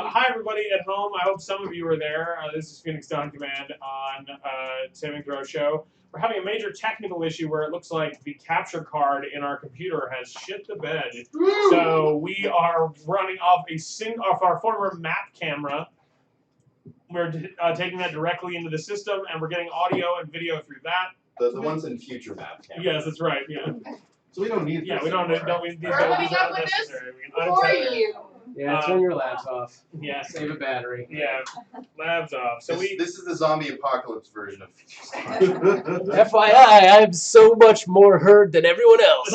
Hi, everybody at home. I hope some of you are there. This is Phoenix Down Command on Saving Throw Show. We're having a major technical issue where it looks like the capture card in our computer has shit the bed. So we are running off off our former map camera. We're taking that directly into the system, and we're getting audio and video through that. The ones in future map cameras. Yes, that's right. Yeah. So we don't need. Yeah, we don't. These We're putting up with this for you. Yeah, turn your labs off. Yeah. Save a battery. Yeah, labs off. So this is the zombie apocalypse version of FYI, I have so much more heard than everyone else.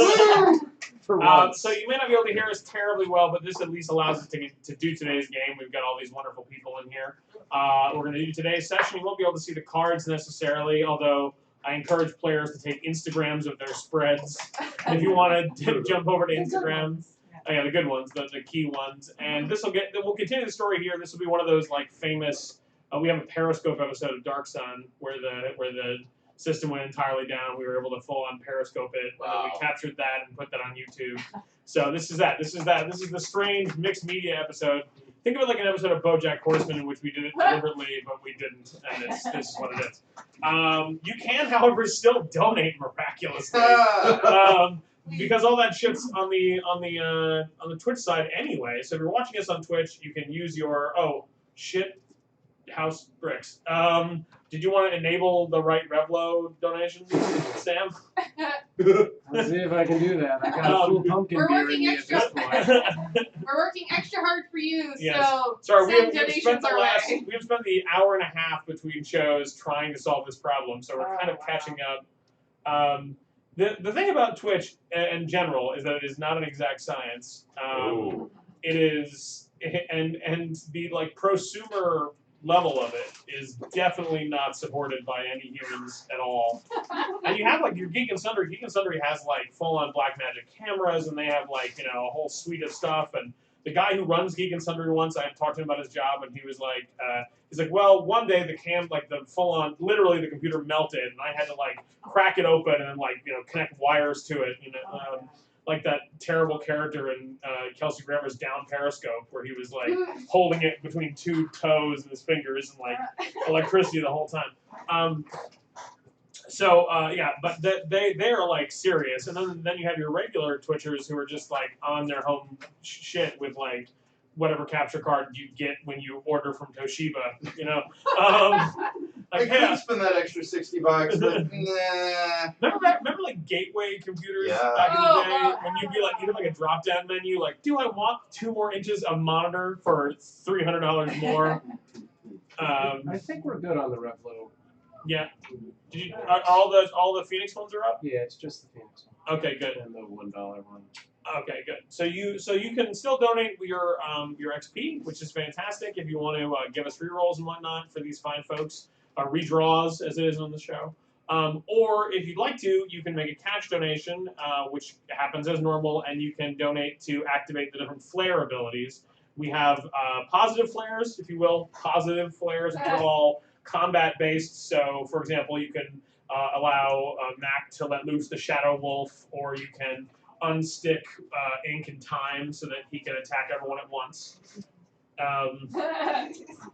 For once. So you may not be able to hear us terribly well, but this at least allows us to do today's game. We've got all these wonderful people in here. We're going to do today's session. You won't be able to see the cards necessarily, although I encourage players to take Instagrams of their spreads. If you want to jump over to Instagram. Oh, yeah, the good ones, the key ones. And we'll continue the story here. This will be one of those like famous, we have a Periscope episode of Dark Sun where the system went entirely down. We were able to full on Periscope it. Wow. And then we captured that and put that on YouTube. So this is that. This is the strange mixed media episode. Think of it like an episode of BoJack Horseman in which we did it deliberately, but we didn't, and this is what it is. You can, however, still donate miraculously. Because all that shit's on the Twitch side anyway. So if you're watching us on Twitch, you can use your house bricks. Did you want to enable the right Revlo donation, Sam? Let's see if I can do that. I got a full pumpkin beer in me at this point. We're working extra hard for you, Yes. so sorry, send we have donations our way. we have spent the hour and a half between shows trying to solve this problem, so we're kind of catching up. The thing about Twitch in general is that it is not an exact science. It is, and the like prosumer level of it is definitely not supported by any humans at all. And you have like your Geek and Sundry. Geek and Sundry has like full-on Blackmagic cameras, and they have like a whole suite of stuff. And the guy who runs Geek and Sundry once, I talked to him about his job, and he was like, well, one day the full-on, literally the computer melted, and I had to like crack it open and like connect wires to it, like that terrible character in Kelsey Grammer's Down Periscope, where he was like holding it between two toes and his fingers and like electricity the whole time. But they are like serious, and then you have your regular Twitchers who are just like on their home shit with like whatever capture card you get when you order from Toshiba, I could spend that extra $60, but nah. Remember like gateway computers back in the day when you'd be like, you had like a drop down menu, like, do I want 2 more inches of monitor for $300 more? I think we're good on the Revlo. Yeah. Are all the Phoenix ones are up? Yeah, it's just the Phoenix one. Okay, good. And the $1 one. Okay, good. So you can still donate your XP, which is fantastic. If you want to give us rerolls and whatnot for these fine folks, redraws as it is on the show, or if you'd like to, you can make a cash donation, which happens as normal, and you can donate to activate the different flare abilities. We have positive flares, if you will, positive flares, which are all combat based. So, for example, you can allow Mac to let loose the Shadow Wolf, or you can unstick ink and time so that he can attack everyone at once.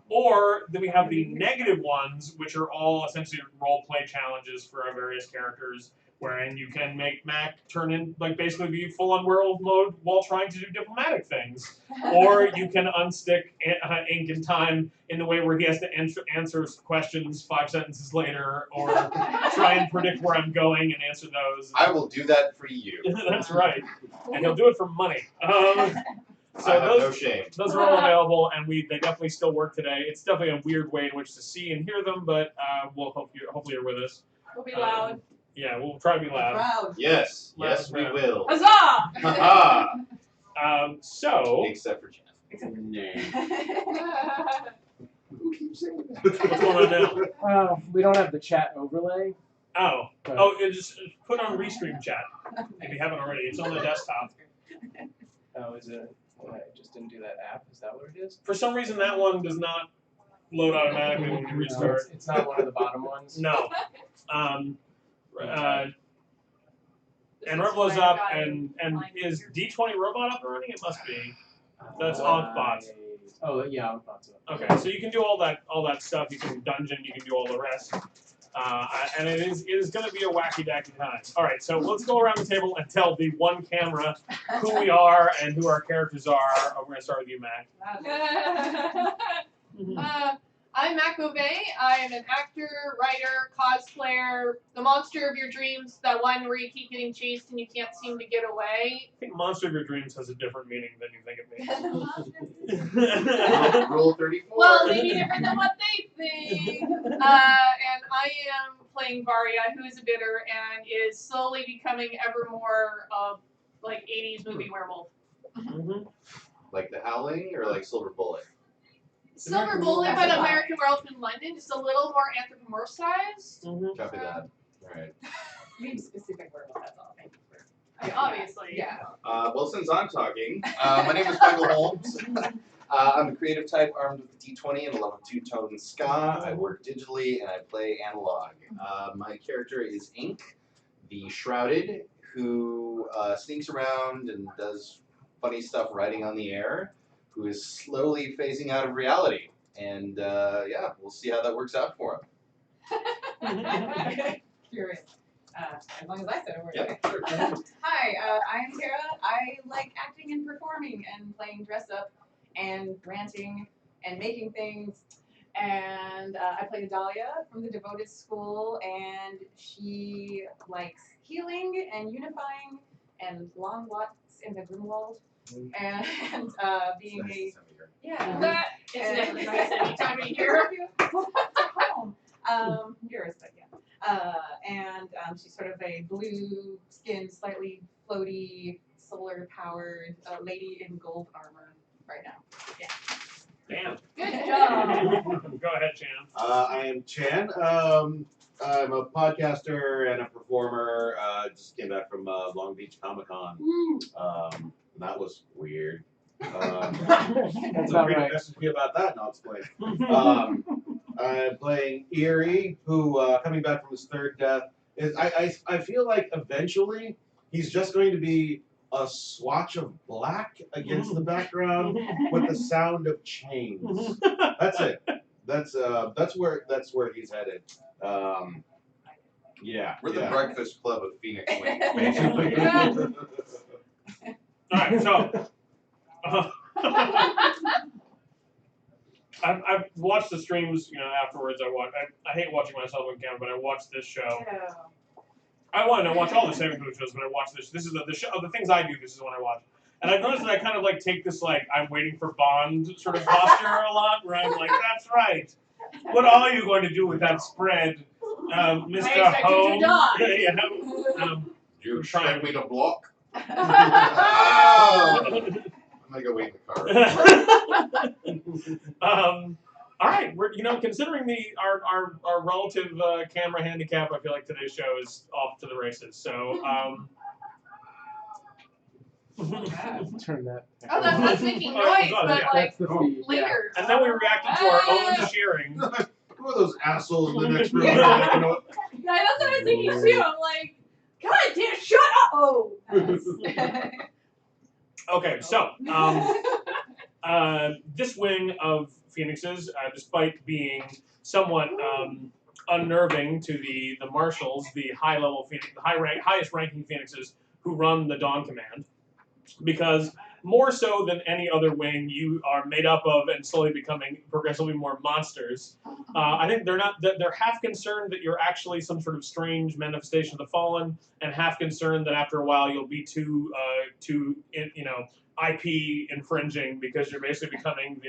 Or then we have the negative ones, which are all essentially role-play challenges for our various characters, wherein you can make Mac turn in, like, basically be full-on werewolf mode while trying to do diplomatic things. Or you can unstick ink and time in the way where he has to answer questions 5 sentences later, or try and predict where I'm going and answer those. I will do that for you. That's right. And he'll do it for money. So I have no shame. Those are all available, and they definitely still work today. It's definitely a weird way in which to see and hear them, but hopefully you're with us. We'll be loud. Yeah, we'll try to be loud. Proud. Yes, Loud yes, and we proud. will. Huzzah! Haha! So Except for Jeff. Who keeps saying that? what's going on now? We don't have the chat overlay. Just put on Restream chat if you haven't already. It's on the desktop. Oh, is it? I just didn't do that app. Is that what it is? For some reason, that one does not load automatically when you No, restart. it's not one of the bottom ones. No. And Revlo's up, and is D20 Robot up and running? It must be. That's Onkbot. Oh yeah, I thought so. Okay, so you can do all that stuff. You can dungeon. You can do all the rest. And it is going to be a wacky dacky time. All right, so let's go around the table and tell the one camera who we are and who our characters are. We're going to start with you, Mac. I'm Mac Beauvais. I am an actor, writer, cosplayer, the monster of your dreams, that one where you keep getting chased and you can't seem to get away. I think monster of your dreams has a different meaning than you think it means. Rule 34. Well, maybe different than what they think. And I am playing Varya, who is a bitter and is slowly becoming ever more of like 80s movie werewolf. Like the Howling or like Silver Bullet? Silver Bullet, but American Werewolf in London, just a little more anthropomorphized. Copy that. Alright. Being specific werewolf, that's all. Thank you for. Obviously. Yeah. Well, since I'm talking, my name is Michael Holmes. I'm a creative type armed with a D20 and a level 2 tone ska. I work digitally and I play analog. My character is Ink, the Shrouded, who sneaks around and does funny stuff riding on the air, who is slowly phasing out of reality. And yeah, we'll see how that works out for him. Curious. As long as I said a word. Yeah, Okay. sure. Hi, I'm Tara. I like acting and performing and playing dress up and ranting and making things. And I play Idalia from the Devoted School, and she likes healing and unifying and long walks in the Grimwald. And being Nice a time of year. yeah. It's definitely nice any time of year. Home. Yours, but yeah. And she's sort of a blue-skinned, slightly floaty, solar-powered lady in gold armor right now. Yeah. Damn. Good job. Go ahead, Chan. I am Chan. I'm a podcaster and a performer. Just came back from Long Beach Comic-Con. That was weird. That's So about read a right. message to me about that, and I'll explain. I'm playing Eerie, who coming back from his third death is. I feel like eventually he's just going to be a swatch of black against the background with the sound of chains. That's it. That's where he's headed. Yeah. We're the Breakfast Club of Phoenix Wing, Basically. basically. All right, so I've watched the streams, afterwards. I hate watching myself on camera, but I watched this show. I want to watch all the Saving Food shows, but I watch this. This is the show of the things I do. This is what I watch, and I've noticed that I kind of like take this I'm waiting for Bond sort of posture a lot, where I'm like, that's right. What are you going to do with that spread, Mr. expect you to Holmes? die. You expect me to block? Oh! I'm gonna go wait in the car. All right, we're considering our relative camera handicap, I feel like today's show is off to the races. So Turn that. Oh, that's making Oh, noise, God, but yeah. like That's the feed. later. and then we reacted to our own cheering. Who are those assholes in the next room? Yeah. Yeah, that's what I was thinking too. I'm like, God damn, shut up! Oh. Okay, so this wing of Phoenixes, despite being somewhat unnerving to the marshals, the highest ranking Phoenixes who run the Dawn Command, because more so than any other wing, you are made up of and slowly becoming progressively more monsters. I think they're half concerned that you're actually some sort of strange manifestation of the Fallen, and half concerned that after a while you'll be too IP infringing, because you're basically becoming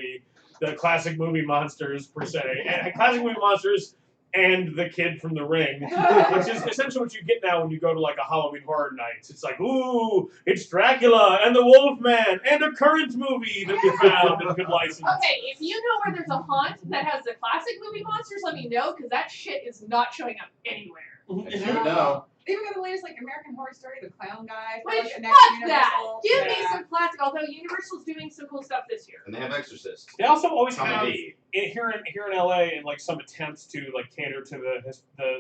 the classic movie monsters per se, and classic movie monsters. And the kid from The Ring, which is essentially what you get now when you go to a Halloween Horror Nights. It's like, ooh, it's Dracula and the Wolfman and a current movie that we found and could license. Okay, if you know where there's a haunt that has the classic movie monsters, let me know, because that shit is not showing up anywhere. I should know. They even got the latest American Horror Story, the clown guy. Wait, the fuck that! Universal. Give me some classic, although Universal's doing some cool stuff this year. And they have Exorcist. They also always have Comedy. here in LA, and some attempts to cater to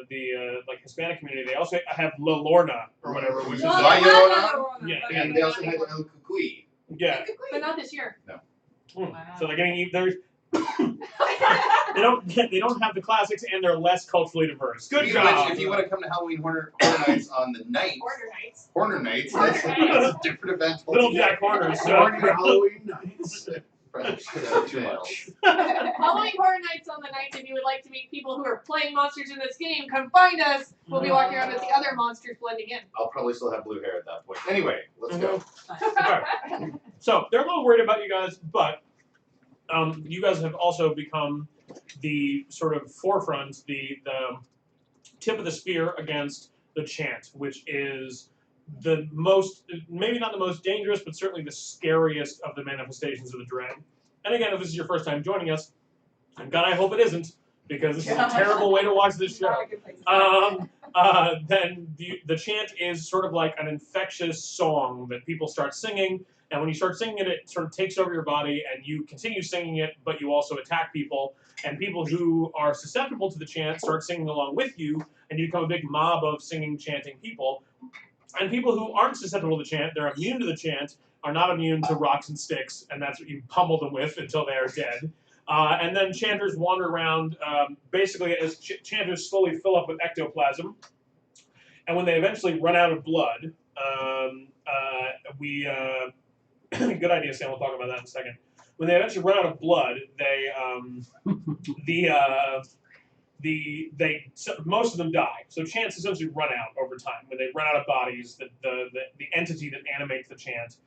the Hispanic community. They also have La Lorna or whatever, which is La Llorona? Yeah, And they also had El Cucuy. yeah. But not this year. No. So they're getting they don't have the classics, and they're less culturally diverse. Good Speaking of job. which, if you want to come to Halloween Horror Nights on the 9th, Order Nights. that's a different event. Little Jack Horners. Morning Halloween nights. Too much. Halloween Horror Nights on the 9th. If you would like to meet people who are playing monsters in this game, come find us. We'll be walking around with the other monsters blending in. I'll probably still have blue hair at that point. Anyway, let's go. Okay. So they're a little worried about you guys, but you guys have also become the sort of forefront, the tip of the spear against the chant, which is the most, maybe not the most dangerous, but certainly the scariest of the manifestations of the dread. And again, if this is your first time joining us, and God, I hope it isn't, because this is a terrible way to watch this show. Then the chant is sort of like an infectious song that people start singing, and when you start singing it, it sort of takes over your body, and you continue singing it, but you also attack people, and people who are susceptible to the chant start singing along with you, and you become a big mob of singing, chanting people. And people who aren't susceptible to the chant, they're immune to the chant, are not immune to rocks and sticks, and that's what you pummel them with until they are dead. And then chanters wander around, basically as chanters slowly fill up with ectoplasm. And when they eventually run out of blood, good idea, Sam, we'll talk about that in a second. When they eventually run out of blood, most of them die. So chants essentially run out over time. When they run out of bodies, the entity that animates the chant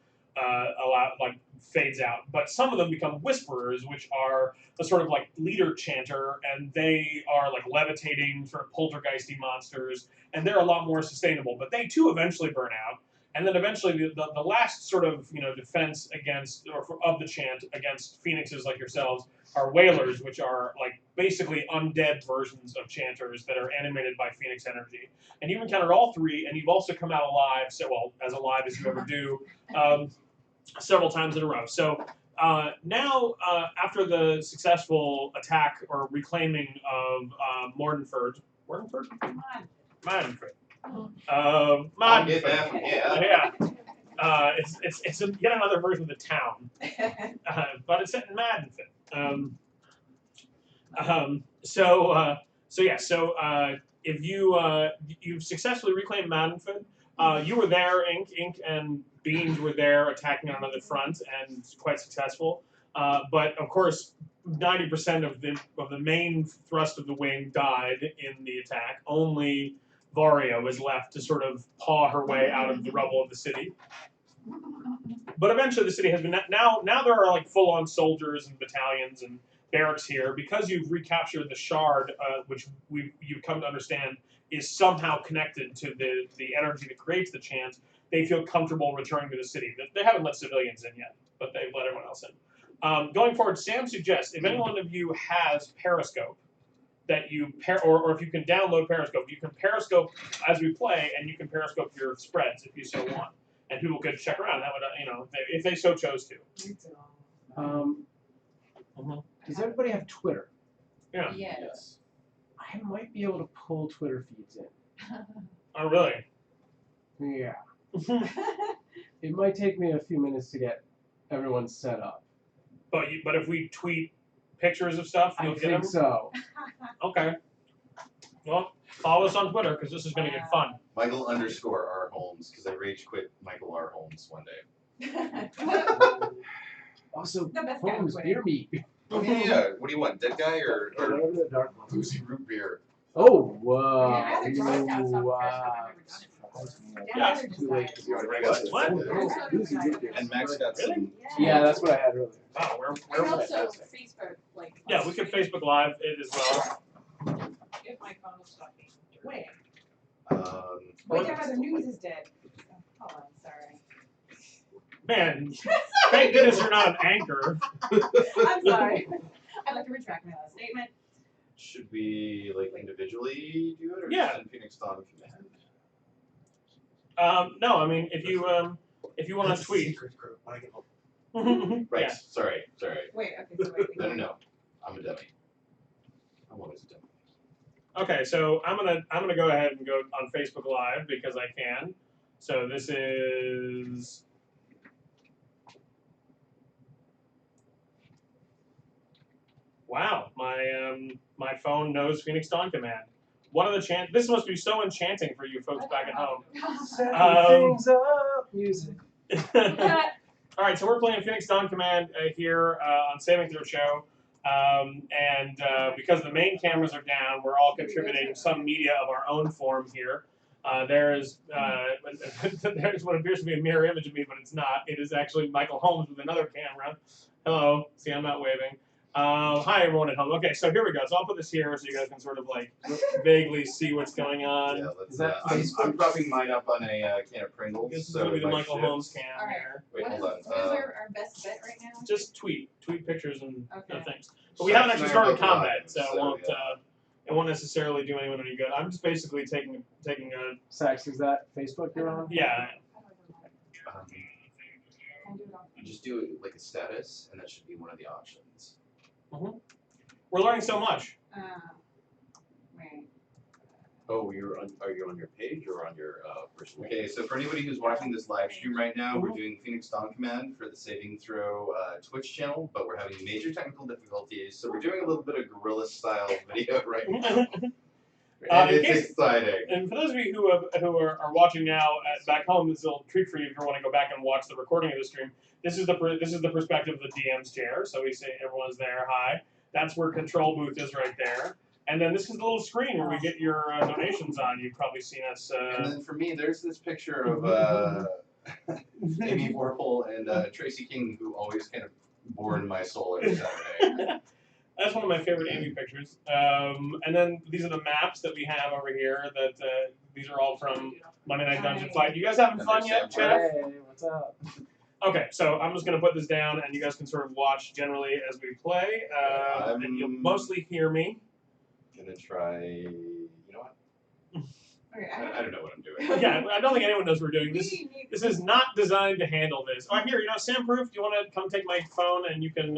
fades out. But some of them become whisperers, which are a sort of like leader chanter, and they are like levitating sort of poltergeisty monsters, and they're a lot more sustainable. But they too eventually burn out. And then eventually the last sort of defense against of the chant against phoenixes like yourselves are wailers, which are like basically undead versions of chanters that are animated by phoenix energy. And you've encountered all three, and you've also come out alive, as alive as you ever do, several times in a row. So now, after the successful attack or reclaiming of Mordenford, Madenford. I'll get that. Yeah. It's yet another version of the town, but it's set in Madenford. If you've successfully reclaimed Madenford, you were there, Ink and Beans were there attacking on another front and quite successful. But of course, 90% of the main thrust of the wing died in the attack. Only Varya was left to sort of paw her way out of the rubble of the city. But eventually the city has been, now there are like full-on soldiers and battalions and barracks here. Because you've recaptured the shard, which you've come to understand is somehow connected to the energy that creates the chant, they feel comfortable returning to the city. They haven't let civilians in yet, but they've let everyone else in. Going forward, Sam suggests, if any one of you has Periscope, that you or if you can download Periscope, you can Periscope as we play, and you can Periscope your spreads if you so want, and people could check around. That would, if they so chose to. Does everybody have Twitter? Yeah. Yes. I might be able to pull Twitter feeds in. Oh, really? Yeah. It might take me a few minutes to get everyone set up. But if we tweet pictures of stuff, you'll get them? I think so. Okay. Well, follow us on Twitter, because this is going to get fun. Michael _R Holmes, because I rage quit Michael R Holmes one day. Also, The best Holmes kind of beer meat. Oh yeah. What do you want? Dead guy or Whatever the dark one. boozy root beer? Oh, I had a Girl Scout stuff fresh, but I've never done it. Yeah. Down Too late. You already got this. What? And Max got some. Yeah, that's what I had earlier. Oh, And where also Facebook, Yeah, we could Facebook Live it as well. if my phone is talking. Wait. Um, The news is dead. Hold on, sorry. Man, thank goodness you're not an anchor. I'm sorry. I'd like to retract my last statement. should we like individually do it, or Yeah. just send Phoenix Dog command? No, I mean if you want to tweet. Secret group. When I get home. Right. Yeah. Sorry. Wait, okay, so wait. No. I'm a dummy. I'm always a dummy. Okay, so I'm gonna go ahead and go on Facebook Live because I can. So this is Wow, my phone knows Phoenix Dawn Command. What are the this must be so enchanting for you folks back at home. Setting things up, music. All right, so we're playing Phoenix Dawn Command here on Saving Throw Show, and because the main cameras are down, we're all contributing some media of our own form here. There's what appears to be a mirror image of me, but it's not. It is actually Michael Holmes with another camera. Hello. See, I'm not waving. Hi, everyone at home. Okay, so here we go. So I'll put this here so you guys can sort of like vaguely see see what's going on. Yeah, let's, Is that I'm propping mine up on a can of Pringles. This is so going to be the my Michael ships- Holmes cam All right. here. Wait, hold on. What is our best bet right now? Just tweet pictures and Okay. things. But we haven't actually Sax started Carr combat, live, so it won't necessarily do anyone any good. I'm just basically taking a Sax, is that Facebook you're on? yeah. You just do it like a status, and that should be one of the options. We're learning so much. Wait. Oh, are you on your page or on your personal? Okay, so for anybody who's watching this live stream right now, we're doing Phoenix Dawn Command for the Saving Throw Twitch channel, but we're having major technical difficulties, so we're doing a little bit of guerrilla style video right now. And it's exciting. And for those of you who are watching now back home, this is a little treat for you if you want to go back and watch the recording of the stream. This is the perspective of the DM's chair. So we say everyone's there. Hi. That's where control booth is right there. And then this is the little screen where we get your donations on. You've probably seen us. And then for me, there's this picture of Amy Warple and Tracy King, who always kind of bore in my soul every Saturday. That's one of my favorite Amy pictures. And then these are the maps that we have over here. That these are all from Monday Night Dungeon Fight. You guys having fun yet, chat? Hey, what's up? Okay, so I'm just going to put this down, and you guys can sort of watch generally as we play. And you'll mostly hear me. Gonna try. You know what? Okay, I don't know what I'm doing. Yeah, I don't think anyone knows what we're doing. This is not designed to handle this. Oh, here, Sam Proof, do you want to come take my phone and you can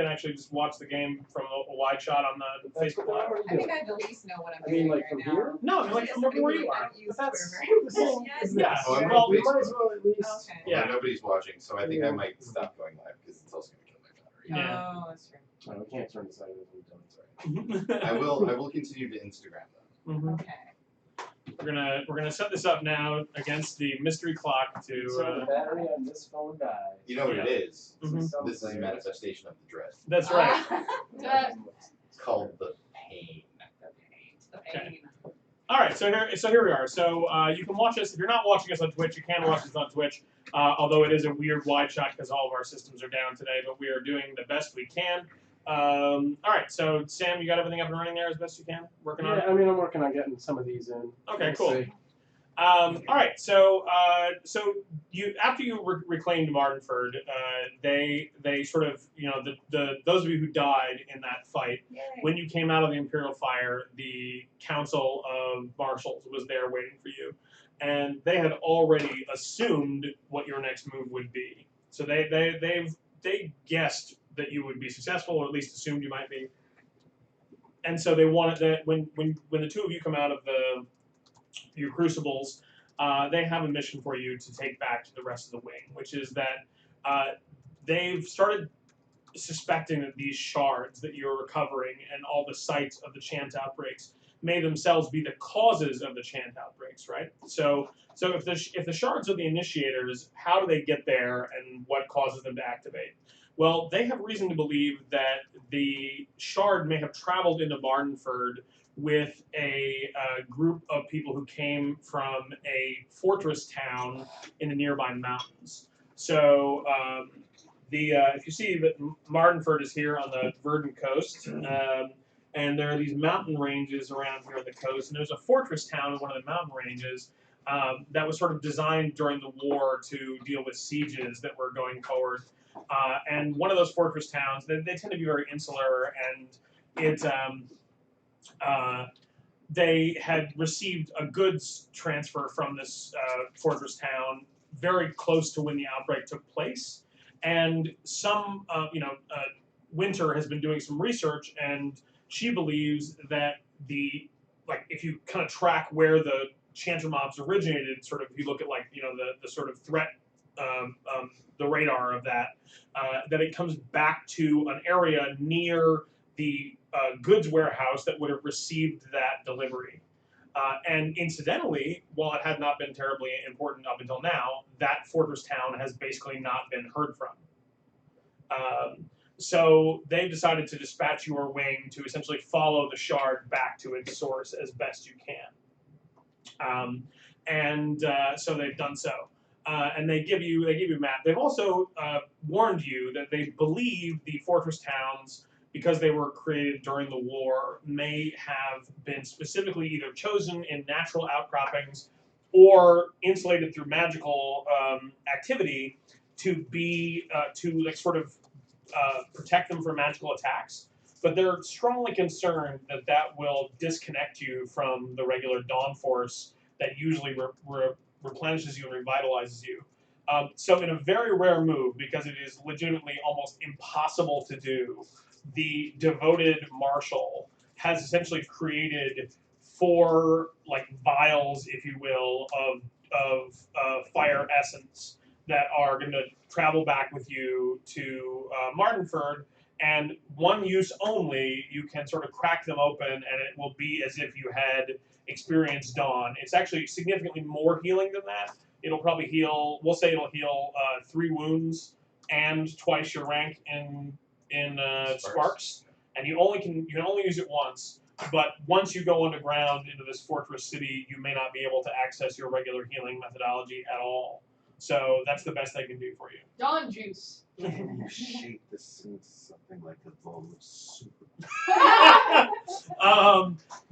actually just watch the game from a wide shot on the That's what Facebook Live? we're I think doing. I at least know what I'm I doing mean, like right from now. here? No, I mean, like from where you I are. don't use But that's Twitter The same as Yeah. this. Oh, I'm Well, on we might Facebook. as well at least. Okay. Yeah. Nobody's watching, so I think I might stop going live because it's also gonna kill my battery. Yeah. Oh, that's true. No, we can't turn this on if we don't. Sorry. I will continue to Instagram them. Mhm. Okay. We're gonna set this up now against the mystery clock So to. the battery on this phone dies. You know what Yeah. it is? Mhm. Some This is a players- manifestation of the dread. That's right. It's called the pain. The pain. All right, so here we are. So you can watch us if you're not watching us on Twitch. You can watch us on Twitch, although it is a weird wide shot because all of our systems are down today. But we are doing the best we can. All right, so Sam, you got everything up and running there as best you can. Working on it. Yeah, I mean, I'm working on getting some of these in. Okay, We'll cool. see. All right, so you after you reclaimed Martinford, they sort of the those of you who died in that fight. Yay. When you came out of the Imperial Fire, the Council of Marshals was there waiting for you, and they had already assumed what your next move would be. So they guessed that you would be successful, or at least assumed you might be. And so they wanted that when the two of you come out of your crucibles, they have a mission for you to take back to the rest of the wing, which is that they've started suspecting that these shards that you're recovering and all the sites of the chant outbreaks may themselves be the causes of the chant outbreaks, right? So if the shards are the initiators, how do they get there and what causes them to activate? Well, they have reason to believe that the shard may have traveled into Martinford with a group of people who came from a fortress town in the nearby mountains. So if you see that Martinford is here on the Verdant coast, and there are these mountain ranges around here on the coast, and there's a fortress town in one of the mountain ranges that was sort of designed during the war to deal with sieges that were going forward. And one of those fortress towns, they tend to be very insular, and they had received a goods transfer from this fortress town very close to when the outbreak took place. And Winter has been doing some research, and she believes that if you kind of track where the chanter mobs originated, sort of if you look at the sort of threat, the radar of that, that it comes back to an area near the goods warehouse that would have received that delivery. And incidentally, while it had not been terribly important up until now, that fortress town has basically not been heard from. So they've decided to dispatch your wing to essentially follow the shard back to its source as best you can. So they've done so. And they give you a map. They've also warned you that they believe the fortress towns, because they were created during the war, may have been specifically either chosen in natural outcroppings or insulated through magical activity to be to like sort of protect them from magical attacks. But they're strongly concerned that that will disconnect you from the regular Dawn Force that usually replenishes you and revitalizes you. So in a very rare move, because it is legitimately almost impossible to do, the devoted marshal has essentially created 4 like vials, if you will, of fire essence that are going to travel back with you to Martinford, and one use only. You can sort of crack them open, and it will be as if you had experienced Dawn. It's actually significantly more healing than that. It'll probably heal. We'll say it'll heal 3 wounds and twice your rank in Sparks, and you can only use it once. But once you go underground into this fortress city, you may not be able to access your regular healing methodology at all. So that's the best they can do for you. Dawn juice. Can you shape this into something like a bowl of soup?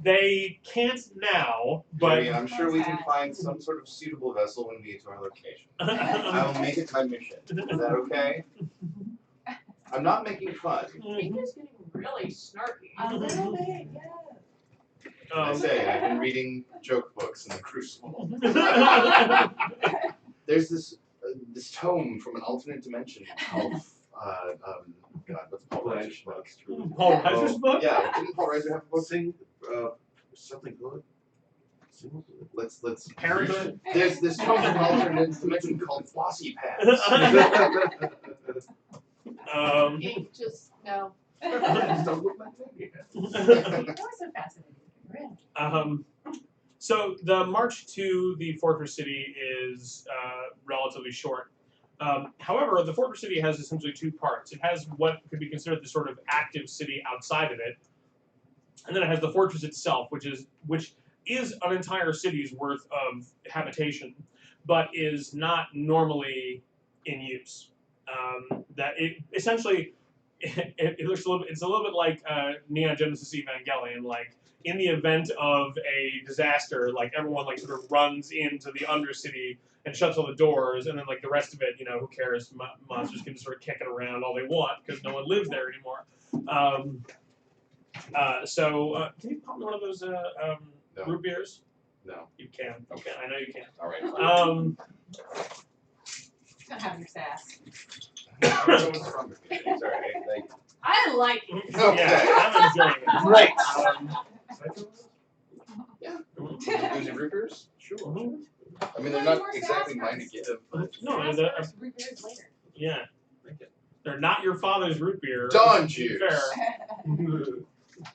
They can't now, but Varya, I'm sure we can find some sort of suitable vessel when we get to our location. I will make it my mission. Is that okay? I'm not making fun. He's just getting really snarky. A little bit, yeah. I say, I've been reading joke books in the Crucible. There's this tome from an alternate dimension called God, what's Paul Reiser's book? Paul Reiser's book? Yeah, didn't Paul Reiser have a book? Something good? Let's Parenthood? There's this tome from an alternate dimension called Flossy Pads. He just, no. Don't look like that. You're so fascinating. So the march to the fortress city is relatively short. However, the fortress city has essentially 2 parts. It has what could be considered the sort of active city outside of it, and then it has the fortress itself, which is an entire city's worth of habitation, but is not normally in use. That it essentially it looks it's a little bit like Neon Genesis Evangelion. Like in the event of a disaster, like everyone like sort of runs into the Undercity and shuts all the doors, and then like the rest of it, you know, who cares? Monsters can just sort of kick it around all they want because no one lives there anymore. Can you pop me one of those No. root beers? No. You can. Okay, I know you can. All right. Don't have your sass. What's wrong with me? Sorry. I like it. Okay. Yeah, I'm enjoying it. Great. Yeah. Boozy root beers? Sure. I mean, they're not exactly mine to give. But No, Sass root beers later. yeah. They're not your father's root beer. Dawn to be juice.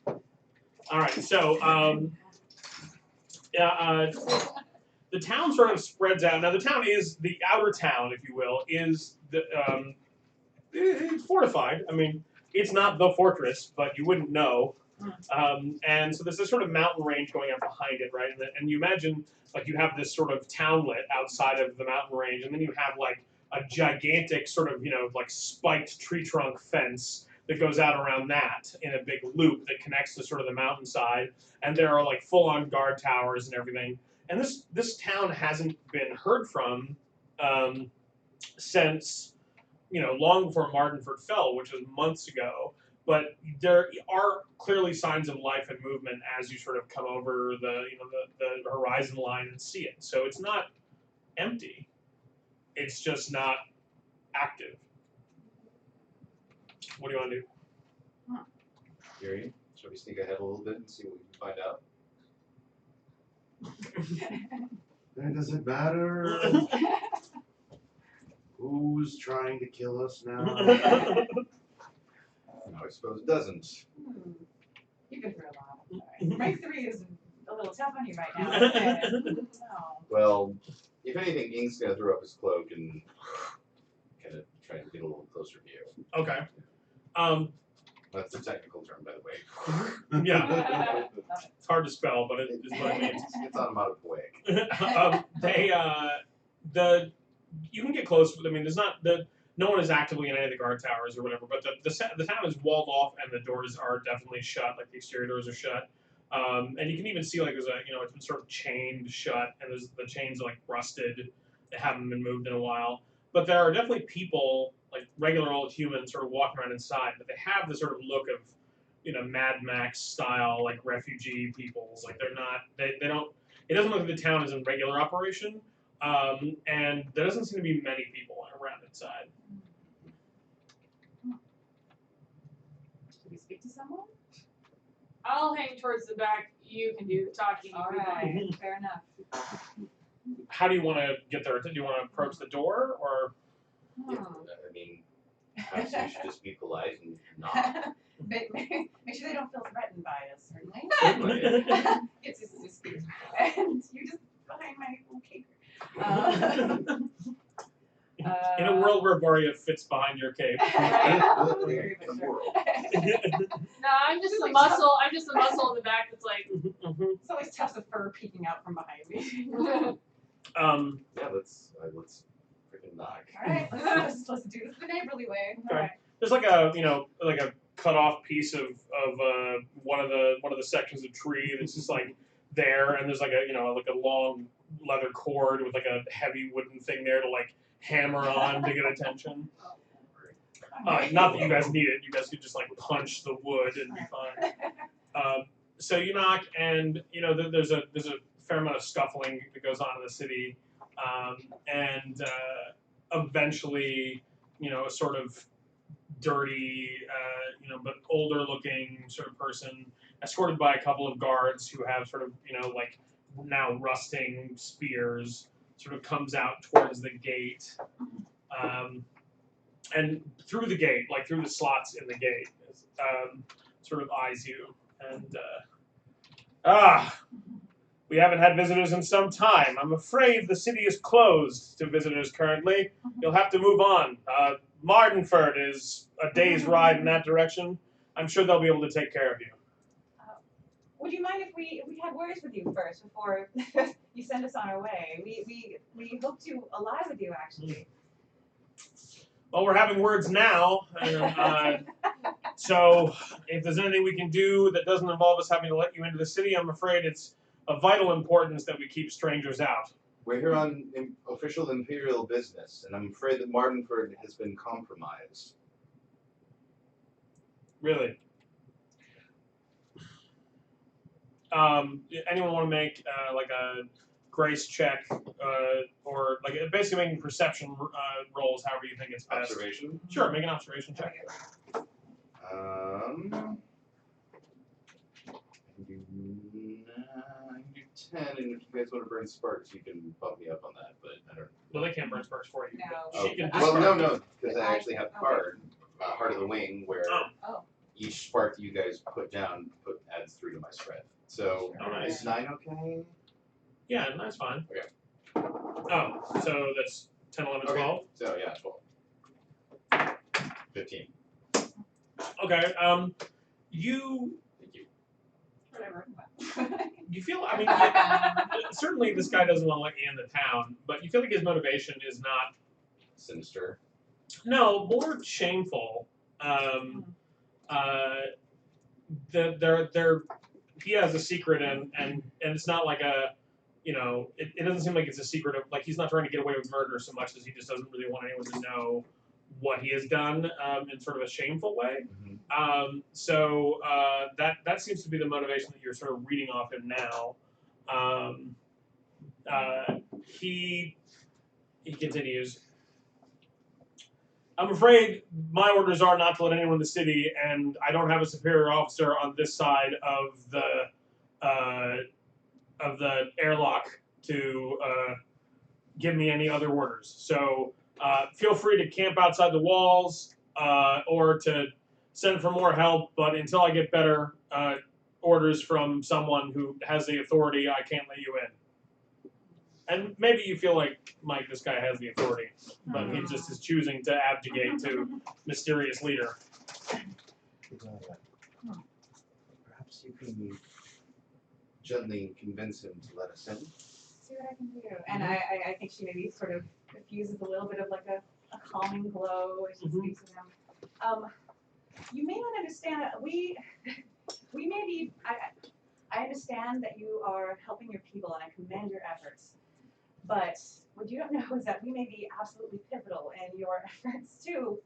Fair. All right, so the town sort of spreads out. Now, the town is the outer town, if you will, is it's fortified. I mean, it's not the fortress, but you wouldn't know. And so there's this sort of mountain range going up behind it, right? And you imagine like you have this sort of townlet outside of the mountain range, and then you have like a gigantic sort of, you know, like spiked tree trunk fence that goes out around that in a big loop that connects to sort of the mountainside. And there are like full-on guard towers and everything. And this town hasn't been heard from since, you know, long before Martinford fell, which was months ago. But there are clearly signs of life and movement as you sort of come over the horizon line and see it. So it's not empty. It's just not active. What do you want to do? Eerie, shall we sneak ahead a little bit and see what we can find out? Does it matter who's trying to kill us now? No, I suppose it doesn't. You've been through a lot. Right. Rank 3 is a little tough on you right now. Okay. No. Well, if anything, Ink's gonna throw up his cloak and kind of try to get a little closer to you. Okay. That's the technical term, by the way. Yeah. It's hard to spell, but it is what it means. It's onomatopoeic. You can get close. I mean, no one is actively in any of the guard towers or whatever, but the town is walled off and the doors are definitely shut. Like the exterior doors are shut, and you can even see like there's it's been sort of chained shut, and the chains are like rusted. They haven't been moved in a while. But there are definitely people, like regular old humans, sort of walking around inside, but they have the sort of look of, Mad Max style, like refugee peoples. Like they're not, they don't. It doesn't look like the town is in regular operation, and there doesn't seem to be many people around inside. Should we speak to someone? I'll hang towards the back. You can do the talking. All right, fair enough. How do you want to get there? Do you want to approach the door, or? Yeah, I mean, perhaps you should just be polite and not. Make sure they don't feel threatened by us, certainly. Certainly. It's just dispute. And you're just behind my little cape. In a world where Varya fits behind your cape. Very much so. No, I'm just the muscle. I'm just the muscle in the back that's like. It's always tufts of fur peeking out from behind me. Yeah, let's freaking knock. All right, let's do this the neighborly way. All right. There's like a cut off piece of one of the sections of tree that's just like there, and there's like a long leather cord with like a heavy wooden thing there to like hammer on to get attention. Not that you guys need it. You guys could just like punch the wood and be fine. So you knock, and there's a fair amount of scuffling that goes on in the city, and eventually, a sort of dirty, but older looking sort of person, escorted by a couple of guards who have sort of, like now rusting spears, sort of comes out towards the gate, and through the gate, like through the slots in the gate, sort of eyes you, and we haven't had visitors in some time. I'm afraid the city is closed to visitors currently. You'll have to move on. Mardenford is a day's ride in that direction. I'm sure they'll be able to take care of you. Would you mind if we had words with you first before you send us on our way? We hope to ally with you, actually. Well, we're having words now. So if there's anything we can do that doesn't involve us having to let you into the city, I'm afraid it's of vital importance that we keep strangers out. We're here on official imperial business, and I'm afraid that Mardenford has been compromised. Really? Anyone want to make like a grace check, or like basically making perception rolls, however you think it's best. Observation? Sure, make an observation check. I can do 10, and if you guys want to burn sparks, you can bump me up on that, but I don't. Well, they can't burn sparks for you. No. But she can Well, discard. no, because I actually have card, Heart of the Wing, where Oh. each spark that you guys put down adds 3 to my spread. So Oh, nice. is 9 okay? Yeah, that's fine. Okay. Oh, so that's 10, 11, 12? So yeah, 12. 15. Okay, you Thank you. Whatever. you feel, I mean, certainly this guy doesn't want to let you in the town, but you feel like his motivation is not, Sinister. no, more shameful. He has a secret, and it's not like a, it doesn't seem like it's a secret of, like, he's not trying to get away with murder so much as he just doesn't really want anyone to know what he has done in sort of a shameful way. Mm-hmm. So that seems to be the motivation that you're sort of reading off him now. He continues. I'm afraid my orders are not to let anyone in the city, and I don't have a superior officer on this side of the airlock to give me any other orders. So feel free to camp outside the walls, or to send for more help, but until I get better orders from someone who has the authority, I can't let you in. And maybe you feel like, Mike, this guy has the authority, but he just is choosing to abdicate to mysterious leader. Perhaps you can gently convince him to let us in. See what I can do. And I think she maybe sort of diffuses a little bit of like a calming glow as she speaks to him. You may not understand. We may be. I understand that you are helping your people, and I commend your efforts. But what you don't know is that we may be absolutely pivotal in your efforts to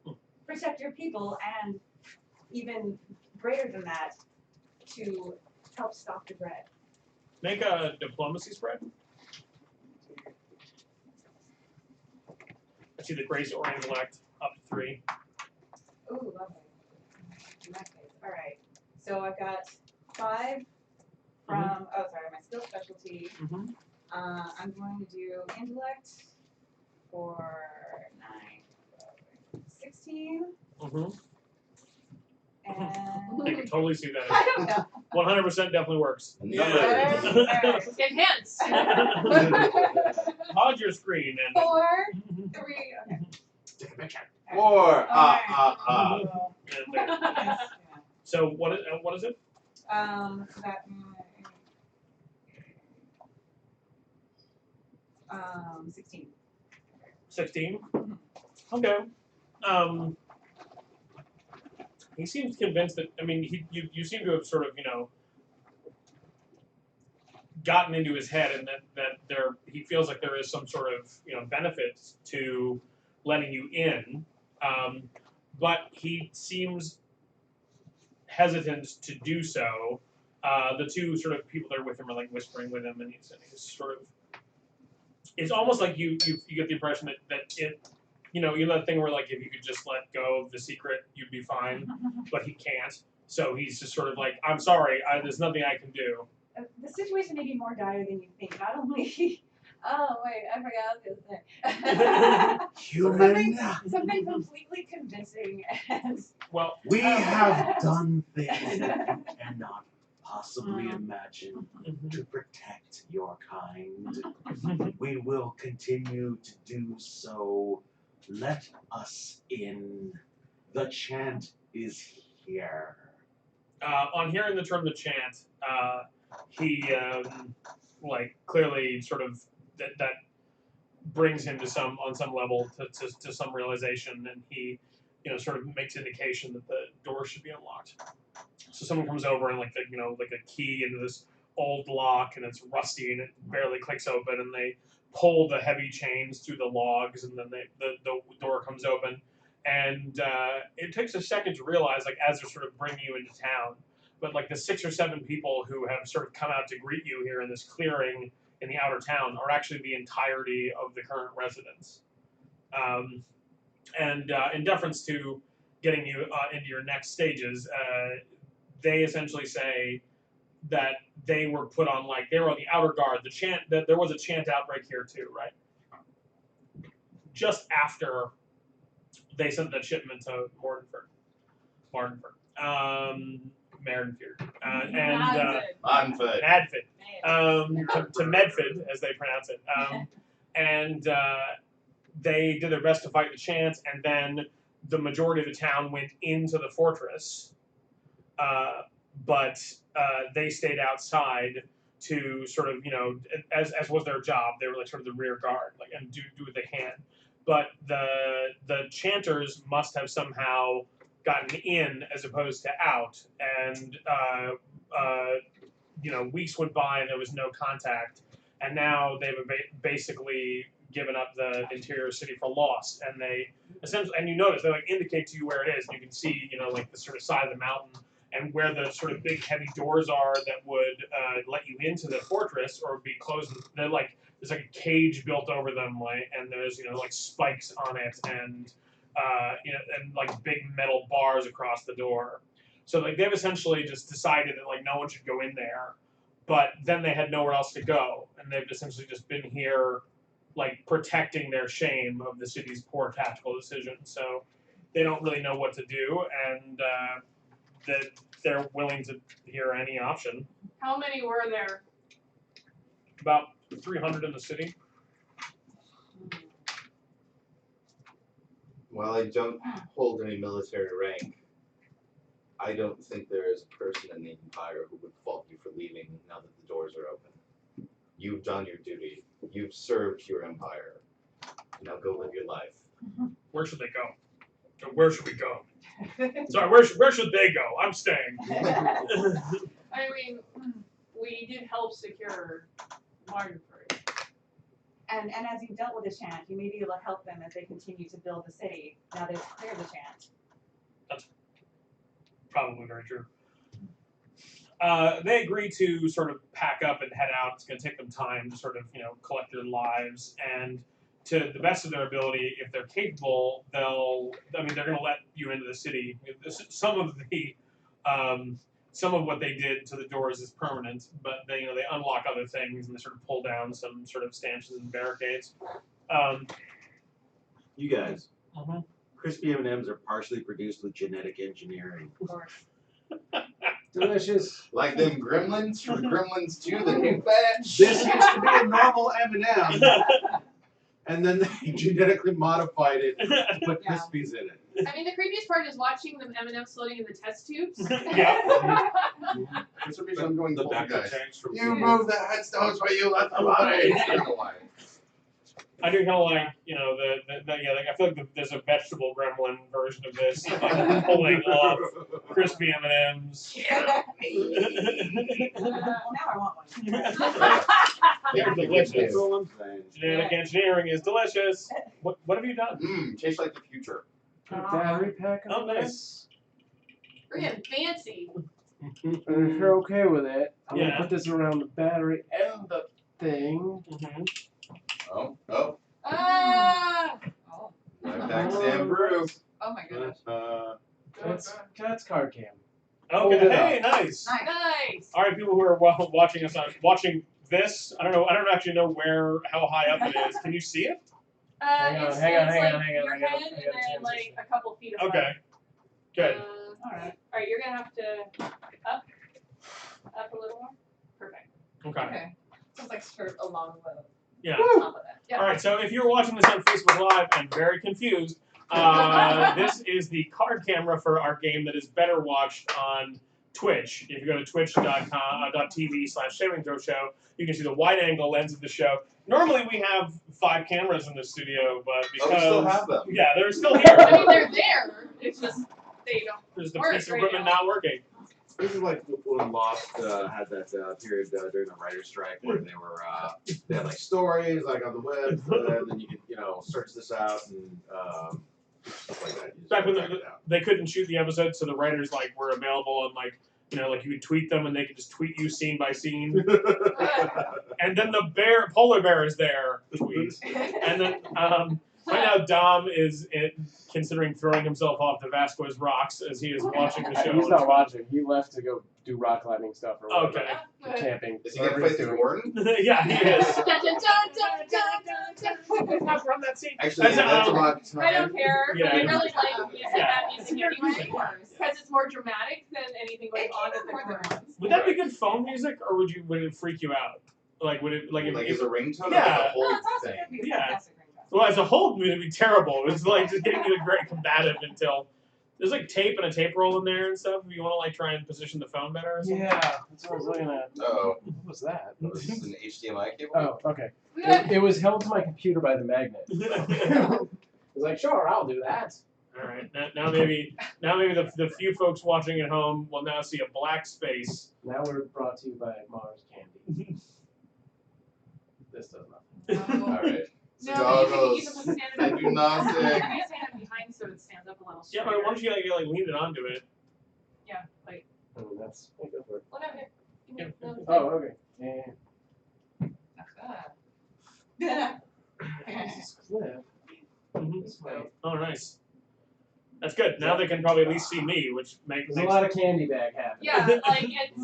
protect your people, and even greater than that, to help stop the dread. Make a diplomacy spread. I see the grace or intellect up to 3. Ooh, lovely. In that case, all right. So I've got 5 from. Oh, sorry, my skill specialty. I'm going to do intellect for 9, 16, and I can totally see that. I don't know. 100% definitely works. Numbers. All right. Enhance. Pause your screen and 4, 3. Okay. 4. and there. So what is it? So that 16. 16. Okay. He seems convinced that. I mean, you seem to have sort of gotten into his head, and that he feels like there is some sort of benefit to letting you in, but he seems hesitant to do so. The two sort of people that are with him are like whispering with him, and he's sort of. It's almost like you get the impression that it, that thing where like if you could just let go of the secret, you'd be fine, but he can't. So he's just sort of like, I'm sorry, there's nothing I can do. The situation may be more dire than you think. Not only. Oh wait, I forgot what I was Human. something completely convincing and. Well, We have done things that you cannot possibly imagine to protect your kind. We will continue to do so. Let us in. The chant is here. on hearing the term "the chant," he clearly sort of that brings him to on some level to some realization, and he sort of makes indication that the door should be unlocked. So someone comes over and like a key into this old lock, and it's rusty and it barely clicks open, and they pull the heavy chains through the logs, and then the door comes open. And it takes a second to realize, like, as they're sort of bringing you into town, but like the 6 or 7 people who have sort of come out to greet you here in this clearing in the outer town are actually the entirety of the current residents. And in deference to getting you into your next stages, they essentially say that they were put on, like, they were on the outer guard. The chant, that there was a chant outbreak here too, right? Just after they sent that shipment to Mardenford, Madford, to Medford, as they pronounce it. And they did their best to fight the chance, and then the majority of the town went into the fortress, but they stayed outside to sort of, as was their job. They were like sort of the rear guard, like, and do what they can. But the chanters must have somehow gotten in as opposed to out, and weeks went by and there was no contact, and now they've basically given up the interior city for lost. And they essentially, and you notice they like indicate to you where it is, and you can see like the sort of side of the mountain and where the sort of big heavy doors are that would let you into the fortress or be closed. They're like, there's like a cage built over them, like, and there's like spikes on it, and and like big metal bars across the door. So like they've essentially just decided that like no one should go in there, but then they had nowhere else to go, and they've essentially just been here, like protecting their shame of the city's poor tactical decision. So they don't really know what to do, and that they're willing to hear any option. How many were there? About 300 in the city. While I don't hold any military rank, I don't think there is a person in the Empire who would fault you for leaving now that the doors are open. You've done your duty. You've served your Empire. Now go live your life. Where should they go? Where should we go? Sorry, where should they go? I'm staying. I mean, we did help secure Martinford. And as you dealt with the chant, you may be able to help them as they continue to build the city. Now they've cleared the chant. That's probably very true. They agree to sort of pack up and head out. It's going to take them time to sort of, collect their lives. And to the best of their ability, if they're capable, they're going to let you into the city. Some of what they did to the doors is permanent, but they unlock other things and they sort of pull down some sort of stanchions and barricades. You guys, crispy M&Ms are partially produced with genetic engineering. Of course. Delicious. Like them gremlins from Gremlins 2, the new batch. This used to be a normal M&M, and then they genetically modified it to put Yeah. Crispies in it. I mean, the creepiest part is watching them M&M's floating in the test tubes. Yeah. For some reason, I'm going The to back guys. changed from You move the headstones where you left the body. I don't know why. I do kind of like, I feel like there's a vegetable gremlin version of this, pulling off crispy M&Ms. Well, now I want one. They're delicious. That's all I'm saying. Genetic engineering is delicious. What have you done? Tastes like the future. Battery pack. Oh, nice. We're getting fancy. And if you're okay with it, I'm Yeah. gonna put this around the battery and the thing. Mm-hmm. Oh. Ah! Oh. Life hack Sam Brew. Oh my goodness. That's card cam. Okay. Hold it Hey, nice. Nice. Nice. All right, people who are watching this, I don't actually know how high up it is. Can you see it? Hang on, It's hang on, hang like on, hang on, your I gotta- head I and gotta then like transition. a couple feet above. Okay. Good. Alright. All right, you're gonna have to up a little more. Perfect. Okay. Okay. Sounds like sort of along the Yeah. top of that. Yeah. All right. So if you're watching this on Facebook Live and very confused, this is the card camera for our game that is better watched on Twitch. If you go to twitch.tv/ShavingThrow you can see the wide-angle lens of the show. Normally we have 5 cameras in the studio, but because We still have them. yeah, they're still I mean, here. they're there. It's just they don't. There's the work piece of right equipment now. not working. This is like when Lost had that period during the writer's strike where they were they had like stories like on the web, and then you could search this out and stuff like that. You just Back when check it out. they couldn't shoot the episodes, so the writers were available and you could tweet them and they could just tweet you scene by scene. And then the polar bear is there to tweet. And then right now Dom is considering throwing himself off the Vasquez rocks as he is watching the show. He's not watching. He left to go do rock climbing stuff or whatever. Okay. Camping. Is he going to fight the Warden? Yeah, he is. Dun, dun, dun, dun, dun, dun, dun. Not from that scene. Actually, that's about time. I don't care. Yeah. I really like music, Yeah. that music anyway, because it's more dramatic than anything going It on came at the more than core. once. Would that be good phone music, or would it freak you out? Would it Like as a ringtone? Yeah. Or like a No, whole it's also thing? gonna be a Yeah. fantastic ringtone. Well, as a whole, it would be terrible. It's just getting you very combative until there's tape and a tape roll in there and stuff. If you want to try and position the phone better or something. Yeah, that's what I was looking at. Uh-oh. What was that? Was this an HDMI cable? Oh, okay. It was held to my computer by the magnet. I was like, sure, I'll do that. All right. Now maybe the few folks watching at home will now see a black space. Now we're brought to you by Mars Candy. This does nothing. Oh. All right. No, you can put the stand I up. do nothing. You can stand up behind so it stands up a little Yeah, straighter. but why don't you lean it onto it? Yeah, like, I mean, that's. Go for it. well, no, here. Give me the Oh, okay. Yeah. This is Cliff. This way. Oh, nice. That's good. Now they can probably at least see me, which makes There's a lot of candy bag happening. Yeah, it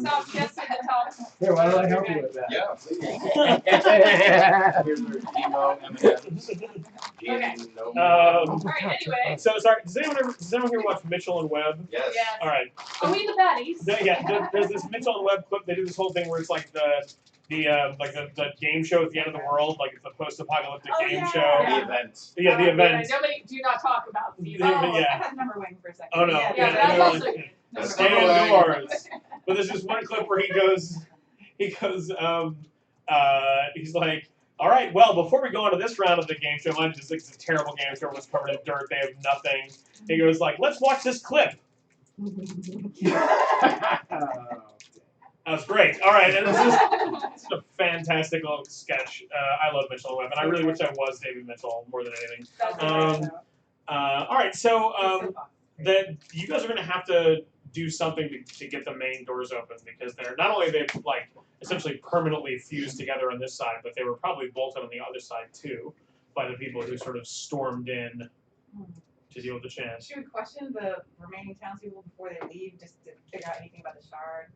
stops just at the top. Here, why don't I help you with that? Yeah, please. Here's their emo M&Ms. Okay. No. All right. Anyway. So sorry. Does anyone here watch Mitchell and Webb? Yes. Yes. All right. Are we the baddies? There's this Mitchell and Webb clip. They do this whole thing where it's like the game show at the end of the world, like it's a post-apocalyptic game show. Yeah. The event. Yeah, the event. Nobody do not talk about the Yeah, event. yeah. I had number wing for a second. Oh no. Yeah, Yeah, that's and also they're good. That's Stay number one. indoors. But there's this one clip where he goes, he's like, all right, well, before we go on to this round of the game show, mind you, it's a terrible game show, it's covered in dirt, they have nothing. He goes like, let's watch this clip. That's great. All right, and this is a fantastic little sketch. I love Mitchell and Webb, and I really wish I was David Mitchell more than anything. That's All right, so you guys are going to have to do something to get the main doors open, because they're not only they like essentially permanently fused together on this side, but they were probably bolted on the other side too by the people who sort of stormed in to deal with the chant. Should we question the remaining townspeople before they leave, just to figure out anything about the shard?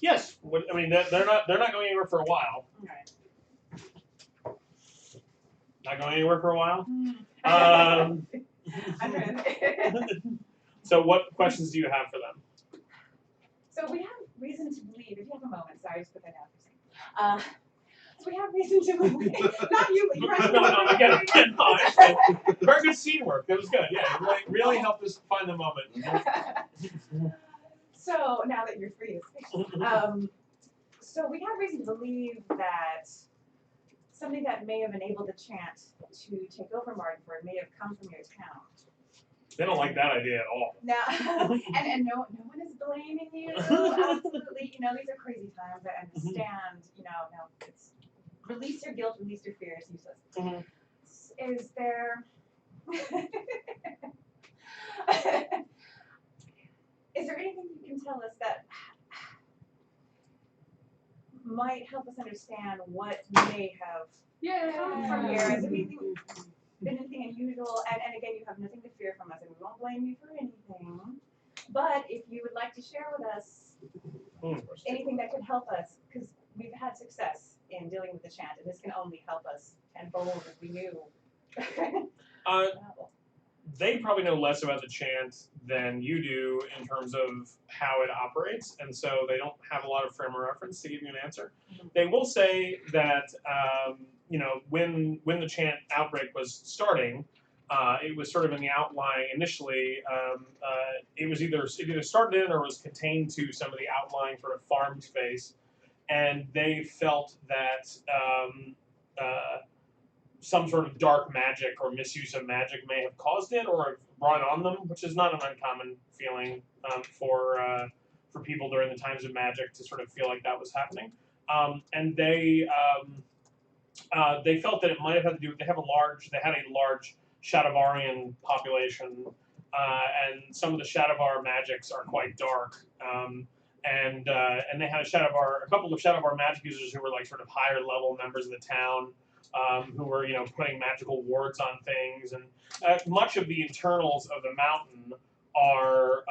Yes, I mean they're not going anywhere for a while. Okay. Not going anywhere for a while. I'm ready. So what questions do you have for them? So we have reason to believe, if you have a moment, sorry, just put that down for a second. So we have reason to believe, not you, but you're right. No, I get it. No, it's very good scene work. That was good. Yeah, it really helped us find the moment. So now that you're free to speak, so we have reason to believe that something that may have enabled the chant to take over Mardenford may have come from your town. They don't like that idea at all. No, and no one is blaming you. Absolutely, these are crazy times. I understand. No, it's release your guilt, release your fear. It's useless. Mm-hmm. Is there? Is there anything you can tell us that might help us understand what may have come from here? Has anything been anything unusual? And again, you have nothing to fear from us, and we won't blame you for anything. But if you would like to share with us anything that could help us, because we've had success in dealing with the chant, and this can only help us tenfold if we knew. They probably know less about the chant than you do in terms of how it operates, and so they don't have a lot of frame of reference to give you an answer. They will say that when the chant outbreak was starting, it was sort of in the outlying initially. It either started in or was contained to some of the outlying sort of farm space, and they felt that some sort of dark magic or misuse of magic may have caused it or have brought on them, which is not an uncommon feeling for people during the times of magic to sort of feel like that was happening. And they felt that it might have had to do with they had a large Shadowarian population, and some of the Shadowvar magics are quite dark. And they had a couple of Shadowvar magic users who were like sort of higher level members of the town. Who were putting magical wards on things, and much of the internals of the mountain are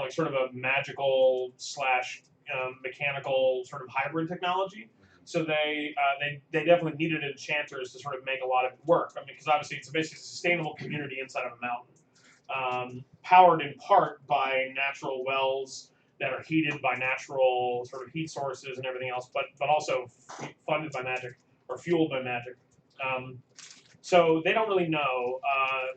like sort of a magical / mechanical sort of hybrid technology. So they definitely needed enchanters to sort of make a lot of it work. I mean, because obviously it's basically a sustainable community inside of a mountain, powered in part by natural wells that are heated by natural sort of heat sources and everything else, but also funded by magic. Or fueled by magic. So they don't really know,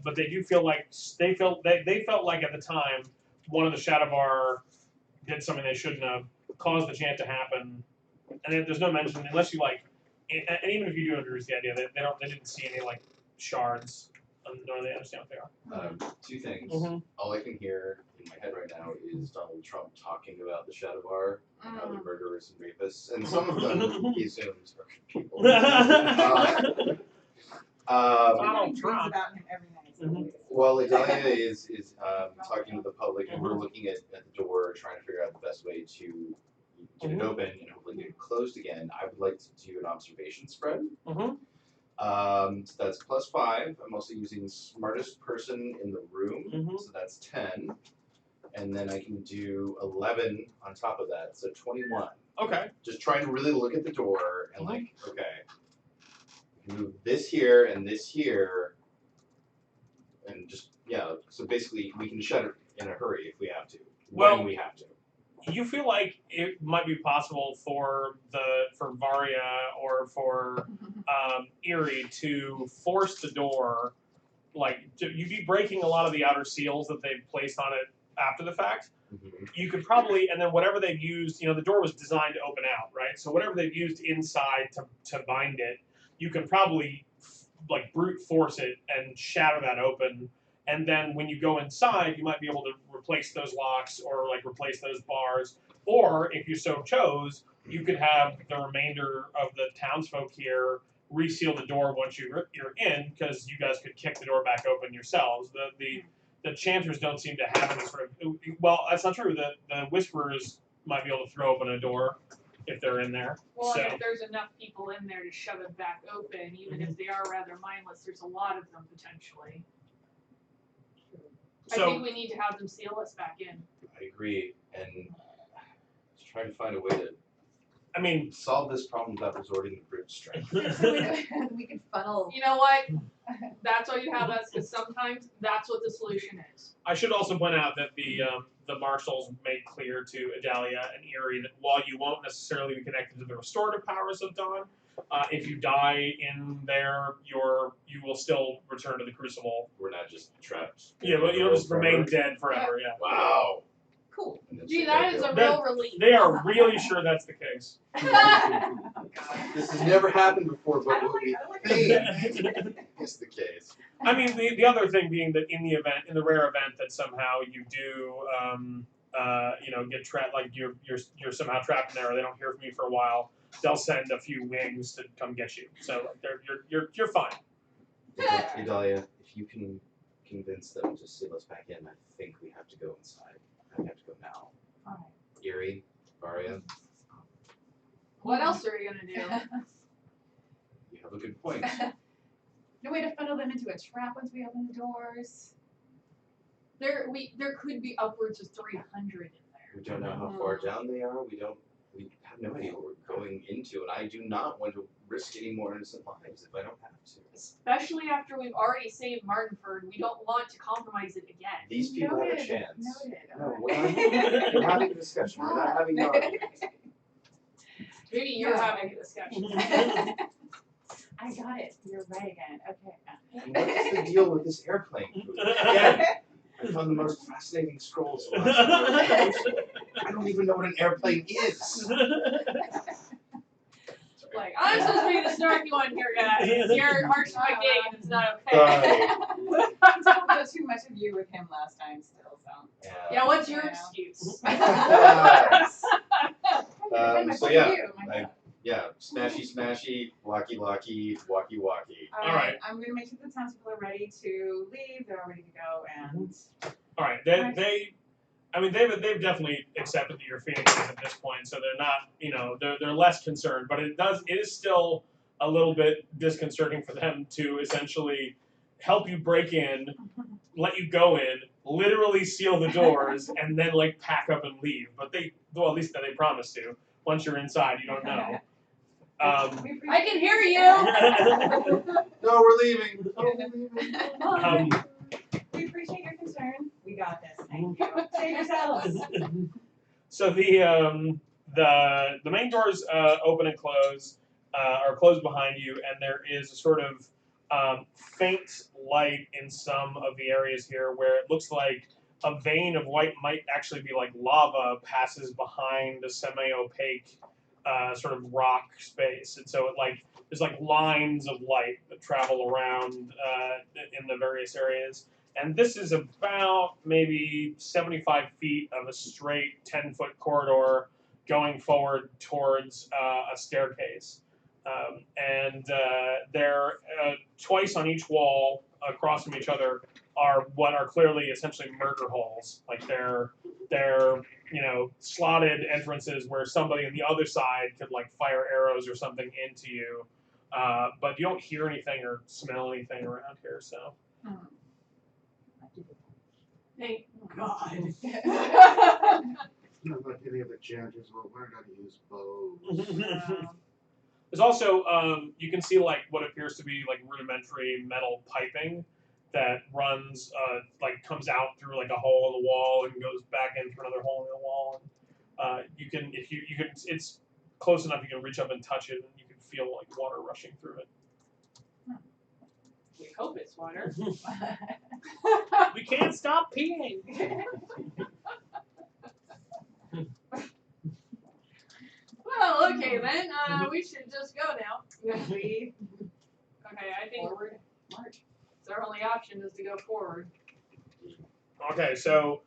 but they do feel like they felt like at the time one of the Shadowvar did something they shouldn't have, caused the chant to happen, and there's no mention unless you and even if you do understand the idea, they didn't see any like shards, nor they understand what they are. Two things. Mm-hmm. All I can hear in my head right now is Donald Trump talking about the Shadowvar and how they're murderers and rapists, and some of them he assumes are people. Donald Trump about him every night. Well, Idalia is talking to the public, and we're looking at the door, trying to figure out the best way to get it open and hopefully get it closed again. I would like to do an observation spread. So that's +5. I'm also using smartest person in the room, so that's 10. And then I can do 11 on top of that, so 21. Okay. Just trying to really look at the door and okay, we can move this here and this here, and just so basically we can shut it in a hurry if we have to. Well, when we have to. You feel like it might be possible for Varya or for Eerie to force the door, you'd be breaking a lot of the outer seals that they've placed on it after the fact. Mm-hmm. You could probably, and then whatever they've used, the door was designed to open out, right? So whatever they've used inside to bind it, you can probably brute force it and shatter that open. And then when you go inside, you might be able to replace those locks or replace those bars. Or if you so chose, you could have the remainder of the townsfolk here reseal the door once you're in, because you guys could kick the door back open yourselves. The Chanters don't seem to have any sort of... Well, that's not true. The Whisperers might be able to throw open a door if they're in there. Well, so. and if there's enough people in there to shove it back open, even if they are rather mindless, there's a lot of them potentially. So, I think we need to have them seal us back in. I agree, and just trying to find a way to solve this problem without resorting to brute strength. We could funnel. You know what? That's why you have us, because sometimes that's what the solution is. I should also point out that the marshals made clear to Idalia and Eerie that while you won't necessarily be connected to the restorative powers of Dawn, if you die in there, you will still return to the Crucible. We're not just trapped. Yeah, but you'll just remain dead forever. Yeah. Wow. Cool. Gee, that is a real relief. They are really sure that's the case. This has never happened before, but what we think is the case. I mean, the other thing being that in the rare event that somehow you do, get trapped, you're somehow trapped in there, or they don't hear from you for a while, they'll send a few wings to come get you. So you're fine. Idalia, if you can convince them to seal us back in, I think we have to go inside. I have to go now. All right. Eerie, Varya. What else are we gonna do? You have a good point. No way to funnel them into a trap once we open the doors. There could be upwards of 300 in there. We don't know how far down they are. We have no idea what we're going into, and I do not want to risk any more innocent lives if I don't have to. Especially after we've already saved Martinford, we don't want to compromise it again. These people have a chance. Noted. No, we're having a discussion. We're not having an argument. Maybe you're having a discussion. I got it. You're right again. Okay. And what is the deal with this airplane food? Again, I found the most fascinating scrolls. I don't even know what an airplane is. I'm supposed to be the snarky one here, guys. You're harsh to my gate, and it's not okay. I talked about too much of you with him last time still, so. Yeah, what's your excuse? Smashy, smashy, blocky, blocky, walkie, walkie. All right. I'm going to make sure the townspeople are ready to leave. They're all ready to go, and. All right. They've definitely accepted that you're Phoenix at this point, so they're not, they're less concerned. But it is still a little bit disconcerting for them to essentially help you break in, let you go in, literally seal the doors, and then pack up and leave. But at least they promise to. Once you're inside, you don't know. I can hear you. No, we're leaving. We appreciate your concern. We got this. Thank you. Save yourselves. So the main doors open and close, are closed behind you, and there is a sort of faint light in some of the areas here where it looks like a vein of white might actually be like lava passes behind the semi-opaque sort of rock space, and so there's lines of light that travel around in the various areas. And this is about maybe 75 feet of a straight 10-foot corridor going forward towards a staircase. And there, twice on each wall, across from each other, are what are clearly essentially murder holes. They're slotted entrances where somebody on the other side could fire arrows or something into you. But you don't hear anything or smell anything around here, so. Thank God. Not like any of the Chanters will learn how to use bows. There's also, you can see what appears to be rudimentary metal piping that runs like comes out through like a hole in the wall and goes back in through another hole in the wall. And you can if you can it's close enough you can reach up and touch it and you can feel like water rushing through it. We hope it's water. We can't stop peeing. Well, okay then. We should just go now. Okay, I think Forward, march. it's our only option is to go forward. Okay, so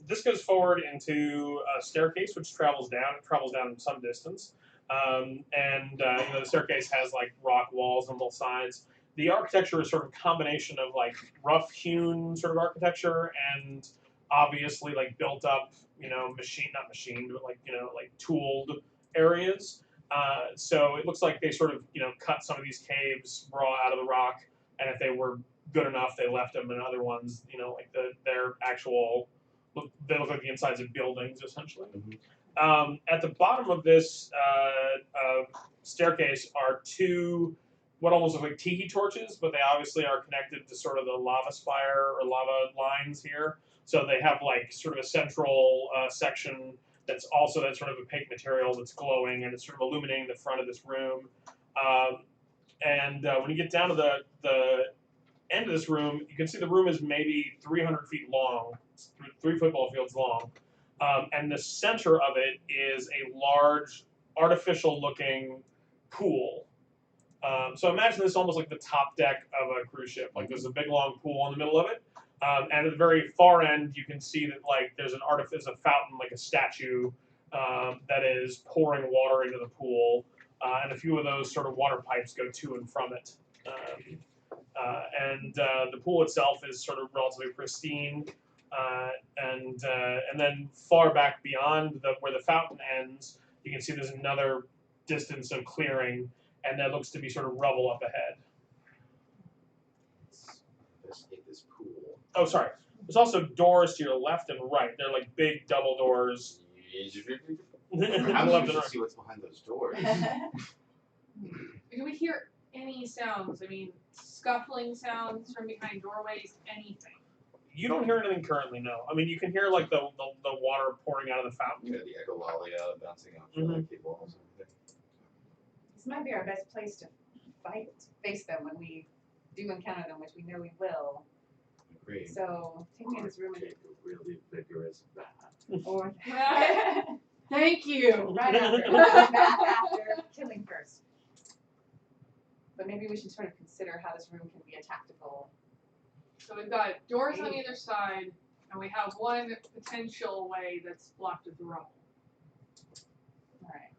this goes forward into a staircase which travels down. It travels down some distance, and you know, the staircase has like rock walls on both sides. The architecture is sort of a combination of like rough-hewn sort of architecture and obviously like built up, you know, not machined, but like, you know, like tooled areas. So it looks like they sort of, you know, cut some of these caves raw out of the rock, and if they were good enough, they left them, and other ones, you know, like their actual, they look like the insides of buildings essentially. Mm-hmm. At the bottom of this staircase are two what almost look like tiki torches, but they obviously are connected to sort of the lava spire or lava lines here. So they have like sort of a central section that's also that sort of opaque material that's glowing and it's sort of illuminating the front of this room. When you get down to the end of this room, you can see the room is maybe 300 feet long, 3 football fields long. And the center of it is a large artificial-looking pool. So imagine this almost like the top deck of a cruise ship. Like there's a big long pool in the middle of it. And at the very far end, you can see that like there's a fountain, like a statue that is pouring water into the pool. And a few of those sort of water pipes go to and from it. The pool itself is sort of relatively pristine. And then far back beyond where the fountain ends, you can see there's another distance of clearing, and that looks to be sort of rubble up ahead. Investigate this pool. Oh, sorry. There's also doors to your left and right. They're like big double doors. I'm love to see what's behind those doors. Do we hear any sounds? I mean, scuffling sounds from behind doorways, anything? You don't hear anything currently, no. I mean, you can hear like the water pouring out of the fountain. Yeah, the echolalia bouncing off the cave walls and everything. This might be our best place to face them when we do encounter them, which we know we will. Agreed. So take me in this room and Take a really vigorous bath. or Thank you. right after killing first. But maybe we should sort of consider how this room can be a tactical. So we've got doors on either side, and we have one potential way that's blocked with rubble. All right.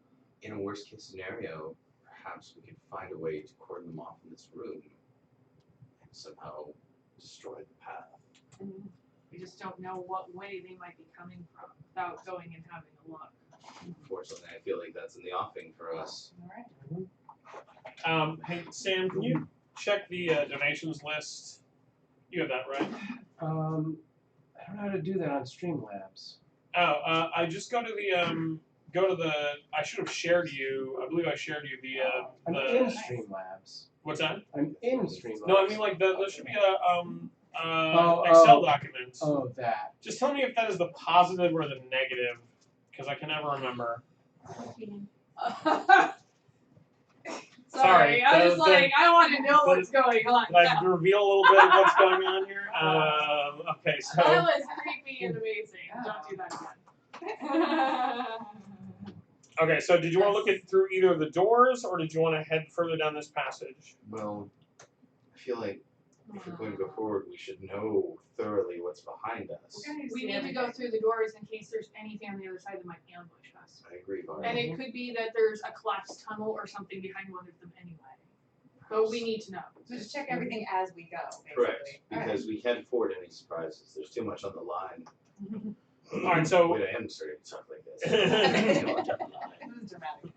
In a worst case scenario, perhaps we could find a way to cordon them off in this room and somehow destroy the path. We just don't know what way they might be coming from without going and having a look. Unfortunately, I feel like that's in the offing for us. All right. Hey, Sam, can you check the donations list? You have that, right? I don't know how to do that on Streamlabs. Oh, I just go to the. I should have shared you. I believe I shared you I'm in Streamlabs. What's that? I'm in Streamlabs. No, I mean like there should be a Excel document. Oh, that. Just tell me if that is the positive or the negative, because I can never remember. Sorry, I was like, I want to know what's going on. Can I reveal a little bit of what's going on here? Okay, so. That was creepy and amazing. Don't do that again. Okay, so did you want to look at through either of the doors, or did you want to head further down this passage? Well, I feel like if we're going to go forward, we should know thoroughly what's behind us. We need to go through the doors in case there's anything on the other side that might ambush us. I agree, Varya. And it could be that there's a collapsed tunnel or something behind one of them anyway. But we need to know. So just check everything as we go, basically. Correct, because we can't afford any surprises. There's too much on the line. All right, so. Wait, I am starting to talk like this. This is dramatic.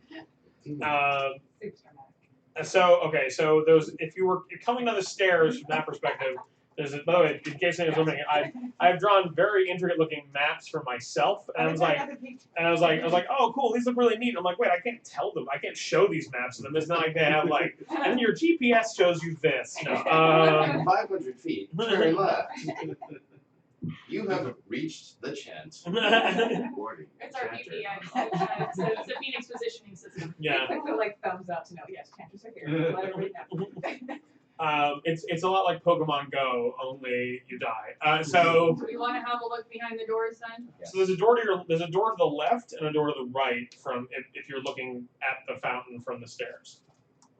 Super dramatic. So okay, so those if you're coming down the stairs from that perspective, By the way, in case anyone's wondering, I've drawn very intricate looking maps for myself, and I was like, oh cool, these look really neat. I'm like, wait, I can't tell them, I can't show these maps to them. It's not like they have like, and your GPS shows you this. No, 500 feet, turn left. You have reached the chant. It's our VPN. It's a Phoenix positioning system. Yeah. Quick little like thumbs up to know, yes, chanters are here. Let everybody know. It's a lot like Pokemon Go, only you die. So Do we want to have a look behind the doors then? so there's a door to the left and a door to the right from if you're looking at the fountain from the stairs.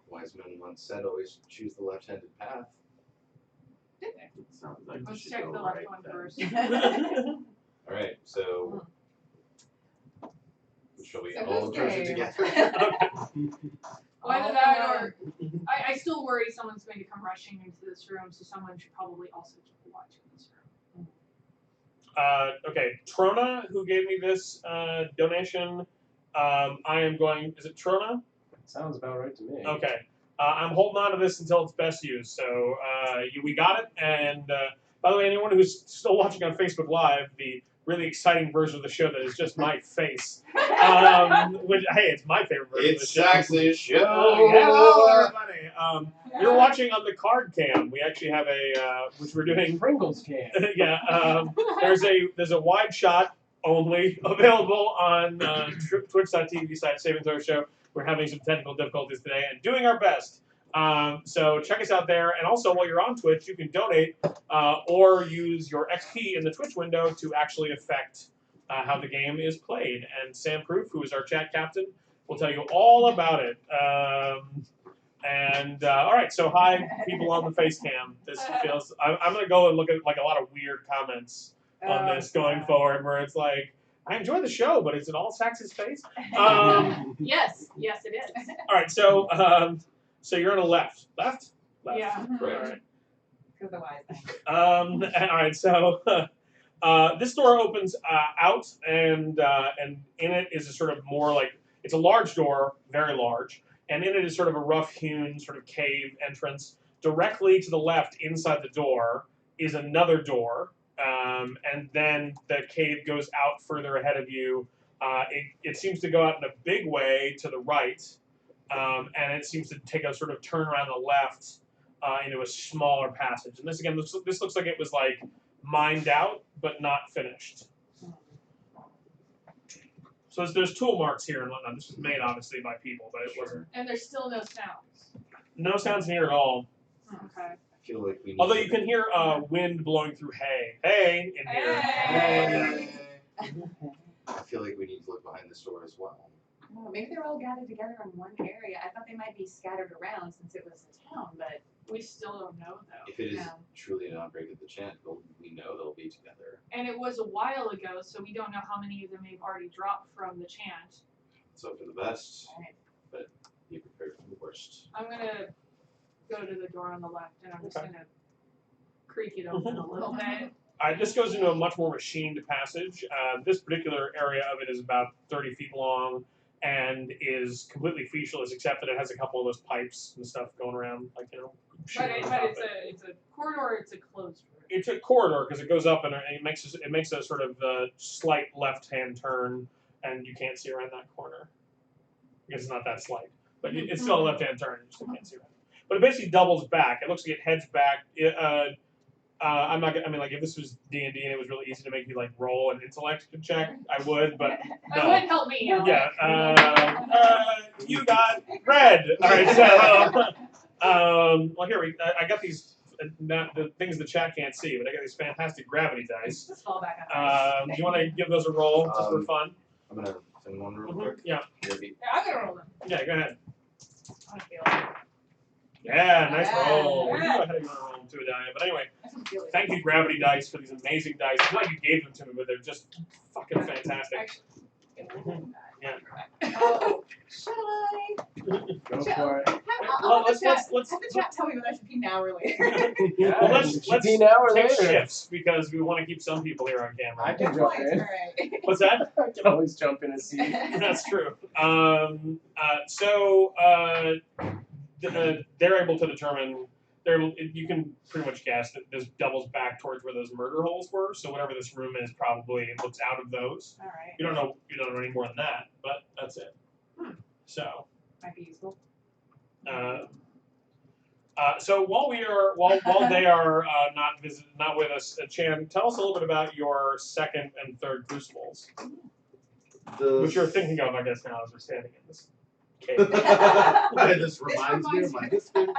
Wise men once said, always choose the left-handed path. Sounds like Let's check the left one first. All right, so shall we So all who's approach it game? together? Either that or I still worry someone's going to come rushing into this room, so someone should probably also keep a watch in this room. Okay, Trona, who gave me this donation, I am going. Is it Trona? Sounds about right to me. Okay. I'm holding on to this until it's best used. So we got it. And by the way, anyone who's still watching on Facebook Live, the really exciting version of the show that is just my face. Which, hey, it's my favorite version of the It's show. Sax's show. Hello, everybody. You're watching on the card cam. We actually have a, which we're doing. Pringles can. Yeah. There's a wide shot only available on twitch.tv/Saving Throw Show. We're having some technical difficulties today and doing our best. So check us out there. And also, while you're on Twitch, you can donate or use your XP in the Twitch window to actually affect how the game is played. And Sam Proof, who is our chat captain, will tell you all about it. All right, so hi, people on the face cam. This feels. I'm going to go and look at like a lot of weird comments on this going forward, where it's like, I enjoy the show, but is it all Sax's face? Yes, it is. All right, so you're on the left. Left? Yeah. Right. All right. Because the wise thing. All right, so this door opens out, and in it is a sort of more like, it's a large door, very large, and in it is sort of a rough-hewn sort of cave entrance. Directly to the left, inside the door, is another door, and then the cave goes out further ahead of you. It seems to go out in a big way to the right, and it seems to take a sort of turn around the left into a smaller passage. And this looks like it was like mined out, but not finished. So there's tool marks here and whatnot. This was made obviously by people, but it wasn't. And there's still no sounds. No sounds in here at all. Okay. I feel like we need Although you can hear wind blowing through hay. Hay in here. Hey. I feel like we need to look behind this door as well. Oh, maybe they're all gathered together in one area. I thought they might be scattered around since it was a town, but We still don't know though. If it is Yeah. truly an outbreak of the chant, we know they'll be together. And it was a while ago, so we don't know how many of them they've already dropped from the chant. So for the best, Right. but be prepared for the worst. I'm gonna go to the door on the left, and I'm just Okay. gonna creak it open a little bit. This goes into a much more machined passage. This particular area of it is about 30 feet long and is completely featureless, except that it has a couple of those pipes and stuff going around, like, you know. But shooting on it's top of it. a corridor. It's a closed room. It's a corridor because it goes up and it makes a sort of slight left-hand turn, and you can't see around that corner. I guess it's not that slight, but it's still a left-hand turn. You still can't see around. But it basically doubles back. It looks like it heads back. I'm not gonna. I mean, like, if this was D&D and it was really easy to make you like roll an intellect check, I would. But That no. would help me. Yeah. You got red. All right. So, well, here I got these. Not the things the chat can't see, but I got these fantastic gravity dice. just fall back on. Do you want to give those a roll just for fun? I'm gonna send one real Mhm. quick. Yeah. Maybe. Yeah, I'm gonna roll them. Yeah. Go ahead. I feel it. Yeah. Nice Yeah. roll. You go ahead and roll to a die. But anyway, I can feel it. thank you, Gravity Dice, for these amazing dice. I feel like you gave them to me, but they're just fucking fantastic. Actually, Yeah. oh, should I? Go Shall- for it. Well, Have let's the chat tell me whether I should pee now or later. Yeah, Well, let's be now or take later. shifts because we want to keep some people here on camera. I can Good jump point. in. All right. What's that? I can always jump in a seat. That's true. They're able to determine you can pretty much guess that this doubles back towards where those murder holes were. So whatever this room is probably looks out of those. All right. You don't know any more than that, but that's it. So. Might be useful. So while they are not with us, Chan, tell us a little bit about your second and third crucibles, which you're thinking of, I guess, now as we're standing in this cave. This reminds me of my distant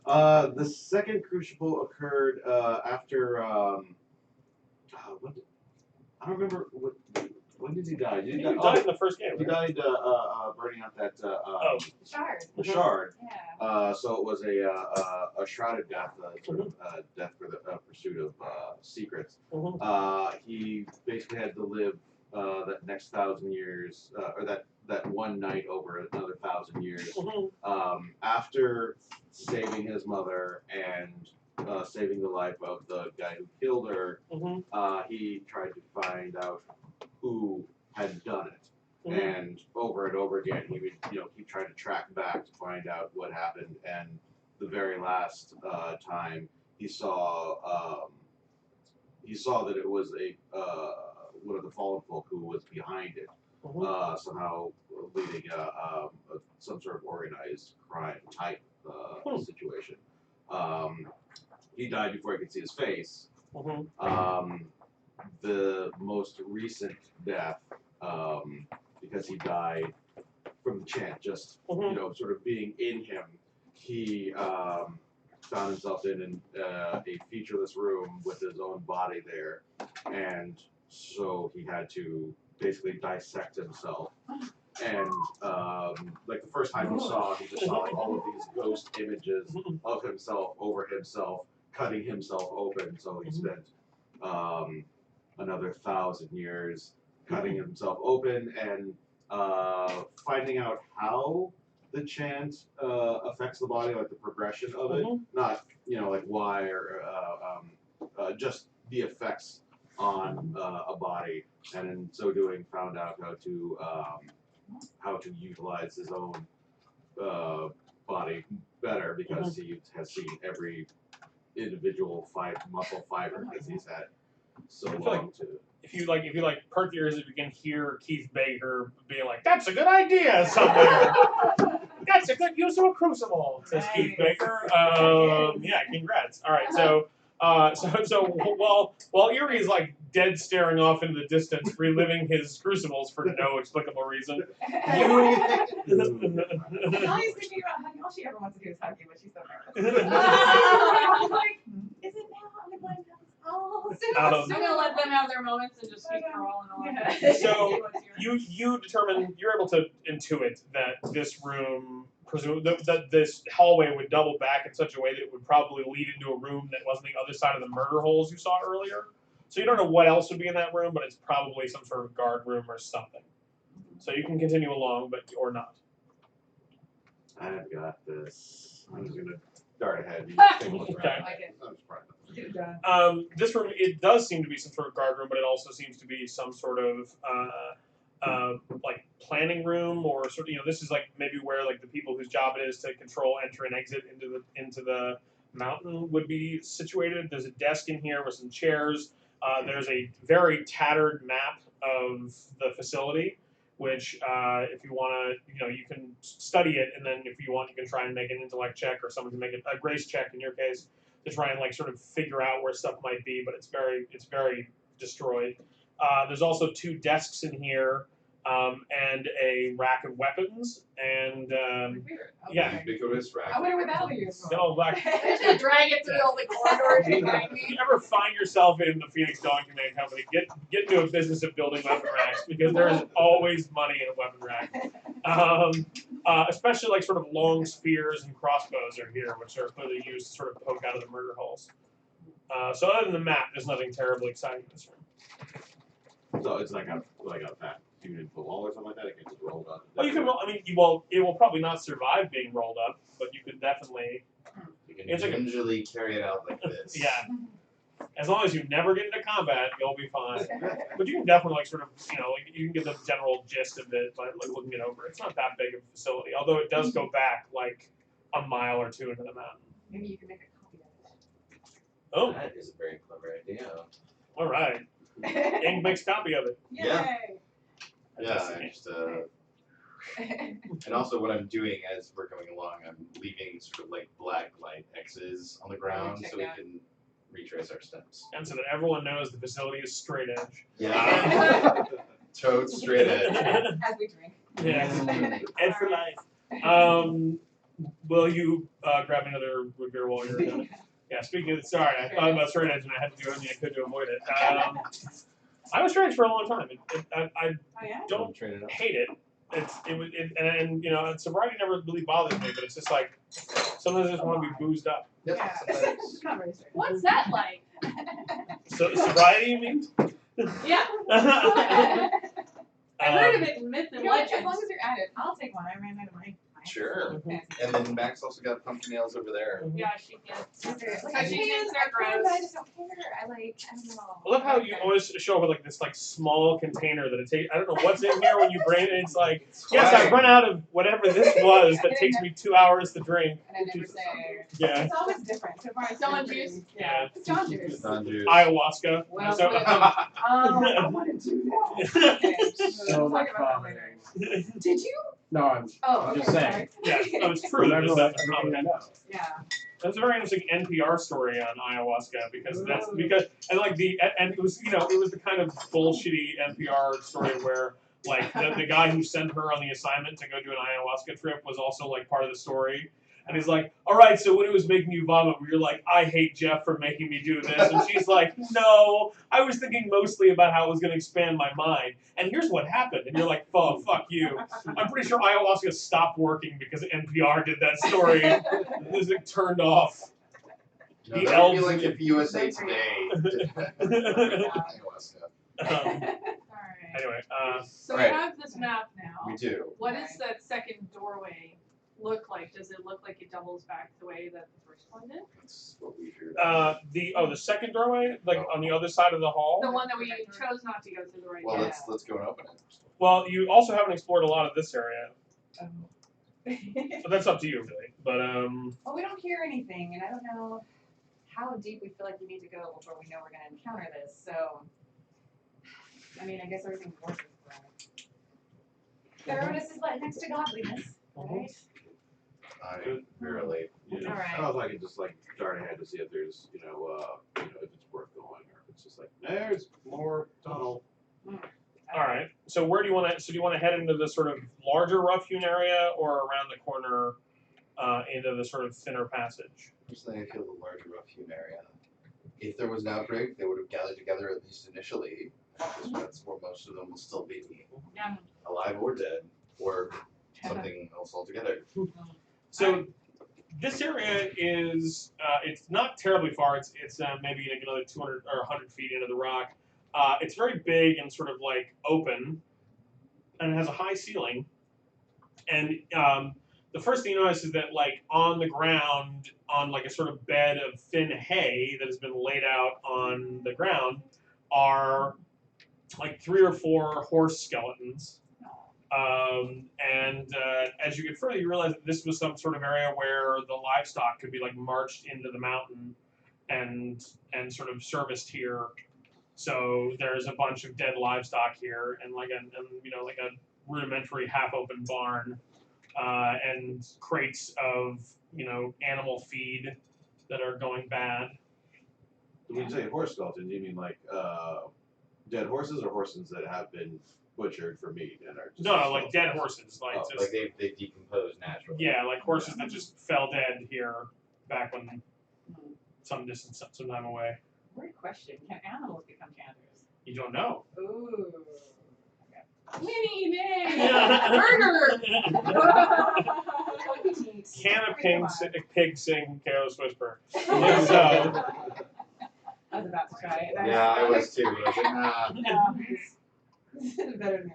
The second crucible occurred after. I don't remember when did he die? Did He died in the first game. He Right? died burning out that Shard. the shard. Yeah. So it was a shrouded death, sort of death for the pursuit of secrets. He basically had to live that next 1,000 years, or that one night over another 1,000 years. After saving his mother and saving the life of the guy who killed her, he tried to find out who had done it. And over again, he would keep trying to track back to find out what happened. And the very last time he saw that it was one of the fallen folk who was behind it, somehow leading some sort of organized crime type situation. He died before he could see his face. The most recent death, because he died from the chant, just sort of being in him, he found himself in a featureless room with his own body there, and so he had to basically dissect himself. And like the first time he just saw like all of these ghost images of himself over himself, cutting himself open. So he spent another 1,000 years cutting himself open and finding out how the chant affects the body, like the progression of it, not like why or just the effects on a body, and in so doing found out how to utilize his own body better, because he has seen every individual muscle fiber, because he's had so long to. If you perk your ears, you can hear Keith Baker being like, "That's a good idea somewhere. That's a good use of a crucible," says Keith Baker. Yeah, congrats. All right, so while Eerie is like dead staring off into the distance, reliving his crucibles for no explicable reason, All he's thinking about hugging. All she ever wants to do is hug you, but she's so nervous. I'm like, is it now? I'm like, oh, I'm gonna let them have their moments and just keep rolling on. So you determine, you're able to intuit that this room, that this hallway would double back in such a way that it would probably lead into a room that wasn't the other side of the murder holes you saw earlier. So you don't know what else would be in that room, but it's probably some sort of guard room or something. So you can continue along, or not. I've got this. I'm just gonna dart ahead. This room, it does seem to be some sort of guard room, but it also seems to be some sort of like planning room, or sort of, this is like maybe where like the people whose job it is to control entry and exit into the mountain would be situated. There's a desk in here with some chairs. There's a very tattered map of the facility, which if you want to, you can study it, and then if you want, you can try and make an intellect check, or someone can make a grace check in your case, to try and like sort of figure out where stuff might be, but it's very destroyed. There's also 2 desks in here, and a rack of weapons, and yeah. Ubiquitous rack. I wonder what that'll be used for. No, like, Just drag it through all the corridors behind if me. you ever find yourself in the Phoenix Dawn Command Company, get into a business of building weapon racks, because there is always money in a weapon rack. Especially like sort of long spears and crossbows are here, which are clearly used to sort of poke out of the murder holes. So other than the map, there's nothing terribly exciting in this room. So it's like a pack tuned into the wall or something like that. It can just roll up. Oh, you can roll. I mean, it will probably not survive being rolled up, but you could definitely. You can It's like gingerly carry it out like this. Yeah. As long as you never get into combat, you'll be fine. But you can definitely like sort of, like you can get the general gist of it by like looking it over. It's not that big of a facility, although it does go back like a mile or two into the mountain. Maybe you can make a copy of Oh, That is a very clever idea. all right. Ink makes a copy of it. it. Yeah. Yay! Yeah, I just, and also what I'm doing as we're going along, I'm leaving sort of like black light X's on the ground check so we out. can retrace our steps. And so that everyone knows the facility is straight edge. Yeah. Toad straight edge. As we drink. Yes. Ed for life. Will you grab another root beer while you're done? Yeah, speaking of, sorry, I thought about straight edge and I had to do everything I could to avoid it. I was straight edge for a long time. I Oh yeah? don't Train it up. hate it. And sobriety never really bothers me, but it's just like sometimes I just want to be boozed up. Yep. Yeah. sometimes. Not very certain. What's that like? So sobriety, you mean? Yeah. I heard of it in myth You and know what, as legends. long as you're at it, I'll take one. I ran out of mine. Sure. Fancy. And then Max also got pumpkin nails over there. Yeah, she can. Like, So I she can, thinks I they're can, gross. but I just don't care. I don't know. I love how you always show up with like this like small container that it takes. I don't know what's in here when you bring it. It's like, yes, I've run out of whatever this was that takes me 2 hours to drink. And I never say. Yeah. It's always different. So far, it's John pretty- juice? Yeah. It's John juice. Non-Jews. Ayahuasca. Well, So, I want to do that. Okay. So We'll much talk about that later. vomiting. Did you? No, I'm Oh, okay. just saying. Sorry. yeah, so it's true. remember There's what that everything I know. Yeah. That's a very interesting NPR story on ayahuasca because that's Ooh. because and like and it was it was the kind of bullshitty NPR story where like the guy who sent her on the assignment to go do an ayahuasca trip was also like part of the story. And he's like, all right, so when it was making you vomit, you're like, I hate Jeff for making me do this. And she's like, no, I was thinking mostly about how it was going to expand my mind. And here's what happened. And you're like, oh, fuck you. I'm pretty sure ayahuasca stopped working because NPR did that story. It turned off. No, The that would elves be like in if USA Today did ayahuasca. Alright. Anyway, So Right. we have this map now. We do. What does that second doorway look like? Does it look like it doubles back the way that the first one did? That's what we heard. the second doorway, like on the other side of the hall. The one that we chose not to go through the right Well, way. let's go and open it. Well, you also haven't explored a lot of this area, Oh. but that's up to you, really. But Well, we don't hear anything, and I don't know how deep we feel like we need to go before we know we're going to encounter this. So, I mean, I guess everything works. Thoroughness is like next to godliness, right? I verily. You know, Alright. I was like, just like dart ahead to see if there's, if it's worth going, or if it's just like, there's more tunnel. all right. So where do you want to? So do you want to head into the sort of larger rough-hewn area, or around the corner into the sort of thinner passage? Personally, I feel the larger rough-hewn area. If there was an outbreak, they would have gathered together at least initially. Because that's where most of them will still be, Yeah. alive or dead, or something else altogether. So this area is it's not terribly far. It's maybe like another 200 or 100 feet into the rock. It's very big and sort of like open, and it has a high ceiling. And the first thing you notice is that like on the ground, on like a sort of bed of thin hay that has been laid out on the ground, are like 3 or 4 horse skeletons. And as you get further, you realize that this was some sort of area where the livestock could be like marched into the mountain and sort of serviced here. So there's a bunch of dead livestock here, and like a rudimentary half-open barn, and crates of animal feed that are going bad. When you say horse skeleton, do you mean like dead horses or horses that have been butchered for meat and are just No, like dead skeletons? horses, like Oh, just like they decompose naturally. yeah, like horses that just fell dead here back when some time away. Weird question. Can animals become cannibals? You don't know. Ooh. Mini May! Yeah. Murder! Can a pig sing Careless Whisper? I was about to try it. Yeah, I was too. I was like, nah. No, it's better than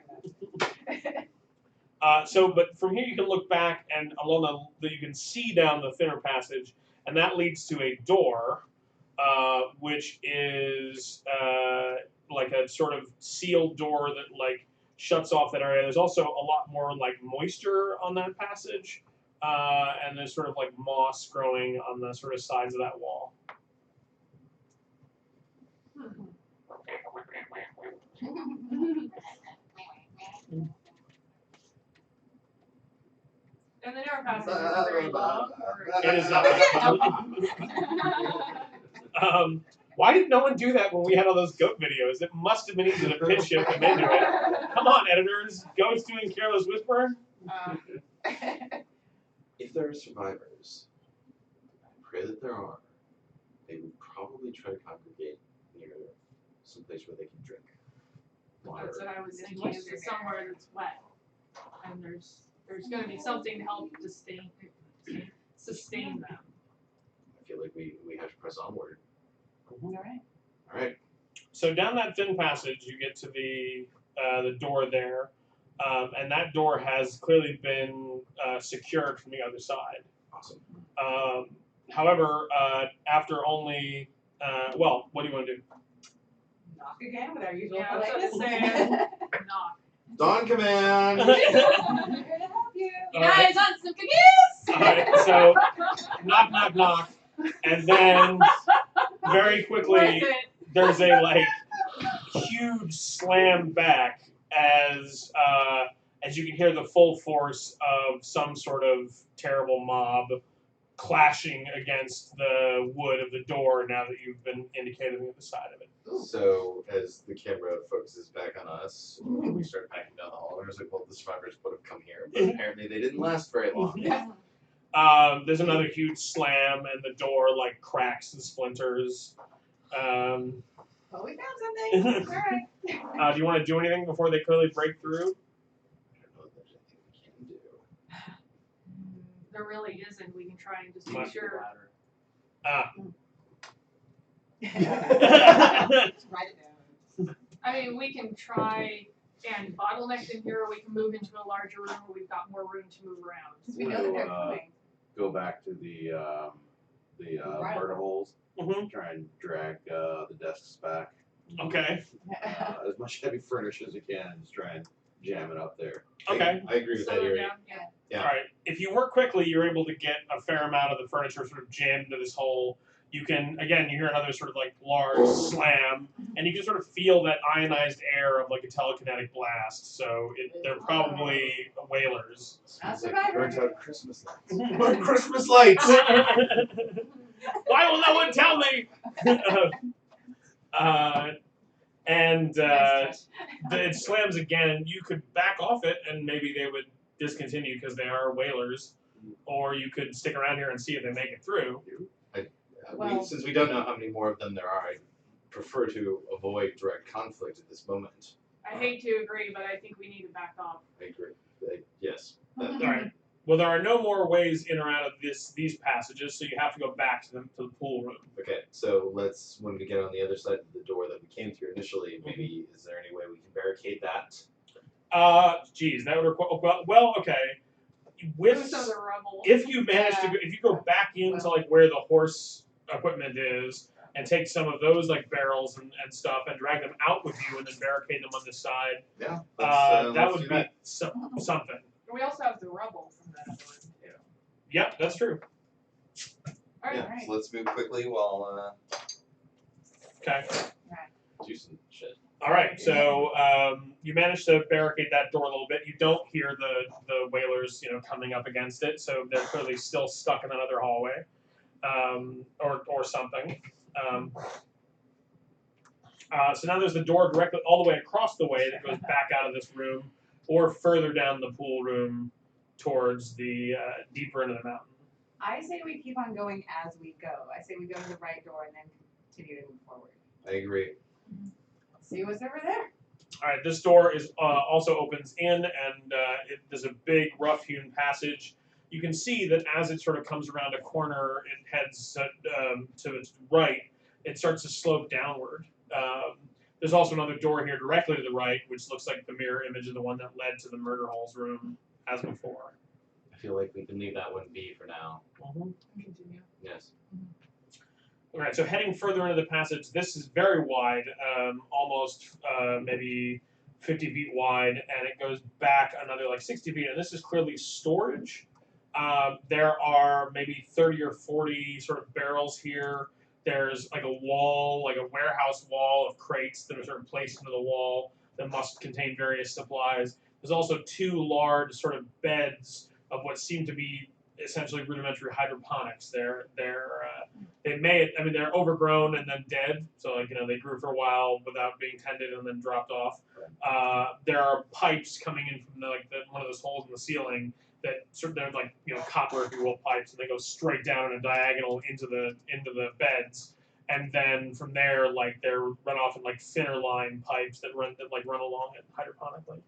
that. But from here you can look back and along you can see down the thinner passage, and that leads to a door which is like a sort of sealed door that like shuts off that area. There's also a lot more like moisture on that passage, and there's sort of like moss growing on the sort of sides of that wall. And the narrow passage is very long. It is not. Why did no one do that when we had all those goat videos? It must have been easy to pitch shift them into it. Come on, editors. Goats doing Careless Whisper? If there are survivors, I pray that there are, they would probably try to congregate near some place where they can drink water. That's what I was thinking. Is it somewhere that's wet, and there's going to be something to help sustain them. I feel like we have to press onward. All right. All right. So down that thin passage, you get to the door there, and that door has clearly been secured from the other side. Awesome. However, after only, well, what do you want to do? Knock again with our usual Yeah, I was politeness. gonna say, knock. Dawn command. Here to help you. You guys want some cookies? All right, so knock, knock, knock, and then very quickly Worth it. there's a like huge slam back as you can hear the full force of some sort of terrible mob clashing against the wood of the door now that you've been indicating the other side of it. So as the camera focuses back on us, we start backing down the hall. There's like, well, the survivors would have come here, but apparently they didn't last very long. There's another huge slam, and the door like cracks and splinters. Oh, we found something. All right. Do you want to do anything before they clearly break through? I don't know if there's anything we can do. There really isn't. We can try and just Might make be sure. Write it down. I mean, we can try and bottleneck in here, or we can move into a larger room where we've got more room to move around. We know that they're Well, coming. Go back to the Right. murder holes. Mhm. Try and drag the desks back. Okay. As much heavy furniture as you can. Just try and jam it up there. Okay. I agree with that, Slow it Eerie. down. Yeah. Yeah. All right. If you work quickly, you're able to get a fair amount of the furniture sort of jammed into this hole. You can, again, you hear another sort of like large slam, and you can sort of feel that ionized air of like a telekinetic blast. So they're probably whalers. Not survivors. Burnt out Christmas lights. Burnt Christmas lights. Why will no one tell me? It slams again. You could back off it, and maybe they would discontinue because they are whalers, or you could stick around here and see if they make it through. Well- Since we don't know how many more of them there are, I prefer to avoid direct conflict at this moment. I hate to agree, but I think we need to back off. I agree. Yes. All right. Well, there are no more ways in or out of these passages, so you have to go back to the pool room. Okay, so let's, when we get on the other side of the door that we came through initially, maybe is there any way we can barricade that? Geez, that would require. Well, okay. With Some of the rubble. if you manage to go, if you go back into like where the horse equipment is and take some of those like barrels and stuff and drag them out with you and then barricade them on the side, Yeah. that let's would do be that. something. We also have the rubble from that other one too. Yep, that's true. All right. Yeah, Alright. so let's move quickly while Okay. do some shit. All right. So you manage to barricade that door a little bit. You don't hear the whalers, coming up against it. So they're clearly still stuck in another hallway, or something. So now there's the door directly all the way across the way that goes back out of this room, or further down the pool room towards the deeper into the mountain. I say we keep on going as we go. I say we go to the right door and then continue to move forward. I agree. Let's see what's over there. All right, this door is also opens in, and there's a big rough-hewn passage. You can see that as it sort of comes around a corner, it heads to its right. It starts to slope downward. There's also another door here directly to the right, which looks like the mirror image of the one that led to the murder holes room as before. I feel like we can leave that one be for now. Continue. Yes. All right, so heading further into the passage, this is very wide, almost maybe 50 feet wide, and it goes back another like 60 feet, and this is clearly storage. There are maybe 30 or 40 sort of barrels here. There's like a wall, like a warehouse wall of crates that are sort of placed into the wall that must contain various supplies. There's also 2 large sort of beds of what seem to be essentially rudimentary hydroponics. They're overgrown and then dead. So like they grew for a while without being tended and then dropped off. There are pipes coming in from one of those holes in the ceiling that they're like copper, if you will, pipes, and they go straight down in a diagonal into the beds. And then from there, like they're run off in like thinner line pipes that run along it hydroponically.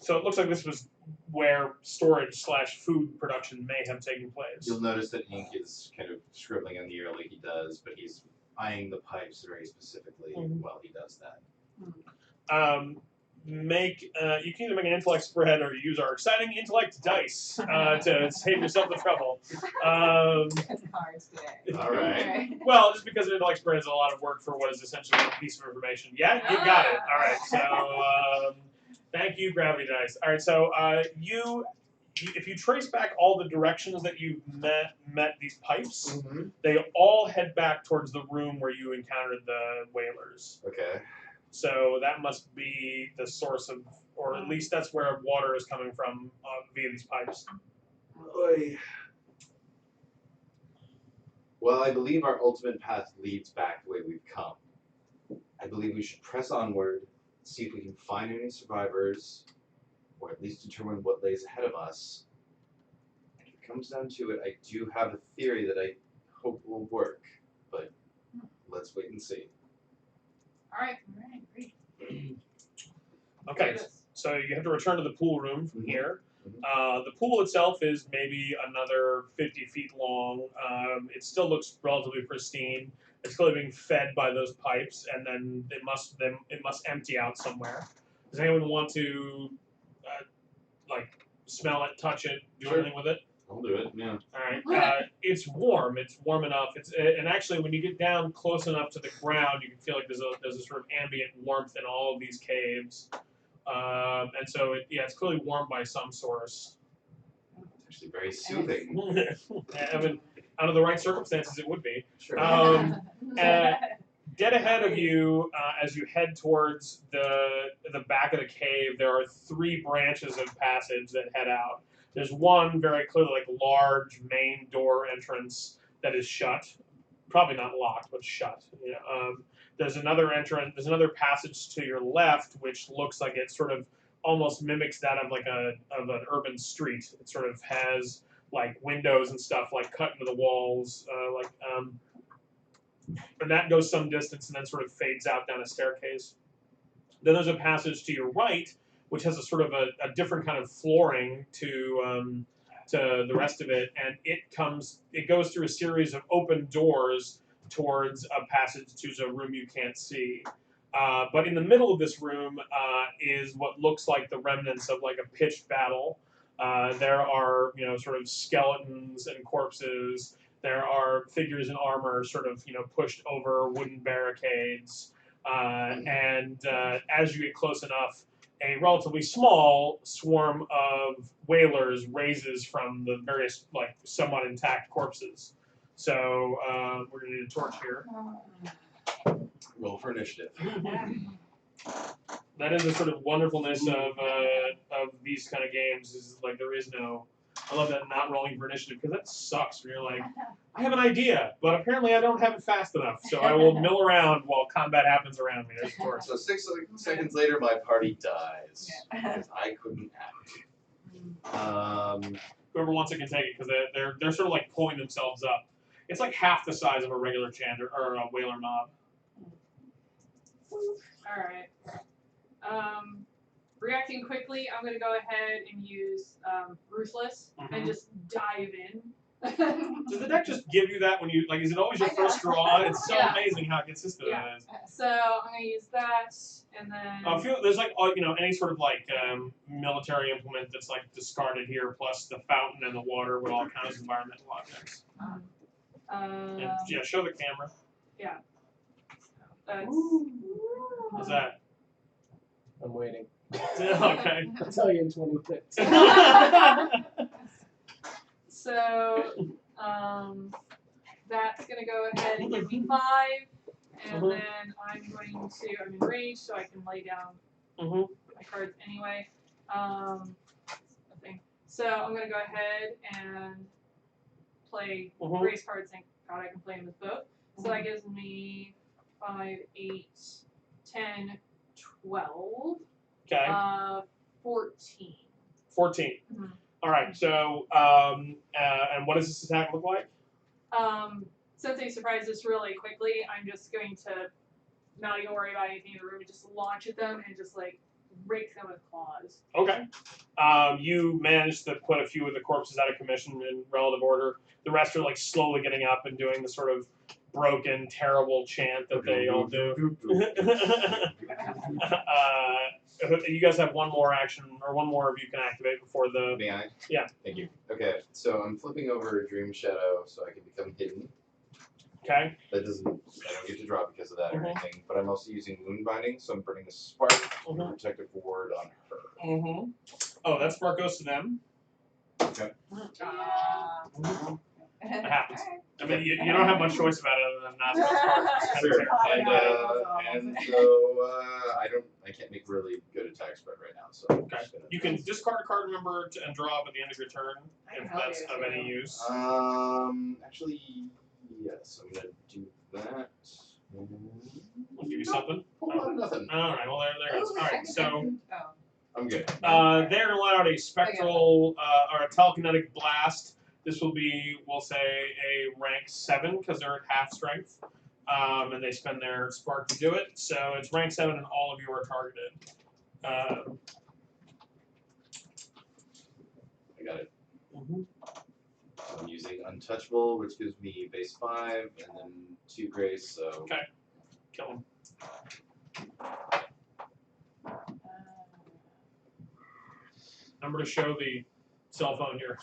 So it looks like this was where storage/food production may have taken place. You'll notice that ink is kind of scribbling on the air like he does, but he's eyeing the pipes very specifically while he does that. You can either make an intellect spread or use our exciting intellect dice to save yourself the trouble. It's cards today. All right. Well, just because an intellect spread is a lot of work for what is essentially a piece of information. Yeah, you got it. All right. So thank you, gravity dice. All right. So if you trace back all the directions that you've met these pipes, they all head back towards the room where you encountered the whalers. Okay. So that must be the source of, or at least that's where water is coming from via these pipes. Well, I believe our ultimate path leads back the way we've come. I believe we should press onward, see if we can find any survivors, or at least determine what lays ahead of us. If it comes down to it, I do have a theory that I hope will work, but let's wait and see. All right, great. Okay, so you have to return to the pool room from here. The pool itself is maybe another 50 feet long. It still looks relatively pristine. It's clearly being fed by those pipes, and then it must empty out somewhere. Does anyone want to smell it, touch it, do anything with it? I'll do it. Yeah. All right. It's warm. It's warm enough. And actually, when you get down close enough to the ground, you can feel like there's a sort of ambient warmth in all of these caves. And so it's clearly warmed by some source. It's actually very soothing. I mean, under the right circumstances, it would be. Sure. Dead ahead of you, as you head towards the back of the cave, there are 3 branches of passage that head out. There's one very clearly large main door entrance that is shut, probably not locked, but shut. There's another entrance. There's another passage to your left, which looks like it sort of almost mimics that of an urban street. It sort of has windows and stuff cut into the walls, and that goes some distance and then sort of fades out down a staircase. Then there's a passage to your right, which has a sort of a different kind of flooring to the rest of it, and it goes through a series of open doors towards a passage to a room you can't see. But in the middle of this room is what looks like the remnants of a pitched battle. There are sort of skeletons and corpses. There are figures in armor sort of pushed over wooden barricades. And as you get close enough, a relatively small swarm of whalers raises from the various somewhat intact corpses. So we're gonna need a torch here. Roll for initiative. That is the sort of wonderfulness of these kind of games. Is there is no. I love that not rolling for initiative because that sucks. When you're like, I have an idea, but apparently I don't have it fast enough, so I will mill around while combat happens around me. There's a torch. So 6 seconds later, my party dies because I couldn't act. Whoever wants it can take it because they're sort of pulling themselves up. It's half the size of a regular Chandler or a whaler mob. All right. Reacting quickly, I'm going to go ahead and use Ruthless and just dive in. Does the deck just give you that when you is it always your first draw? It's so amazing how consistent it is. So I'm going to use that, and then there's any sort of military implement that's discarded here, plus the fountain and the water would all count as environmental objects. Yeah, show the camera. That's, What's that? I'm waiting. Okay. I'll tell you in 20 minutes. so that's gonna go ahead and give me 5, and then I'm in range, so I can lay down my cards anyway. Nothing. So I'm gonna go ahead and play race cards. Thank God I can play them with both. So that gives me 5, 8, 10, 12. Okay. 14. 14. Mhm. All right. So, and what does this attack look like? Since they surprised us really quickly, I'm just going to not even worry about anything in the room and just launch at them and just like rake them with claws. Okay. You managed to put a few of the corpses out of commission in relative order. The rest are like slowly getting up and doing the sort of broken, terrible chant that they all do. You guys have one more action, or one more of you can activate before the. May I? Yeah. Thank you. Okay, so I'm flipping over Dream Shadow so I can become hidden. Okay. That doesn't, I don't get to draw because of that or anything, but I'm also using Wound Binding, so I'm burning a spark and a protective ward on her. Oh, that spark goes to them. Okay. It happens. I mean, you don't have much choice about it other than not to spark. Sure. And so I can't make really good attacks right now. So Okay. You can discard a card, remember, and draw up at the end of your turn if that's of any use. Actually, yes, I'm gonna do that. I'll give you something. Nothing. All right. Well, there it is. All right. So. I'm good. They're gonna let out a spectral or a telekinetic blast. This will be, we'll say, a rank 7 because they're at half strength, and they spend their spark to do it. So it's rank 7, and all of you are targeted. I got it. So I'm using Untouchable, which gives me base 5, and then 2 grace. So okay, kill him. Remember to show the cell phone here.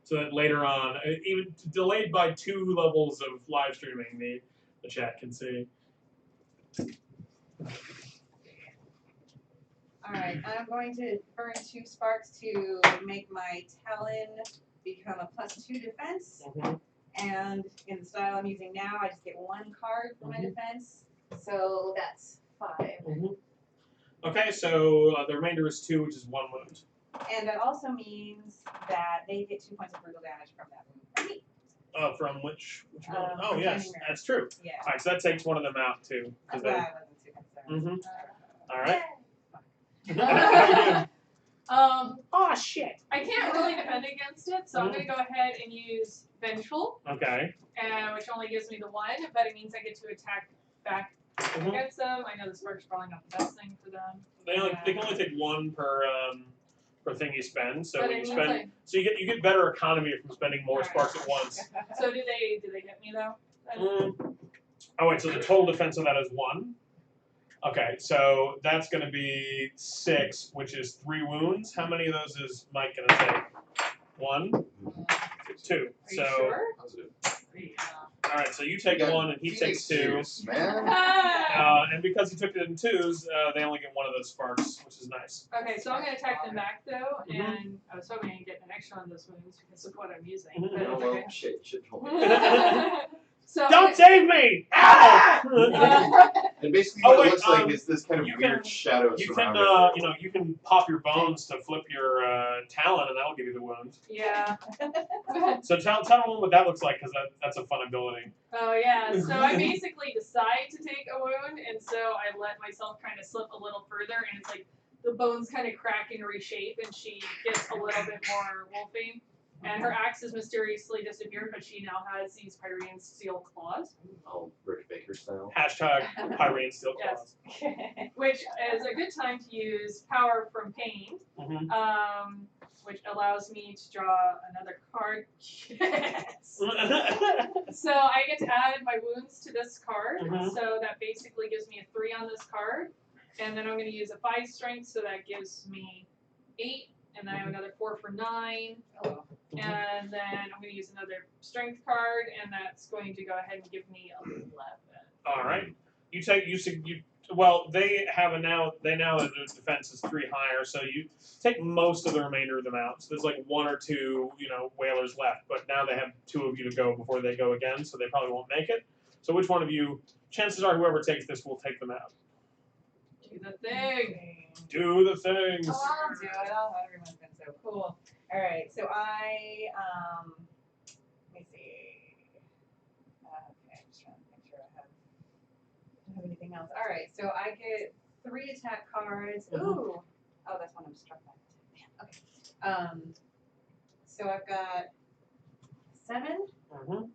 So that later on, even delayed by 2 levels of live streaming, the chat can see. Alright, I'm going to burn 2 sparks to make my Talon become a +2 defense. And in the style I'm using now, I just get 1 card for my defense. So that's 5. Okay, so the remainder is 2, which is 1 wound. And that also means that they get 2 points of brutal damage from that wound from me. From which one? Oh, from yes, Mirror. that's true. Yeah. All right, so that takes one of them out, too. That's why I wasn't too concerned. All right. Oh shit! I can't really defend against it, so I'm gonna go ahead and use Vengeful. Okay. Which only gives me the 1, but it means I get to attack back against them. I know the spark's probably not the best thing for them. They can only take 1 per thing you spend. So but when you spend, so you get better economy from spending more sparks at once. So do they hit me though? Oh wait, so the total defense of that is 1. Okay, so that's going to be 6, which is 3 wounds. How many of those is Mike going to take? 1, 2. Are you So sure? all right, so you take 1 and he takes 2. Man. And because he took it in 2s, they only get 1 of those sparks, which is nice. Okay, so I'm going to attack them back though, and I was hoping to get an extra on those wounds because of what I'm using. But it's okay. Shit. So Don't save me! Ow! And basically what it looks like is this kind of weird shadow You can, surrounding you can pop your bones to flip your talon, and that'll give you the wound. Yeah. So tell everyone what that looks like, because that's a fun ability. Oh yeah. So I basically decide to take a wound, and so I let myself kind of slip a little further, and it's like the bones kind of crack and reshape, and she gets a little bit more wolfing. And her axe has mysteriously disappeared, but she now has these Pyrean steel claws. Oh, Rick Baker style. Hashtag Pyrean steel claws. Yes. Which is a good time to use Power from Pain, which allows me to draw another card. Yes. So I get to add my wounds to this card. So that basically gives me a 3 on this card. And then I'm going to use a 5 strength, so that gives me 8 and then I have another 4 for 9, Oh. and then I'm going to use another strength card, and that's going to go ahead and give me 11. All right. Well, they now have their defense is 3 higher, so you take most of the remainder of them out. So there's like 1 or 2, whalers left, but now they have 2 of you to go before they go again, so they probably won't make it. So which one of you? Chances are, whoever takes this will take them out. Do the thing. Do the things. Oh, I'll do it. Everyone's been so cool. All right, so I let me see. Okay, I'm just trying to make sure I don't have anything else. All right, so I get 3 attack cards. Ooh, oh, that's one I'm struck by. Damn. Okay. So I've got 7. Mm-hmm.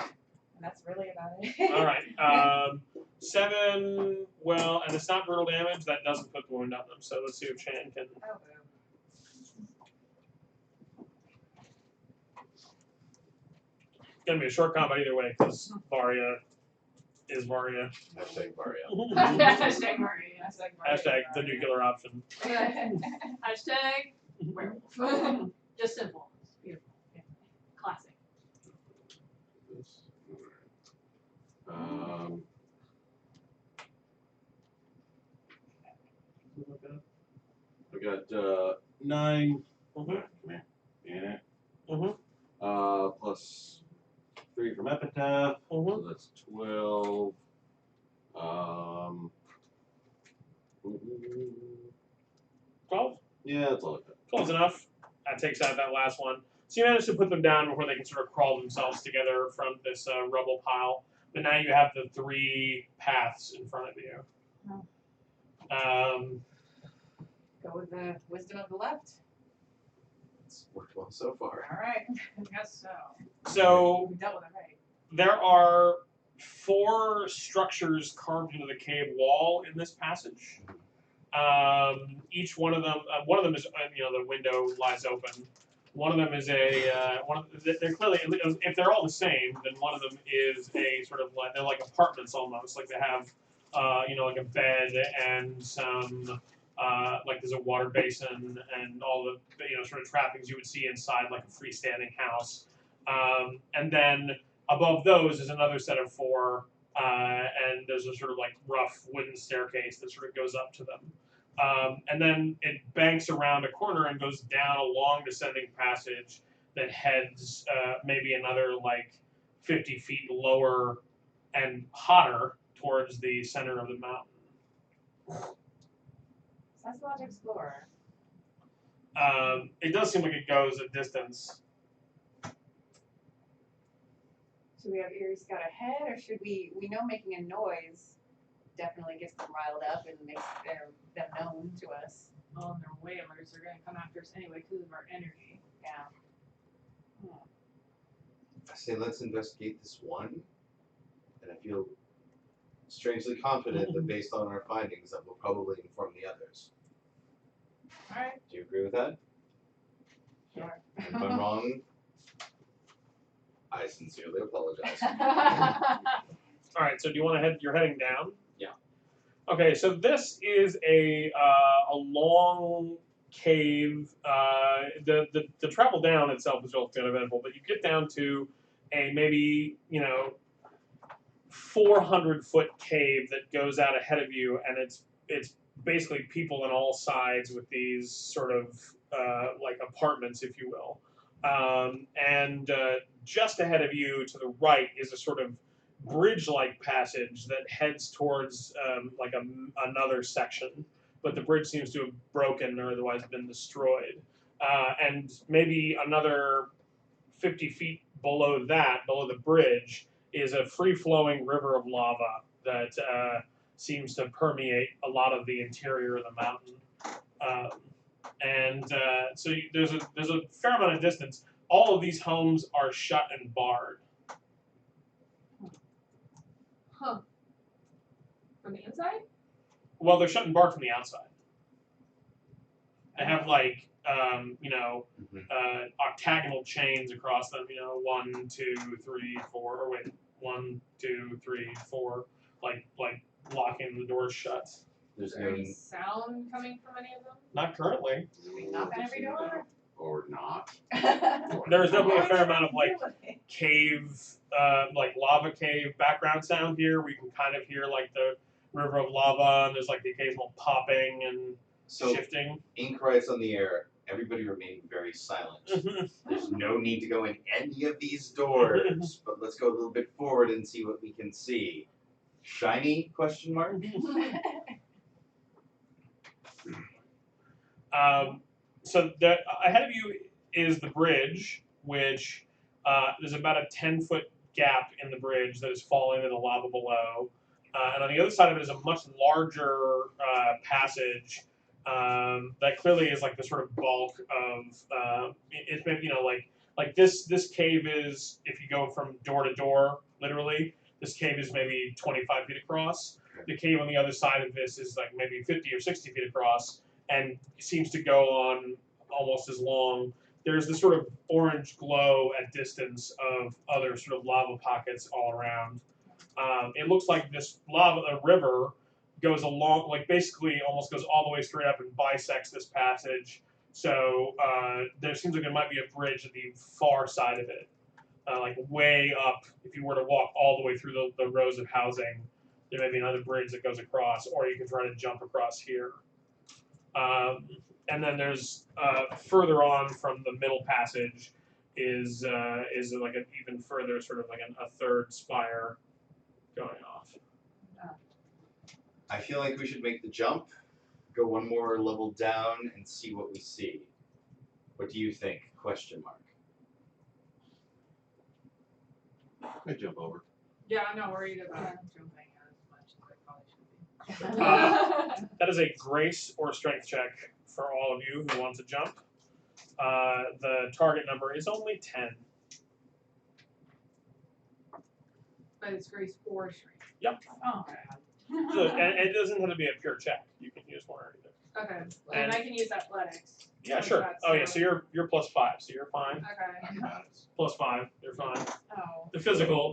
And that's really about it. All right. 7. Well, and it's not brutal damage. That doesn't put the wound on them. So let's see if Chan can. Oh, boom. It's gonna be a short combat either way because Varya is Varya. Hashtag Varya. Hashtag Marie. Hashtag the nuclear option. Hashtag werewolf. Just simple. It's beautiful. Yeah. Classic. This. Alright. I got 9. Mhm. Come here. Yeah. Mhm. Plus 3 from Epitaph. Mhm. So that's 12. 12. Yeah, that's all I got. 12's enough. That takes out that last one. So you manage to put them down before they can sort of crawl themselves together from this rubble pile. But now you have the 3 paths in front of you. Go with the wisdom of the left. It's worked well so far. All right. Guess so. So We dealt with it right. there are 4 structures carved into the cave wall in this passage. Each one of them is, the window lies open. One of them is they're clearly, if they're all the same, then one of them is a sort of like, they're like apartments almost. Like they have, like a bed and some, like there's a water basin and all the, sort of trappings you would see inside like a freestanding house. And then above those is another set of 4, and there's a sort of like rough wooden staircase that sort of goes up to them. And then it banks around a corner and goes down a long descending passage that heads maybe another like 50 feet lower and hotter towards the center of the mountain. Psychological Explorer. It does seem like it goes a distance. Should we have Eerie scout ahead, or should we know making a noise definitely gets them riled up and makes them known to us? Well, and they're whalers. They're going to come after us anyway because of our energy. Yeah. I say let's investigate this one, and I feel strangely confident that based on our findings that will probably inform the others. All right. Do you agree with that? Sure. If I'm wrong, I sincerely apologize. All right, so do you want to head? You're heading down. Yeah. Okay, so this is a long cave. The travel down itself is relatively uneventful, but you get down to a maybe 400-foot cave that goes out ahead of you, and it's basically people on all sides with these sort of like apartments, if you will. And just ahead of you to the right is a sort of bridge-like passage that heads towards like another section, but the bridge seems to have broken or otherwise been destroyed. And maybe another 50 feet below the bridge, is a free-flowing river of lava that seems to permeate a lot of the interior of the mountain. So there's a fair amount of distance. All of these homes are shut and barred. Huh. From the inside? Well, they're shut and barred from the outside. They have like octagonal chains across them. 1, 2, 3, 4. Or wait, 1, 2, 3, 4. Like locking the doors shut. There's there no. any sound coming from any of them? Not currently. We knock on every door. Or not. There's definitely a fair amount of like cave, like lava cave background sound here. We can kind of hear like the river of lava, and there's like the occasional popping and So shifting. ink writes on the air. Everybody remain very silent. There's no need to go in any of these doors, but let's go a little bit forward and see what we can see. Shiny? Question mark. So ahead of you is the bridge, which there's about a 10-foot gap in the bridge that is falling into the lava below. And on the other side of it is a much larger passage that clearly is like the sort of bulk of it's maybe, you know, like this cave is, if you go from door to door, literally, this cave is maybe 25 feet across. The cave on the other side of this is like maybe 50 or 60 feet across, and seems to go on almost as long. There's this sort of orange glow at distance of other sort of lava pockets all around. It looks like this river goes along, like basically almost goes all the way straight up and bisects this passage. So there seems like there might be a bridge at the far side of it, like way up. If you were to walk all the way through the rows of housing, there may be another bridge that goes across, or you can try to jump across here. And then there's further on from the middle passage is like an even further sort of like a third spire going off. I feel like we should make the jump, go one more level down, and see what we see. What do you think? Question mark. I jump over. Yeah, I'm not worried about jumping as much as I probably should be. That is a grace or strength check for all of you who want to jump. The target number is only 10. But it's grace or strength. Yep. Oh, So, and it doesn't have to be a pure check. You can use one or either. okay. And I can use athletics. Yeah, So sure. that's Oh yeah, so you're +5, so you're fine. Okay. +5, you're fine. Oh. The physical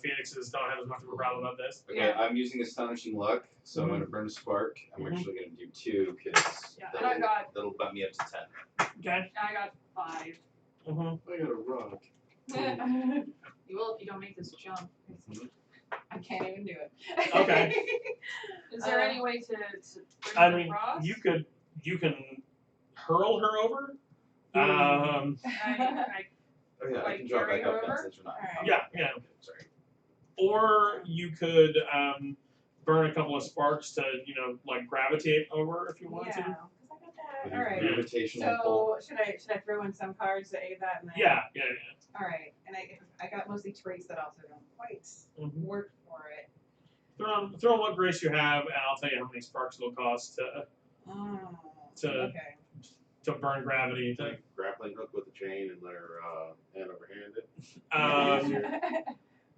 phoenixes don't have as much of a problem about this. Okay, Yeah. I'm using Astonishing Luck, so I'm going to burn a spark. I'm actually going to do 2 because Yeah, and I got that'll bump me up to 10. Okay. I got 5. Mm-hmm. I got a rock. You will if you don't make this jump. I can't even do it. Okay. Is there any way to bring I her mean, across? you can hurl her over. I Oh yeah, I Like can drop carry back her up then over? since we're not. Alright. Yeah. Okay, sorry. Or you could burn a couple of sparks to, like gravitate over if you want Yeah, to. 'cause I got that. With All your right. gravitational pull. So should I throw in some cards to aid that? And then, Yeah. All right, and I got mostly traits that also don't quite Mm-hmm. work for it. Throw on what grace you have, and I'll tell you how many sparks it'll cost to Okay. to burn gravity. Like grappling hook with a chain and let her hand over hand it.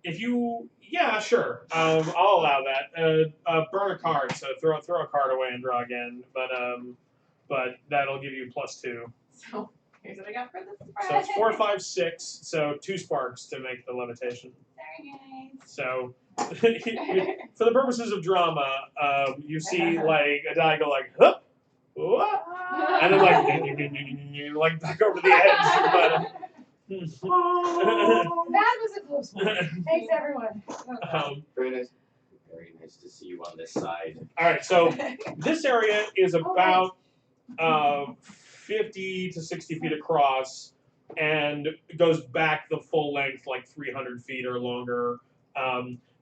If you, yeah, sure, I'll allow that. Burn a card, so throw a card away and draw again, but that'll give you +2. So here's what I got for the So it's 4, 5, 6. So 2 sparks to make the levitation. Very nice. So for the purposes of drama, you see like Idalia go like, hup, whoop, and then like back over the edge. But, That was a close one. Thanks, everyone. Very nice. Very nice to see you on this side. all right, so this area is about 50 to 60 feet across, and it goes back the full length, like 300 feet or longer.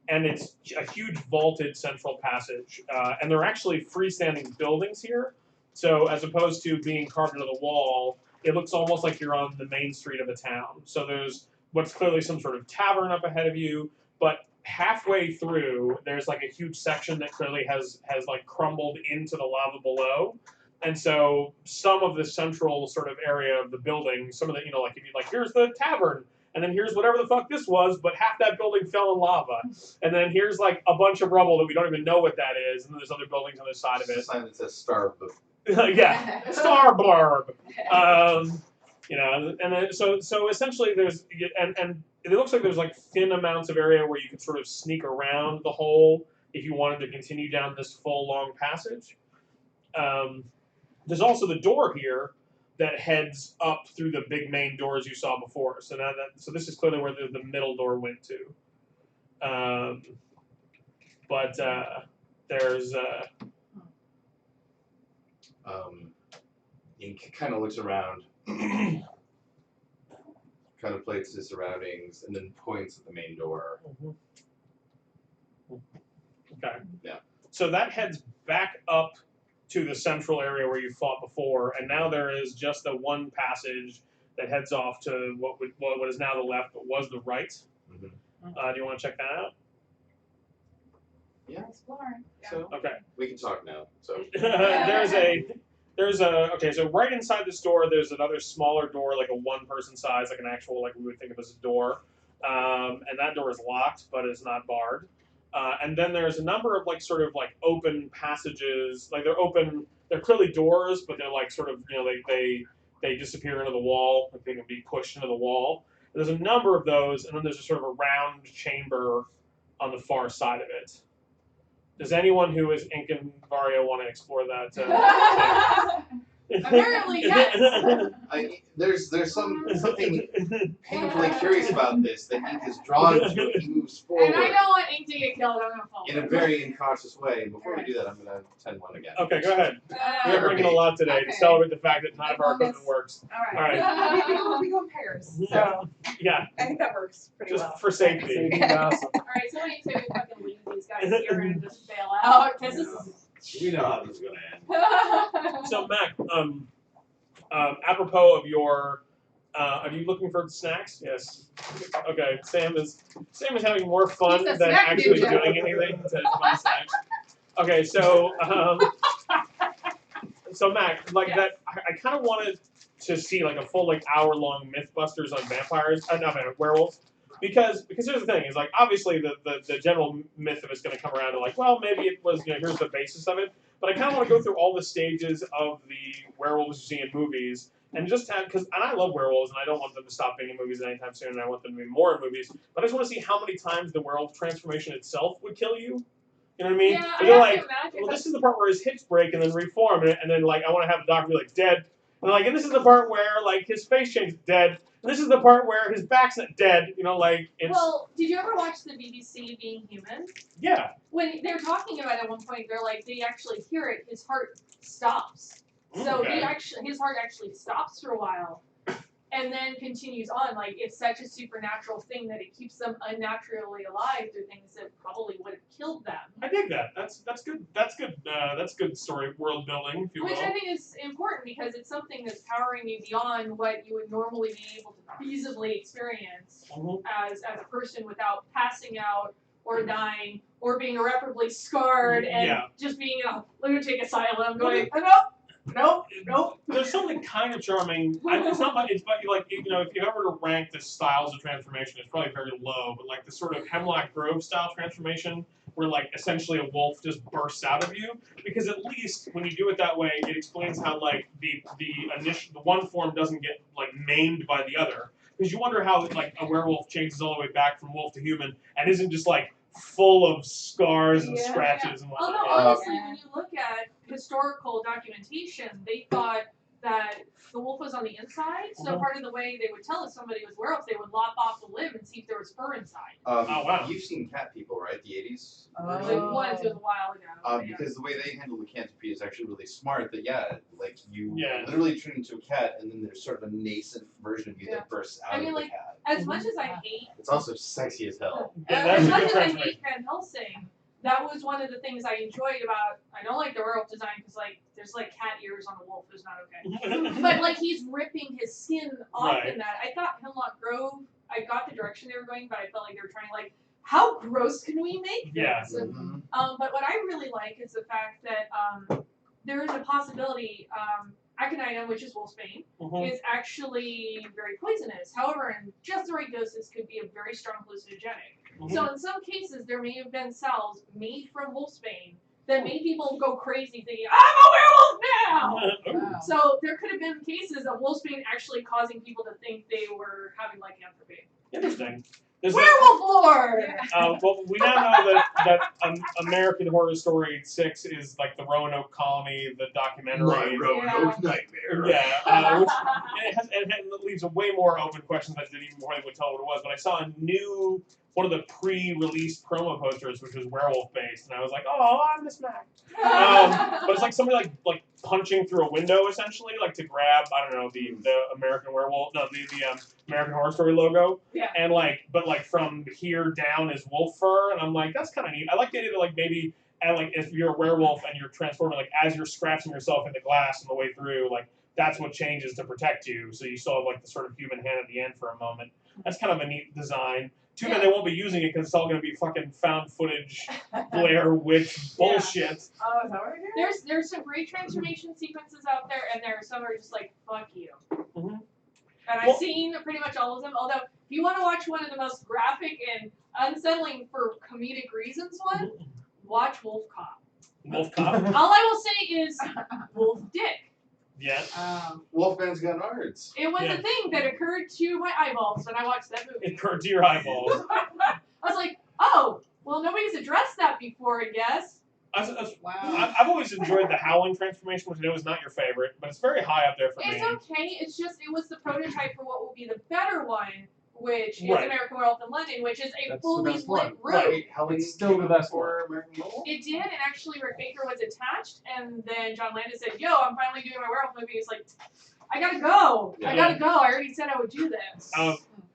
And it's a huge vaulted central passage. And there are actually freestanding buildings here. So as opposed to being carved into the wall, it looks almost like you're on the main street of a town. So there's what's clearly some sort of tavern up ahead of you, but halfway through, there's like a huge section that clearly has like crumbled into the lava below. And so some of the central sort of area of the building, some of the, like if you like, here's the tavern, and then here's whatever the fuck this was, but half that building fell in lava. And then here's like a bunch of rubble that we don't even know what that is, and then there's other buildings on the side of It's a it. sign that says Star. Yeah, star blurb. And then so essentially there's and it looks like there's like thin amounts of area where you can sort of sneak around the hole if you wanted to continue down this full long passage. There's also the door here that heads up through the big main doors you saw before. So so this is clearly where the middle door went to. There's he kind of looks around, contemplates his surroundings, and then points at the main door. Okay. Yeah. So that heads back up to the central area where you fought before, and now there is just the one passage that heads off to what is now the left, but was the right. Mm-hmm. Do you want to check that out? Yeah. Exploring. So Okay. we can talk now. So Okay, so right inside this door, there's another smaller door, like a one-person size, like an actual, like we would think of as a door. And that door is locked, but it's not barred. And then there's a number of like sort of like open passages, like they're clearly doors, but they're like sort of, you know, they disappear into the wall, like they can be pushed into the wall. There's a number of those, and then there's a sort of a round chamber on the far side of it. Does anyone who is Ink and Varya want to explore that? Apparently, yes. There's something painfully curious about this that Ink is drawn to. He moves forward. And I don't want Ink to get killed. I'm gonna follow. In a very incautious way. And before we do that, I'm gonna 10-1 again. Okay, go ahead. We're bringing a lot today to celebrate the fact that none of our equipment works. All All right. we go in pairs. So Yeah, I think that works pretty just well. for safety. Awesome. Alright, so why don't you fucking leave these guys here and just bail out? Because this is. We know how this is gonna end. So Mac, apropos of your, are you looking for snacks? Yes. Okay. Sam is having more fun He's a than snack actually ninja. doing anything to find snacks. Okay, so so Mac, like Yes. that, I kind of wanted to see like a full like hour-long MythBusters on vampires, werewolves. Because here's the thing, is like obviously the general myth of it's going to come around to like, well, maybe it was, you know, here's the basis of it. But I kind of want to go through all the stages of the werewolves you see in movies and just have, and I love werewolves and I don't want them to stop being in movies anytime soon and I want them to be more in movies. But I just want to see how many times the werewolf transformation itself would kill you. You know what I mean? Yeah, But I they're have like, to imagine. well, this is the part where his hips break and then reform, and then like I want to have the doctor be like dead, and like, and this is the part where like his face changes dead, and this is the part where his back's not dead. You know, like it's Well, did you ever watch the BBC Being Human? yeah. When they're talking about it at one point, they're like, they actually hear it, his heart stops. So Okay. his heart actually stops for a while, and then continues on. Like it's such a supernatural thing that it keeps them unnaturally alive through things that probably would have killed them. I dig that. That's good. That's good. That's good story world building, if you will. Which I think is important because it's something that's powering you beyond what you would normally be able to feasibly experience as a person without passing out or dying or being irreparably scarred and Yeah. just being in a lunatic asylum going, nope. There's something kind of charming. It's not much. It's but like you know, if you ever to rank the styles of transformation, it's probably very low. But like the sort of Hemlock Grove style transformation, where like essentially a wolf just bursts out of you, because at least when you do it that way, it explains how like the one form doesn't get like maimed by the other. Because you wonder how like a werewolf changes all the way back from wolf to human and isn't just like full of scars and Yeah. scratches and whatnot. Although honestly, when you look at historical documentation, they thought that the wolf was on the inside. So part of the way they would tell if somebody was werewolf, they would lop off the limb and see if there was fur inside. Oh, wow. You've seen Cat People, right? The 80s? Like once it was a while ago. Yeah. Because the way they handle lycanthropy is actually really smart. That like you Yeah. literally turn into a cat, and then there's sort of a nascent version of you Yeah. that bursts out I mean, of the like, cat. As much as I hate It's also sexy as hell. Yeah, that's as a much good as I transformation. hate Van Helsing, that was one of the things I enjoyed about. I don't like the werewolf design because like there's like cat ears on a wolf is not okay. But like he's ripping his skin off Right. in that. I thought Hemlock Grove. I got the direction they were going, but I felt like they were trying like, how gross can we make Yeah. this? But what I really like is the fact that there is a possibility. Aconitum, which is wolfsbane, is actually very poisonous. However, in just the right doses, could be a very strong hallucinogenic. So in some cases, there may have been cells made from wolfsbane that made people go crazy thinking, I'm a werewolf now! So there could have been cases of wolfsbane actually causing people to think they were having lycanthropy. Interesting. Werewolf lore! Well, we now know that American Horror Story 6 is like the Roanoke Colony, the documentary. My Roanoke nightmare. Yeah, which it leaves a way more open questions that didn't even more than would tell what it was. But I saw one of the pre-released promo posters, which was werewolf based, and I was like, oh, I miss Mac. But it's like somebody like punching through a window essentially, like to grab the American Werewolf, the American Horror Story logo. Yeah. And but from here down is wolf fur, and I'm like, that's kind of neat. I like the idea that maybe. And if you're a werewolf and you're transforming, as you're scratching yourself into glass on the way through, that's what changes to protect you. So you still have the sort of human hand at the end for a moment. That's kind of a neat design. Too bad they won't be using it because it's all going to be fucking found footage, Blair Witch bullshit. Oh, is that what we're doing? There's some great transformation sequences out there, and there are some that are just fuck you. Mm-hmm. And I've seen pretty much all of them. Although, if you want to watch one of the most graphic and unsettling for comedic reasons, watch Wolf Cop. Wolf Cop? All I will say is Wolf Dick. Yeah. Wolfman's got arts. It was a thing that occurred to my eyeballs when I watched that movie. It occurred to your eyeballs. I was like, oh, well, nobody's addressed that before, I guess. Wow. I've always enjoyed the Howling transformation, which I know is not your favorite, but it's very high up there for me. It's okay. It's just, it was the prototype for what will be the better one, which is Right. American Werewolf in London, which is a That's the fully best lit one. room. Right. Howling It's still the best for American Werewolf? It did, and actually Rick Baker was attached, and then John Landis said, yo, I'm finally doing my werewolf movie. He's like, I gotta go. Yeah. I gotta go. I already said I would do this.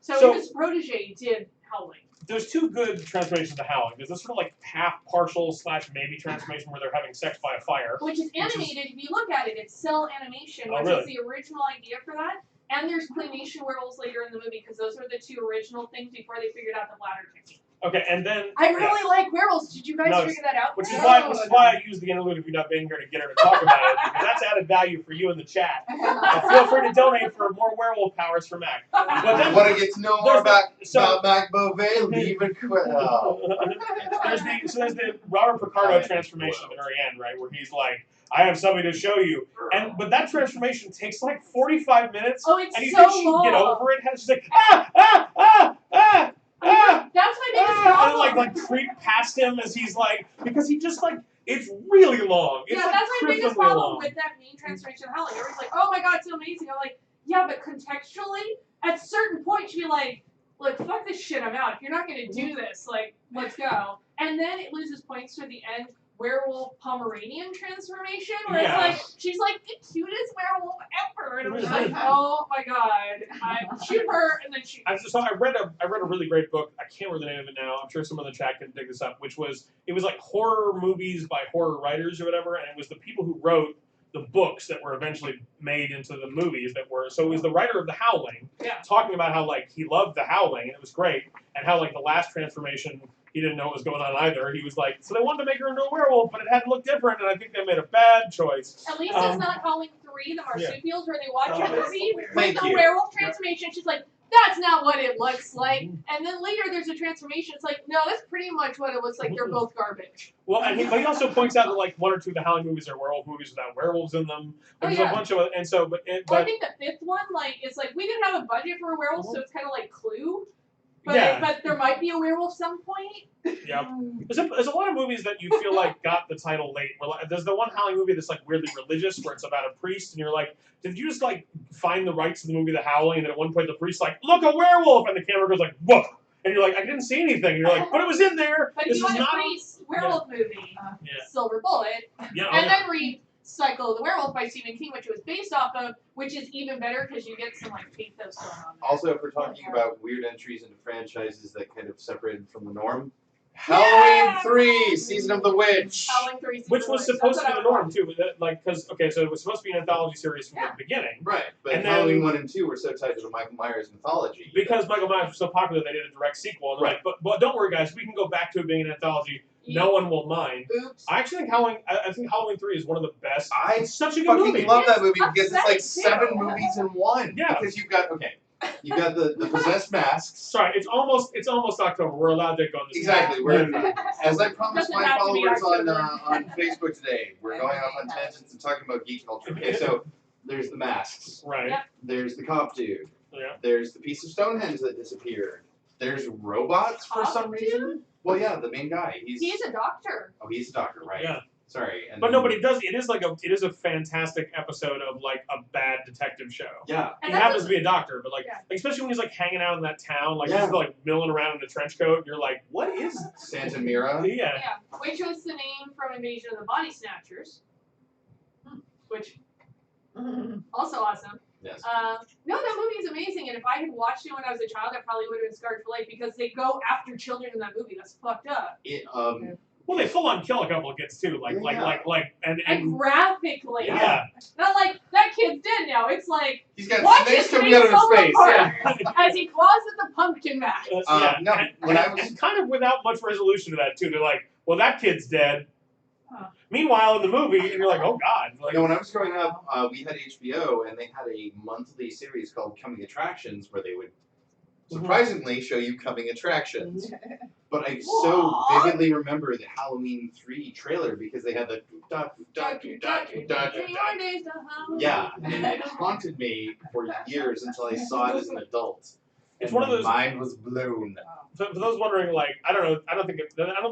So- his protege did Howling. There's two good transformations to Howling. There's this sort of half partial / maybe transformation where they're having sex by a fire. Which is animated. If you look at it, it's cell animation, Oh, which really? is the original idea for that. And there's claymation werewolves later in the movie because those were the two original things before they figured out the bladder technique. Okay, and then I really like werewolves. Did you guys No, figure that out? which is why I used the interlude of you not being here to get her to talk about it, because that's added value for you in the chat. Feel free to donate for more werewolf powers for Mac. But then Want to get to know more there's about the- Mac Beauvais? Leave a there's the Robert Picardo transformation at the very end, right, where he's like, I have something to show you. But that transformation takes 45 minutes. Oh, it's and you so think she can long. get over it? And she's like, ah! That's my biggest And problem. like creep past him as he's because he just it's really long. It's Yeah, that's my biggest crippling problem long. with that main transformation of Howling. Everyone's like, oh my god, it's so amazing. I'm like, yeah, but contextually, at certain points, you'd be like, look, fuck this shit, I'm out. If you're not going to do this, let's go. And then it loses points to the end werewolf Pomeranian transformation, where Yeah. she's the cutest werewolf ever. And I'm just like, oh my god. I shoot her, and then shoot. So I read a really great book. I can't remember the name of it now. I'm sure someone in the chat can dig this up. It was horror movies by horror writers or whatever, and it was the people who wrote the books that were eventually made into the movies that were. So it was the writer of The Howling, talking about how he loved The Howling and it was great, and how the last transformation he didn't know what was going on either. He was so they wanted to make her into a werewolf, but it had to look different, and I think they made a bad choice. At least it's not Howling 3, the marsupials, where they watch a movie with Thank the you. werewolf transformation. She's like, that's not what it looks like. And then later there's a transformation. It's like, no, that's pretty much what it looks like. They're both garbage. Well, and he also points out that one or two of the Howling movies are werewolf movies without werewolves in them. There's a bunch of and so but I think the fifth one, it's we didn't have a budget for a werewolf, so it's kind of like Clue. But, Yeah. but there might be a werewolf some point. Yeah, there's a lot of movies that you feel got the title late. There's the one Howling movie that's weirdly religious, where it's about a priest, and you're like, did you just find the rights to the movie The Howling? And then at one point the priest's like, look, a werewolf, and the camera goes whoa, and you're like, I didn't see anything. And you're like, but it was in there. But This if you is want a not. priest werewolf movie, Yeah. Silver Bullet, Yeah. and then read Cycle of the Werewolf by Stephen King, which it was based off of, which is even better because you get some pathos going on there. Also, if we're talking about weird entries into franchises that kind of separated from the norm, Halloween 3, Season of the Witch. Howling 3 Which was Season supposed to be That's the what I norm too, so it was supposed to be an anthology series from the beginning. Right, but And then- Halloween 1 and 2 were so tied to the Michael Myers mythology. Because Michael Myers was so popular, they did a direct sequel. And they're but don't worry, guys, we can go back to it being an anthology. No one will mind. Oops. I actually think Halloween 3 is one of the best. It's such a good fucking movie. love that movie because upsetting, it's 7 too. movies in one. Yeah. Because you've got the possessed masks. Sorry, it's almost October. We're allowed to go on this. Exactly. As I promised Doesn't my have to be followers October. on Facebook today, we're going off on tangents and talking about geek culture. Okay, so there's the masks. Right. Yep. There's the cop dude. Yeah. There's the piece of Stonehenge that disappeared. There's robots for some Talk to? reason. Well, yeah, the main guy. He's a doctor. Oh, he's a doctor, right? Yeah. Sorry. And But no, but it does. It is a fantastic episode of like a bad detective show. Yeah. And He that's happens to be a doctor, but like, Yeah. like especially when he's like hanging out in that town, like Yeah. he's like milling around in a trench coat, and you're like, what is this? Santa Mira. Yeah. Yeah, which was the name from Invasion of the Body Snatchers, which also awesome. Yes. No, that movie is amazing, and if I had watched it when I was a child, I probably would have been scarred for life because they go after children in that movie. That's fucked up. It, Well, they full on kill a couple of kids too, And graphically. yeah. Not like that kid's dead now. It's like he's got watch snakes his coming out of his fall face. apart Yeah. as he claws at the pumpkin mask. Yeah. No, when I was And kind of without much resolution to that too. They're like, well, that kid's dead. Huh. Meanwhile, in the movie, and you're like, oh god. Like, when I was growing up, we had HBO, and they had a monthly series called Coming Attractions, where they would surprisingly show you coming attractions. But I so What? vividly remember the Halloween 3 trailer because they had the doot-dot, doot-dot, doot-dot, doot-dot, doot-dot. Yeah, and it haunted me for years until I saw it as an adult. It's And one of my those- mind was blown. for those wondering, like, I don't know, I don't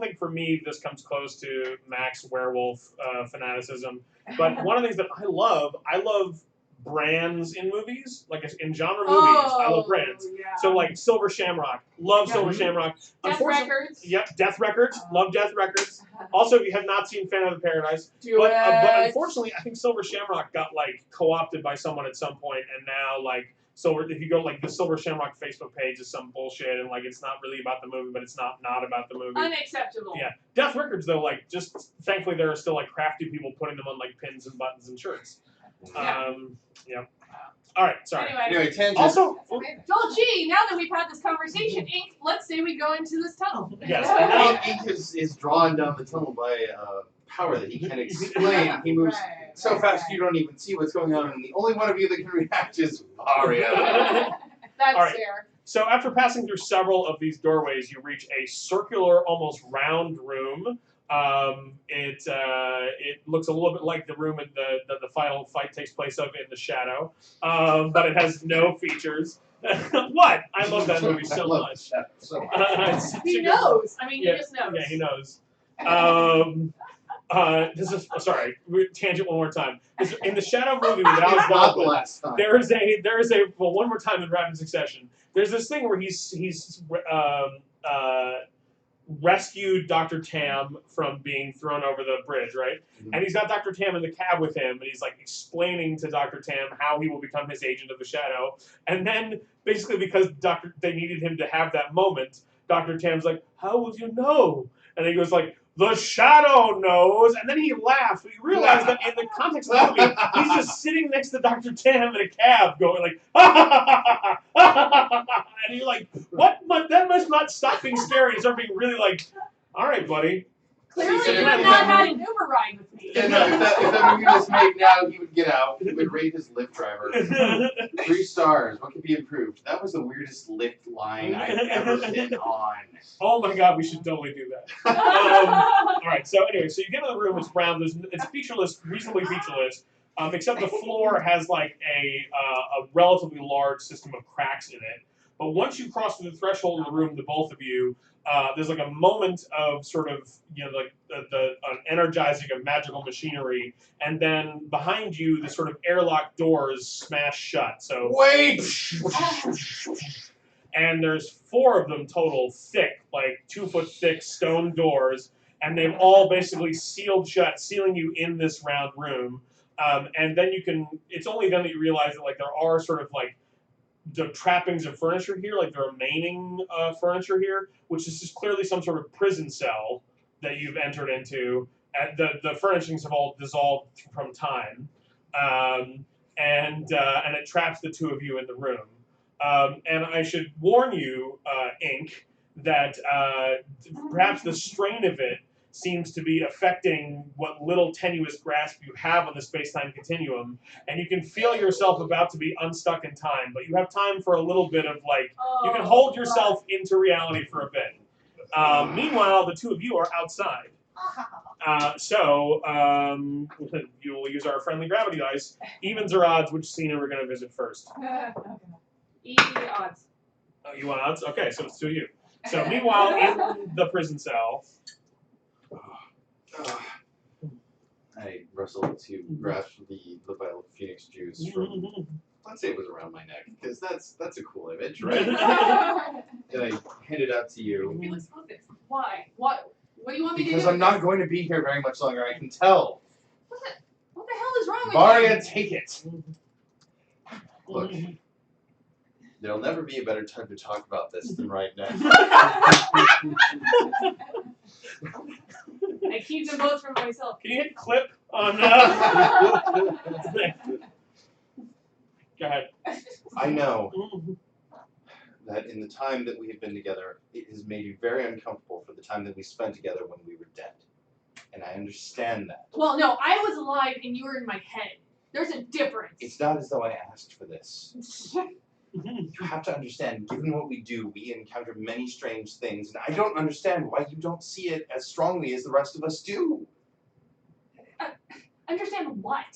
think for me this comes close to Mac's werewolf fanaticism. But one of the things that I love brands in movies, like in genre movies. I love brands. Yeah. So like Silver Shamrock, love Yeah. Silver Shamrock. Death Unfortunately- Records. Yep, Death Records, love Death Records. Also, if you have not seen Phantom of the Paradise, Do but it. unfortunately, I think Silver Shamrock got like co-opted by someone at some point, and now like Silver. If you go like the Silver Shamrock Facebook page is some bullshit, and like it's not really about the movie, but it's not about the movie. Unacceptable. Yeah, Death Records though, like just thankfully there are still like crafty people putting them on like pins and buttons and shirts. Yeah. Yeah. All right, sorry. Anyway, tangent. Also, Joel G, now that we've had this conversation, Ink, let's say we go into this tunnel. yes, and now, Ink is drawn down the tunnel by power that he can't explain. He moves so fast you don't even see what's going on, and the only one of you that can react is Varya. That's All right. fair. so after passing through several of these doorways, you reach a circular, almost round room. It looks a little bit like the room in the final fight takes place of in the Shadow, but it has no features. What? I love that movie so much. It's such a He good knows. I mean, Yeah, he just knows. Yeah, he knows. This is sorry. Tangent one more time. In the Shadow movie with Alex It's not the Baldwin, last time. there is a well, one more time in rapid succession. There's this thing where he's rescued Dr. Tam from being thrown over the bridge, right? Mhm. And he's got Dr. Tam in the cab with him, and he's like explaining to Dr. Tam how he will become his agent of the Shadow. And then basically because they needed him to have that moment, Dr. Tam's like, "How will you know?" And he goes like, "The Shadow knows," and then he laughs. But you realize that in the context of the movie, he's just sitting next to Dr. Tam in a cab, going like, and you're like, "What? That must not stop being scary and start being really like, all right, buddy." Clearly, See, you if have that not had movie- an Uber ride with me. Yeah, no, if that movie was made now, he would get out. He would rate his Lyft driver 3 stars. What could be improved? That was the weirdest Lyft line I've ever been on. Oh my God, we should totally do that. All right. So anyway, so you get in the room. It's round. It's featureless, reasonably featureless, except the floor has like a relatively large system of cracks in it. But once you cross through the threshold of the room, the both of you, there's like a moment of sort of like an energizing of magical machinery, and then behind you, the sort of airlock doors smash shut. So Wait! and there's 4 of them total, thick, like 2-foot thick stone doors, and they've all basically sealed shut, sealing you in this round room. And then it's only then that you realize that like there are sort of like the trappings of furniture here, like the remaining furniture here, which is just clearly some sort of prison cell that you've entered into. And the furnishings have all dissolved from time, and it traps the 2 of you in the room. And I should warn you, Ink, that perhaps the strain of it seems to be affecting what little tenuous grasp you have on the space-time continuum, and you can feel yourself about to be unstuck in time, but you have time for a little bit of like, you can hold yourself into reality for a bit. Meanwhile, the 2 of you are outside. So you will use our friendly gravity dice. Evens or odds, which scene are we going to visit first? Easy odds. Oh, you want odds? Okay, so it's 2 of you. So meanwhile, in the prison cell. I wrestled to grasp the vial of Phoenix juice from, let's say it was around my neck, because that's a cool image, right? And I hand it out to you. He looks focused. Why? What do you want me to do? Because I'm not going to be here very much longer, I can tell. What the hell is wrong with Varya, you? take it. Look, there'll never be a better time to talk about this than right now. I keep them both for myself. Can you hit clip on Go ahead. I know that in the time that we have been together, it has made you very uncomfortable for the time that we spent together when we were dead. And I understand that. Well, no, I was alive and you were in my head. There's a difference. It's not as though I asked for this. You have to understand, given what we do, we encounter many strange things, and I don't understand why you don't see it as strongly as the rest of us do. Understand what?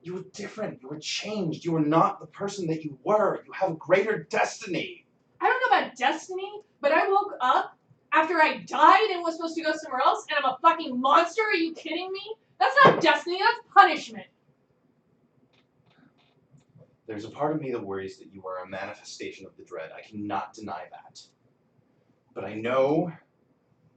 You were different. You were changed. You were not the person that you were. You have a greater destiny. I don't know about destiny, but I woke up after I died and was supposed to go somewhere else, and I'm a fucking monster? Are you kidding me? That's not destiny, that's punishment. There's a part of me that worries that you are a manifestation of the dread. I cannot deny that. But I know,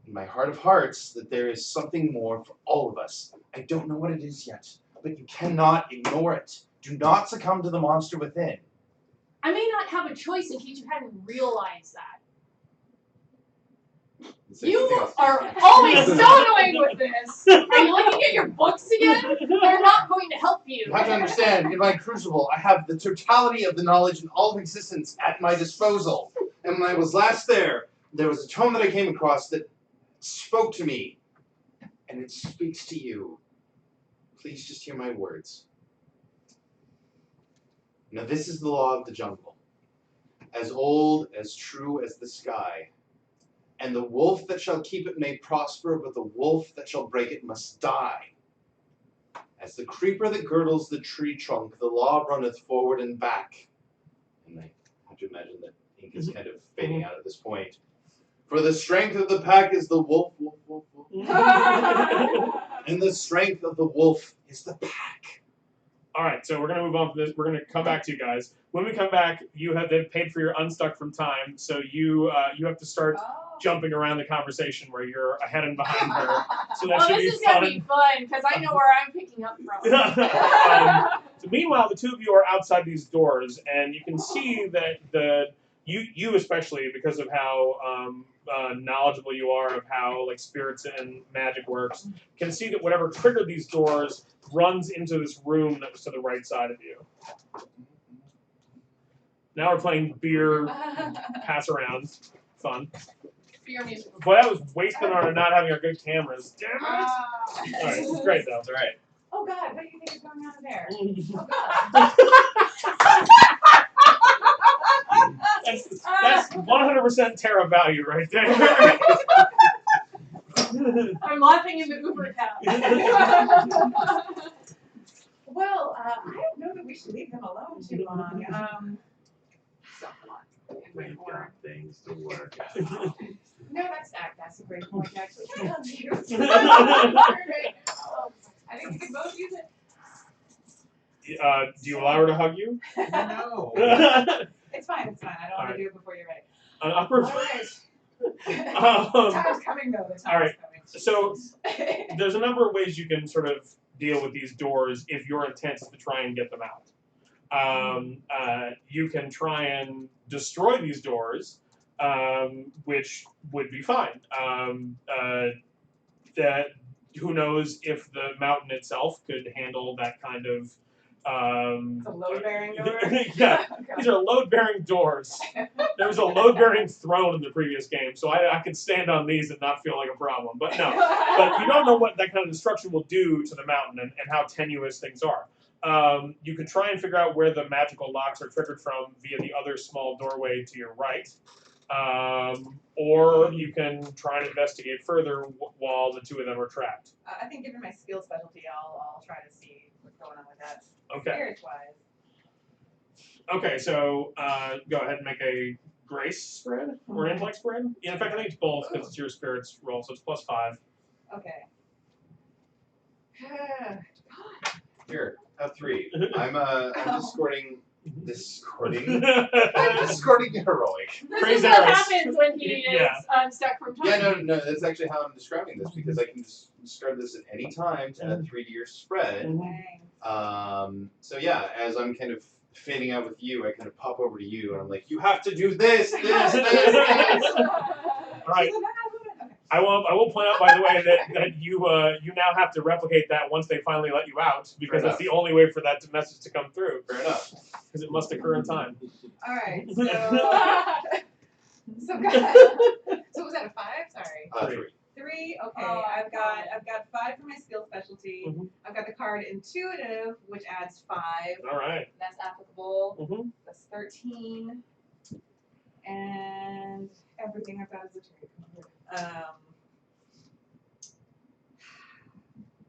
in my heart of hearts, that there is something more for all of us. I don't know what it is yet, but you cannot ignore it. Do not succumb to the monster within. I may not have a choice in case you hadn't realized that. You are always so annoying with this. Are you looking at your books again? They're not going to help you. You have to understand, in my crucible, I have the totality of the knowledge in all of existence at my disposal. And when I was last there was a tone that I came across that spoke to me. And it speaks to you. Please just hear my words. Now this is the law of the jungle. As old, as true as the sky. And the wolf that shall keep it may prosper, but the wolf that shall break it must die. As the creeper that girdles the tree trunk, the law runneth forward and back. And I have to imagine that ink is kind of fading out at this point. For the strength of the pack is the wolf, wolf, wolf, wolf. And the strength of the wolf is the pack. All right, so we're gonna move on from this. We're gonna come back to you guys. When we come back, they've paid for your unstuck from time, so you have to start jumping around the conversation where you're ahead and behind her. So that should be this is fun. gonna be fun because I know where I'm picking up from. So meanwhile, the two of you are outside these doors, and you can see that you especially, because of how knowledgeable you are of how like spirits and magic works, can see that whatever triggered these doors runs into this room that was to the right side of you. Now we're playing beer pass around. Fun. Beer music. Boy, that was wasting on not having our good cameras. Damn it! Alright, this is great though. That's all right. Oh God, what do you think is going on there? That's 100% Terra value right there. I'm laughing in the Uber cab. Well, I don't know that we should leave them alone too long. We've got things to work out. No, that's a great point, actually. I love you. I think we can both use it. Do you allow her to hug you? No. It's fine. I don't want to do it before you're ready. An upper. The time's coming though. The time's coming. So there's a number of ways you can sort of deal with these doors if your intent is to try and get them out. You can try and destroy these doors, which would be fine. Who knows if the mountain itself could handle that kind of. It's a load-bearing door? Yeah, Okay. these are load-bearing doors. There was a load-bearing throne in the previous game, so I could stand on these and not feel like a problem. But no, but you don't know what that kind of destruction will do to the mountain and how tenuous things are. You could try and figure out where the magical locks are triggered from via the other small doorway to your right. Or you can try and investigate further while the two of them are trapped. I think given my skill specialty, I'll try to see what's going on with that. Okay. Spirits-wise. Okay, so go ahead and make a grace spread or intellect spread. Yeah, in fact, I think it's both because it's your spirits roll, so it's +5. Okay. Here, have 3. I'm discording. I'm discording heroic. This Praise is what Eris. happens when he is Yeah. unstuck from time. Yeah, no, that's actually how I'm describing this because I can describe this at any time to add 3 to your spread. So yeah, as I'm kind of fading out with you, I kind of pop over to you and I'm like, you have to do this. All right. I will point out, by the way, that you now have to replicate that once they finally let you out, because that's the only way for that message to come through. Fair enough. Because it must occur in time. All right. So was that a 5? Sorry. 3. 3. Okay. Oh, I've got 5 for my skill specialty. Mhm. I've got the card intuitive, which adds 5. All right. That's applicable. Mm-hmm. That's 13. And everything I've got is a trade card.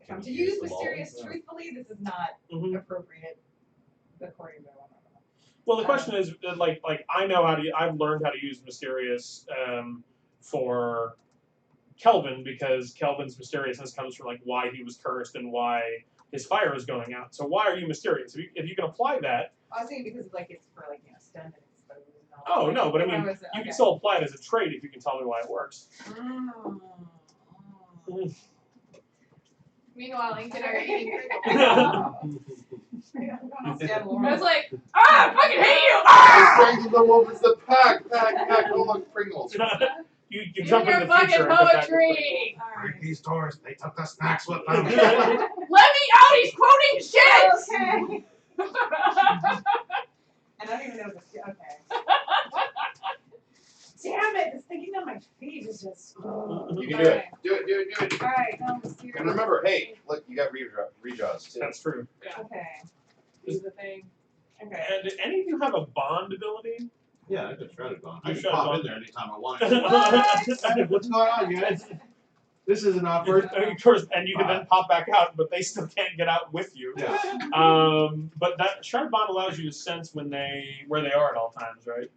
If I'm to use mysterious truthfully, this is not Mm-hmm. appropriate according to what I know. Well, the question is, like I know how to. I've learned how to use mysterious for Kelvin because Kelvin's mysteriousness comes from like why he was cursed and why his fire was going out. So why are you mysterious? If you can apply that. I was thinking because like it's for like stunned and exposed. And all Oh that. no, but I If mean, was- you okay. can still apply it as a trait if you can tell me why it works. Meanwhile, Lincoln are eating I I was like, I fucking hate you! Strangle the wolf is the pack. Oh, look, Pringles. You You jump and in your the future fucking and come back. poetry! Break these doors. They took the snacks with them. Let me out! He's quoting shit! Okay. And I don't even know this. Okay. Damn it! This thinking on my feet is just. You can do it. Do it. All right. No, mysterious. And remember, hey, look, you got redraws too. That's true. Okay. Do the thing. Okay. And do any of you have a bond ability? Yeah, I got Shrouded Bond. I You can Shrouded pop Bond. in there anytime I want. What? What's going on, guys? This isn't awkward. Of course, and you can then pop back out, but they still can't get out with you. Yeah. But that Shrouded Bond allows you to sense where they are at all times, right?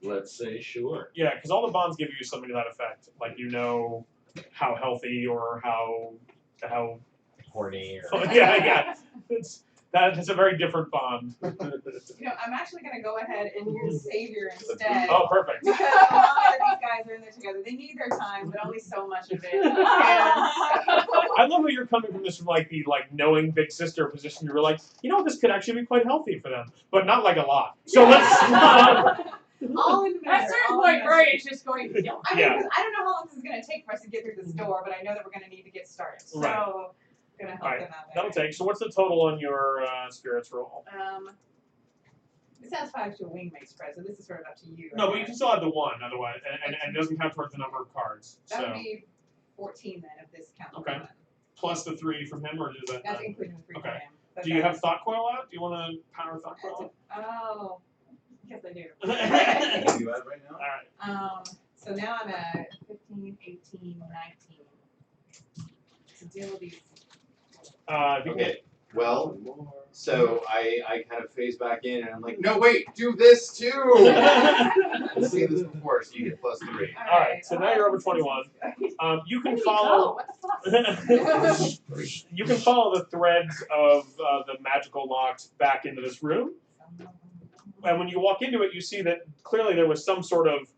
Let's say sure. Yeah, because all the bonds give you something to that effect. Like you know how healthy or how Horny or yeah. That's a very different bond. You know, I'm actually going to go ahead and use Savior instead. Oh, perfect. Because the longer that these guys are in there together, they need their time, but only so much of it. And I love how you're coming from this from like the knowing big sister position. You were like, you know, this could actually be quite healthy for them, but not like a lot. So let's. all in At a certain point, Varya is just going to kill I mean, Yeah. 'cause I don't know how long this is going to take for us to get through this door, but I know that we're going to need to get started. So, Right. I'm going to help Alright, them out there. that'll take. So what's the total on your spirits roll? This has 5 to a wingmate spread, so this is sort of up to you. No, but you can still add the 1 otherwise, and it doesn't count towards the number of cards. That So would be 14 then if this counts. Okay. Plus the 3 from him, or does that? That's including the 3 for Okay. him. But Do you have that's- Thought Coil out? Do you want to power Thought Coil? Oh, yes I do. What are you at right now? All right. So now I'm at 15, 18, 19. To deal with these. If you Okay. Well, so I kind of phase back in and I'm like, no, wait, do this too. I've seen this before, so you get +3. All right, so now you're over 21. You can follow. What the fuck? You can follow the threads of the magical locks back into this room, and when you walk into it, you see that clearly there was some sort of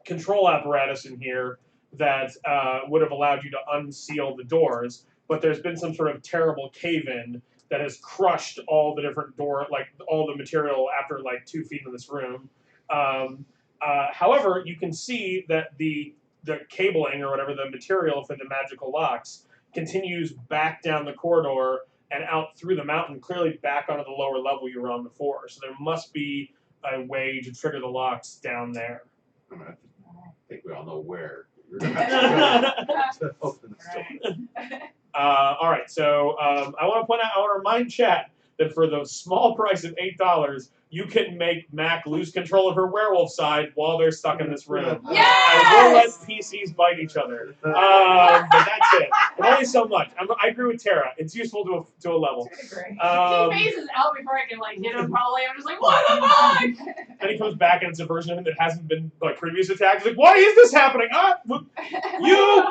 control apparatus in here that would have allowed you to unseal the doors. But there's been some sort of terrible cave-in that has crushed all the different all the material after 2 feet in this room. However, you can see that the cabling or whatever, the material for the magical locks continues back down the corridor and out through the mountain, clearly back onto the lower level you were on before. So there must be a way to trigger the locks down there. I think we all know where. You're gonna have to open the door. All right, so I want to remind chat that for the small price of $8, you can make Mac lose control of her werewolf side while they're stuck in this room. Yes! I will let PCs bite each other. But that's it. It only so much. I agree with Tara. It's useful to a level. He phases out before I can like hit him. Probably I'm just like, what the fuck? Then he comes back and it's a version of him that hasn't been like previous attacks. He's like, why is this happening? You.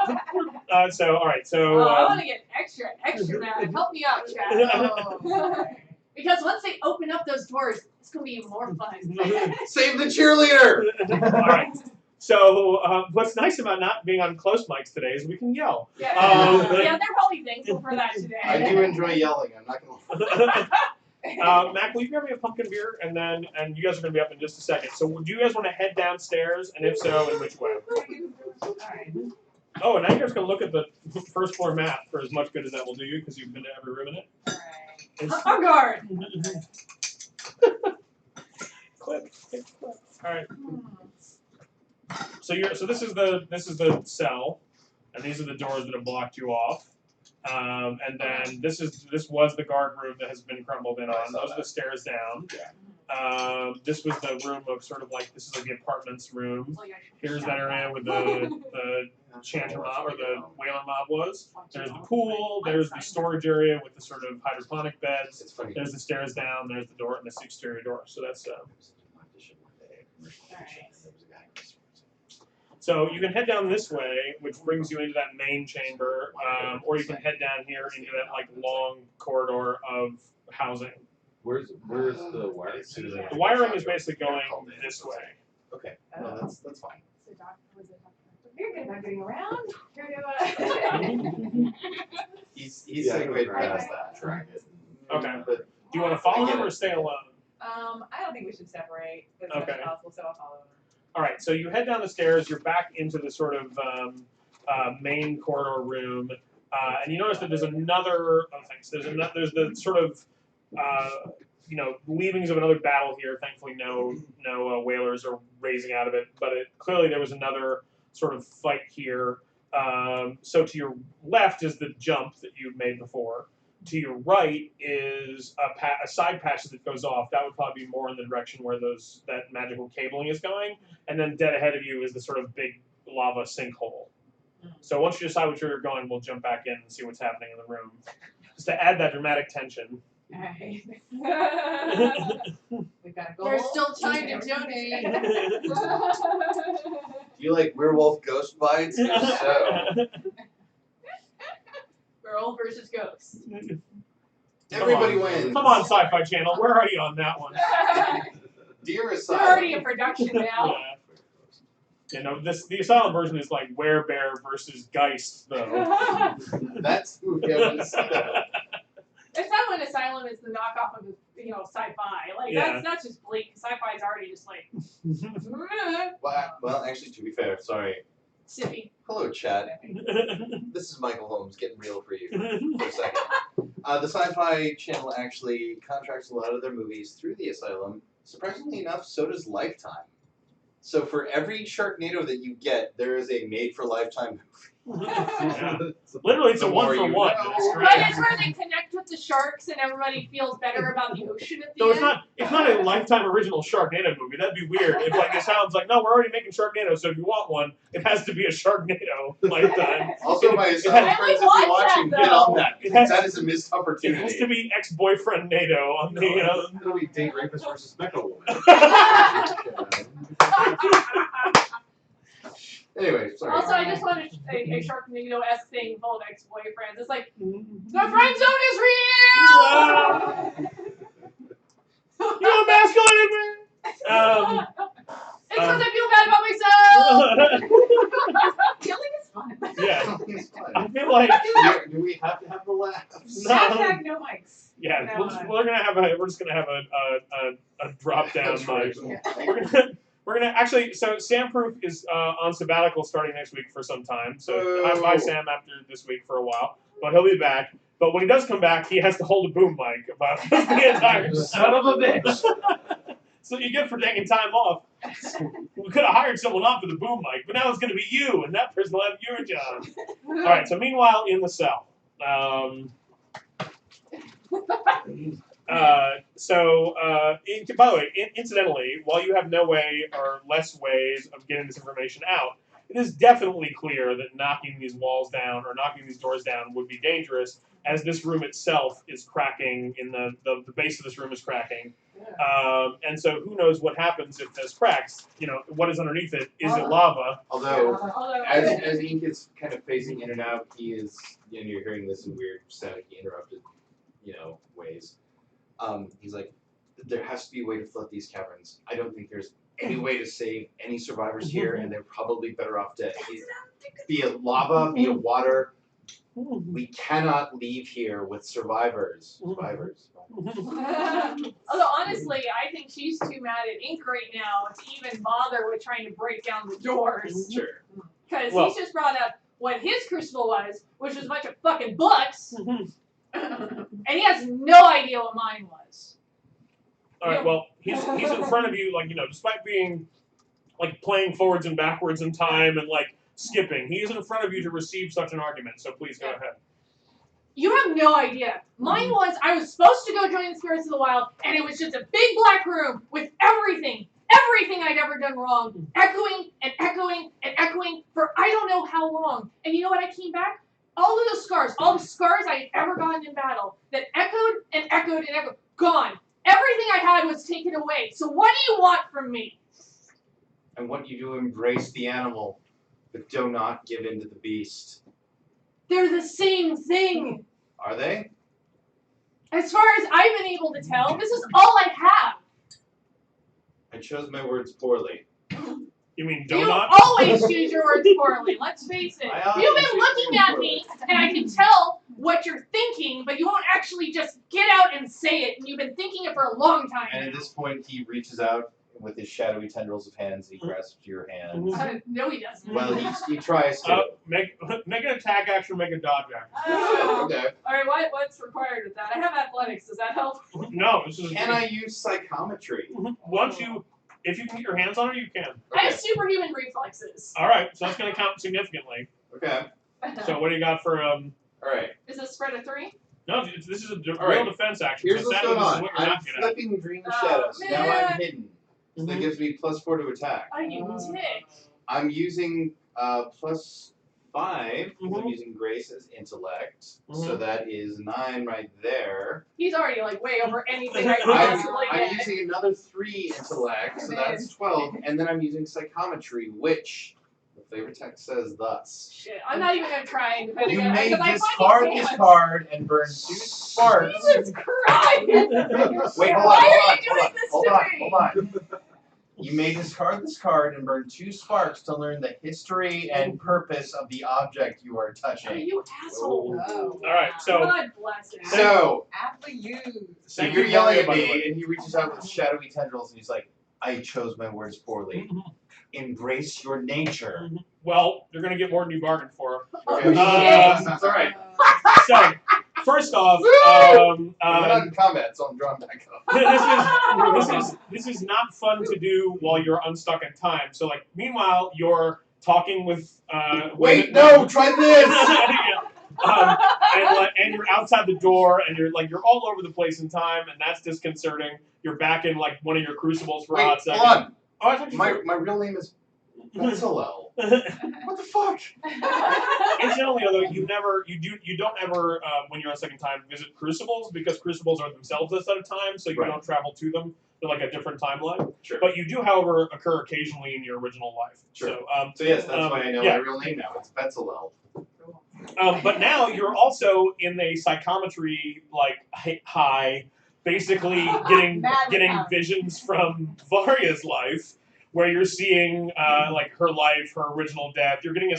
So all right. So I want to get extra mad. Help me out, chat. Because once they open up those doors, it's gonna be even more fun. Save the cheerleader! All right. So what's nice about not being on close mics today is we can yell. Yeah, yeah, they're probably thankful for that today. I do enjoy yelling. I'm not gonna. Mac, will you grab me a pumpkin beer, and you guys are gonna be up in just a second. So do you guys want to head downstairs, and if so, in which way? Alright. Oh, and now you guys can look at the first floor map for as much good as that will do you, because you've been to every room in it. Alright. On guard. Clip. All right. So this is the cell, and these are the doors that have blocked you off. And then this was the guard room that has been crumbled in on. Those are the stairs down. This was the room of sort of like this is like the apartments room. Here's that area where the chanter mob or the whaler mob was. There's the pool. There's the storage area with the sort of hydroponic beds. There's the stairs down. There's the door and this exterior door. So that's. So you can head down this way, which brings you into that main chamber, or you can head down here into that like long corridor of housing. Where's the wiring? The wiring is basically going this way. Okay, no, that's fine. You're good about getting around. He's segued past that. Track it. Okay. But Do you want to follow him or stay alone? I don't think we should separate as much as possible, so I'll follow him. All right, so you head down the stairs. You're back into the sort of main corridor room, and you notice that there's another. Oh, thanks. There's the sort of leavings of another battle here. Thankfully, no whalers are raising out of it, but clearly there was another sort of fight here. So to your left is the jump that you made before. To your right is a side passage that goes off. That would probably be more in the direction where that magical cabling is going. And then dead ahead of you is the sort of big lava sinkhole. So once you decide which way you're going, we'll jump back in and see what's happening in the room. Just to add that dramatic tension. Alright. We've got a goal. There's still time to donate. do you like werewolf ghost bites? If so, Girl versus ghost. everybody wins. Come on, Sci-Fi Channel. We're already on that one. Dear We're Asylum. already in production now. Yeah. The Asylum version is like Werebear versus Geist, though. That's who we haven't seen. It's not when Asylum is the knockoff of sci-fi. Like that's just bleak. Sci-fi is already just like Well, actually, to be fair, sorry. sippy. Hello, chat. This is Michael Holmes getting real for you for a second. The Sci-Fi Channel actually contracts a lot of their movies through the Asylum. Surprisingly enough, so does Lifetime. So for every Sharknado that you get, there is a made-for-Lifetime movie. Yeah. Literally, it's a one-for-one. Know. But it's where they connect with the sharks and everybody feels better about the ocean at the So end. it's not a Lifetime original Sharknado movie. That'd be weird. If like it sounds like, no, we're already making Sharknado, so if you want one, it has to be a Sharknado Lifetime. Also, my Asylum I friends, if like you're watching, that, get though. on that. It has- That is a missed It opportunity. has to be ex-boyfriend NATO on the. It'll be Date Rapist versus Mecha Woman. Anyway, sorry. Also, I just wanted a Sharknado-esque thing full of ex-boyfriends. It's like, the friend zone is real! You emasculated me! It's because I feel bad about myself! Killing is fun. Yeah. It's fine. I feel like. Do we have to have the laughs? No. Hashtag no mics. Yeah, No. we're just gonna have a drop down That's right. mic. We're gonna actually. So Sam Proof is on sabbatical starting next week for some time. So bye Sam after this week for a while, but he'll be back. But when he does come back, he has to hold a boom mic about the entire Son of a bitch. So you get for taking time off. We could have hired someone off with a boom mic, but now it's going to be you, and that person will have your job. All right. So meanwhile, in the cell. By the way, incidentally, while you have no way or less ways of getting this information out, it is definitely clear that knocking these walls down or knocking these doors down would be dangerous, as this room itself is cracking. In the base of this room is cracking, and so who knows what happens if this cracks? You know, what is underneath it? Is it lava? Although, Although, as Ink is kind of phasing in and out, he is, and you're hearing this in weird staticky interrupted, ways. He's like, there has to be a way to flood these caverns. I don't think there's any way to save any survivors here, and they're probably better off dead. Via lava, via water. We cannot leave here with survivors. Survivors. although honestly, I think she's too mad at Ink right now to even bother with trying to break down the doors. Sure. Because Well- he's just brought up what his crucible was, which was a bunch of fucking books, and he has no idea what mine was. All right. Well, he's in front of you, like, despite being like playing forwards and backwards in time and like skipping, he is in front of you to receive such an argument. So please go ahead. You have no idea. Mine was, I was supposed to go join the Spirits of the Wild, and it was just a big black room with everything I'd ever done wrong, echoing and echoing and echoing for I don't know how long. And you know what? I came back, all of those scars, all the scars I had ever gotten in battle that echoed and echoed and echoed, gone. Everything I had was taken away. So what do you want from me? I want you to embrace the animal, but do not give in to the beast. They're the same thing. Are they? As far as I've been able to tell, this is all I have. I chose my words poorly. You mean You donut? always choose your words poorly. Let's face it. I always You've been choose looking my at words me, and I can tell what you're thinking, but you won't actually just get out and say it. And you've been thinking it for a long time. And at now. this point, he reaches out with his shadowy tendrils of hands. He grasps your hands. No, he doesn't. Well, he tries to. Make an attack action, make a dodge action. Oh. Okay. All right, what's required with that? I have athletics. Does that help? No, this is Can I use psychometry? Once if you can get your hands on it, you can. I have superhuman reflexes. All right, so that's going to count significantly. Okay. So what do you got for All right. Is this spread of 3? No, this is a real right. defense action. Here's so what's sadly, going this is on. what you're I'm not good at. flipping green Oh, shadows. Now man. I'm hidden. So that gives me +4 to attack. Oh, you dick. I'm using +5 because I'm Mhm. using Grace as intellect. So Mhm. that is 9 right there. He's already like way over anything I could I'm, possibly I'm get. using another 3 intellect, so that's 12. And then I'm using psychometry, which the flavor text says thus. Shit, I'm not even gonna try and defend You again, may because I discard fucking this can't. card and burn 2 sparks. Jesus Christ! Wait, hold on, Why hold are on, you doing this hold to on, me? hold on. You may discard this card and burn 2 sparks to learn the history and purpose of the object you are Oh, touching. you asshole. Oh, All right, so God bless him. So, aptly used. so Thank you're you, yelling Varya, at by the me, way. and he reaches out with shadowy tendrils, and he's like, I chose my words poorly. Embrace your nature. well, you're going to get more than you bargained for. Okay. Uh, That's alright. So first off, I'm not in combat, so I'm drawn back up. this is not fun to do while you're unstuck in time. So like, meanwhile, you're talking with Wait, no, try this! and you're outside the door, and you're all over the place in time, and that's disconcerting. You're back in like one of your crucibles for a hot Wait, second. hold on. Oh, I thought you My were- real name is Bezalel. What the fuck? Incidentally, although you don't ever when you're on second time visit crucibles, because crucibles are themselves a set of time, so you Right. don't travel to them. They're like a different timeline. Sure. But you do, however, occur occasionally in your original life. Sure. So, So yes, that's why I know yeah. my real name now. It's Bezalel. But now you're also in a psychometry high, basically getting Mad getting power. visions from Varya's life, where you're seeing like her life, her original death. You're getting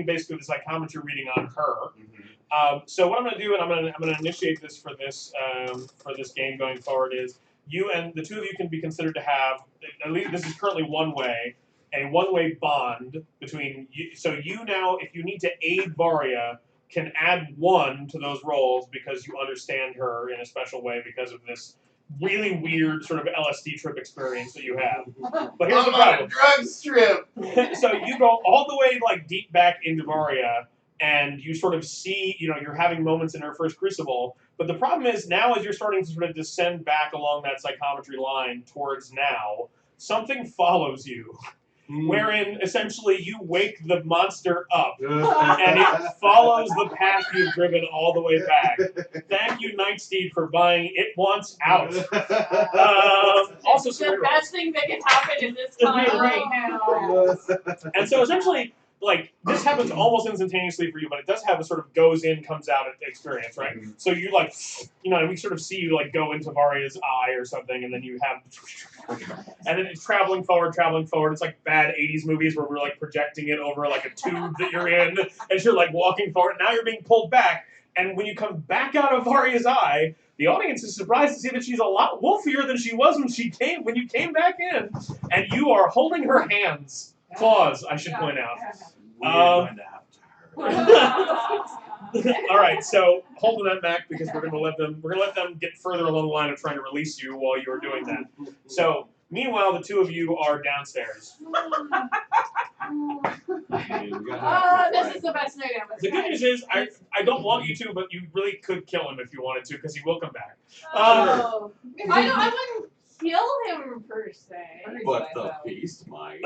basically the psychometry reading on her. So what I'm going to do, and I'm going to initiate this for this game going forward, is you and the two of you can be considered to have, at least this is currently a one-way bond between you. So you now, if you need to aid Varya, can add 1 to those rolls because you understand her in a special way because of this really weird sort of LSD trip experience that you have. But here's the I'm on a problem. drug strip. So you go all the way like deep back into Varya, and you sort of see, you're having moments in her first crucible. But the problem is now, as you're starting to sort of descend back along that psychometry line towards now, something follows you. wherein essentially you wake the monster up, and it follows the path you've driven all the way back. Thank you, Nightsteed, for buying It Wants Out. Also, It's the best thing that can happen in this time right now. And so essentially, like, this happens almost instantaneously for you, but it does have a sort of goes in, comes out experience, right? So you, like, you know, we sort of see you, like, go into Varya's eye or something, and then you have, and then it's traveling forward. It's like bad 80s movies where we're, like, projecting it over, like, a tube that you're in, as you're, like, walking forward. Now you're being pulled back, and when you come back out of Varya's eye, the audience is surprised to see that she's a lot wolfier than she was when you came back in, and you are holding her hands. Claws, I should point out. We're going to have to hurry. All right, so hold on that, Mac, because we're gonna let them get further along the line of trying to release you while you are doing that. So meanwhile, the two of you are downstairs. This is the best night ever. The good news is I don't want you to, but you really could kill him if you wanted to, because he will come back. I wouldn't kill him per se. But the beast might.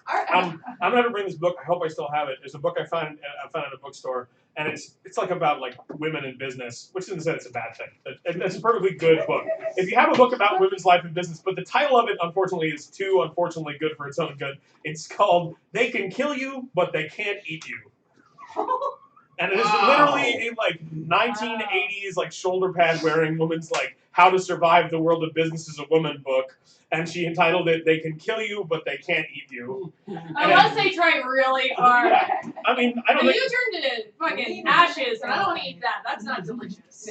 I'm gonna have to bring this book. I hope I still have it. There's a book I found in a bookstore, and it's like about like women in business, which isn't to say it's a bad thing. It's a perfectly good book. If you have a book about women's life and business, but the title of it unfortunately is too unfortunately good for its own good. It's called "They Can Kill You, But They Can't Eat You." And it is literally a like 1980s like shoulder pad wearing woman's like how to survive the world of business as a woman book. And she entitled it, "They Can Kill You, But They Can't Eat You." Unless they try really hard. Yeah. I mean, I don't But think... you turned it into fucking ashes, and I don't want to eat that. That's not delicious.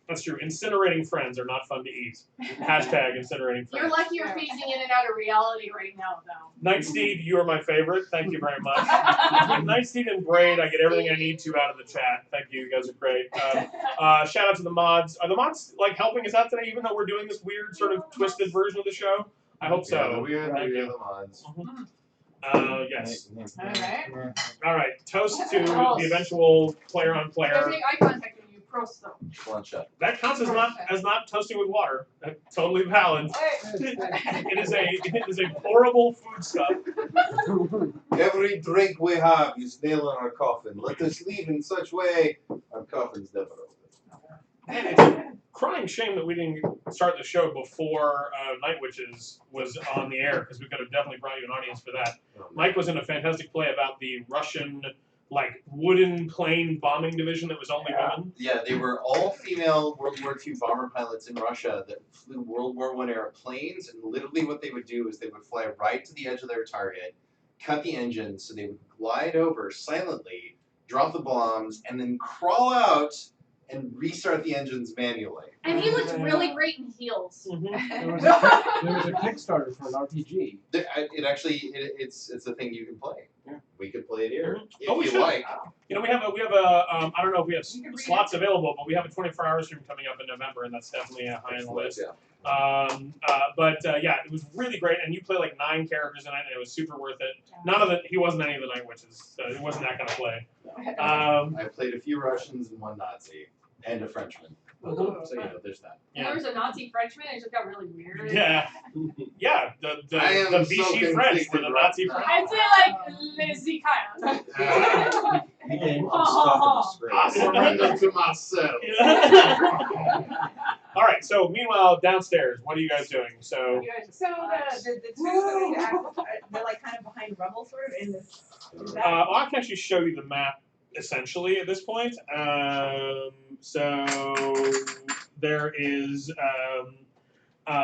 That's true. Incinerating friends are not fun to eat. Hashtag incinerating friends. You're lucky you're phasing in and out of reality right now, though. Nightsteed, you are my favorite. Thank you very much. Between Nightsteed and Braid, I get everything I need to out of the chat. Thank you. You guys are great. Shout out to the mods. Are the mods like helping us out today, even though we're doing this weird sort of twisted version of the show? I hope so. Yeah, Thank we are you. the mods. Yes. Alright. All right. Toast to the eventual player on Don't player. make eye contact with you, prosto. One shot. That counts as not toasting with water. That's totally valid. It is a horrible foodstuff. Every drink we have is nail in our coffin. Let us leave in such way our coffin's never open. And it's a crying shame that we didn't start the show before Night Witches was on the air, because we could have definitely brought you an audience for that. Mike was in a fantastic play about the Russian, like, wooden plane bombing division that was only women. Yeah, they were all female World War II bomber pilots in Russia that flew World War I era planes, and literally what they would do is they would fly right to the edge of their target, cut the engine, so they would glide over silently, drop the bombs, and then crawl out and restart the engines manually. And he looked really great in heels. There was a Kickstarter for an RPG. It's a thing you can play. Yeah. We could play it here if we you should. like. You know, we have a I don't know if we have slots available, but we have a 24-hour stream coming up in November, and that's definitely high on the list. Yeah. Yeah, it was really great, and you play like 9 characters in it, and it was super worth it. He wasn't any of the Night Witches, so it wasn't that kind of play. I played a few Russians and one Nazi, and a Frenchman. Ooh. So there's that. And there was a Nazi Frenchman, and it just got really weird. Yeah, yeah, I am the so Vichy French for the conflicted Nazi right French. I'd say like les Ikaya. He came on stuff in the I script. surrender to myself. All right. So meanwhile, downstairs, what are you guys doing? So So the two that we access, they're like kind of behind rubble, sort of in this. I can actually show you the map essentially at this point. So there is.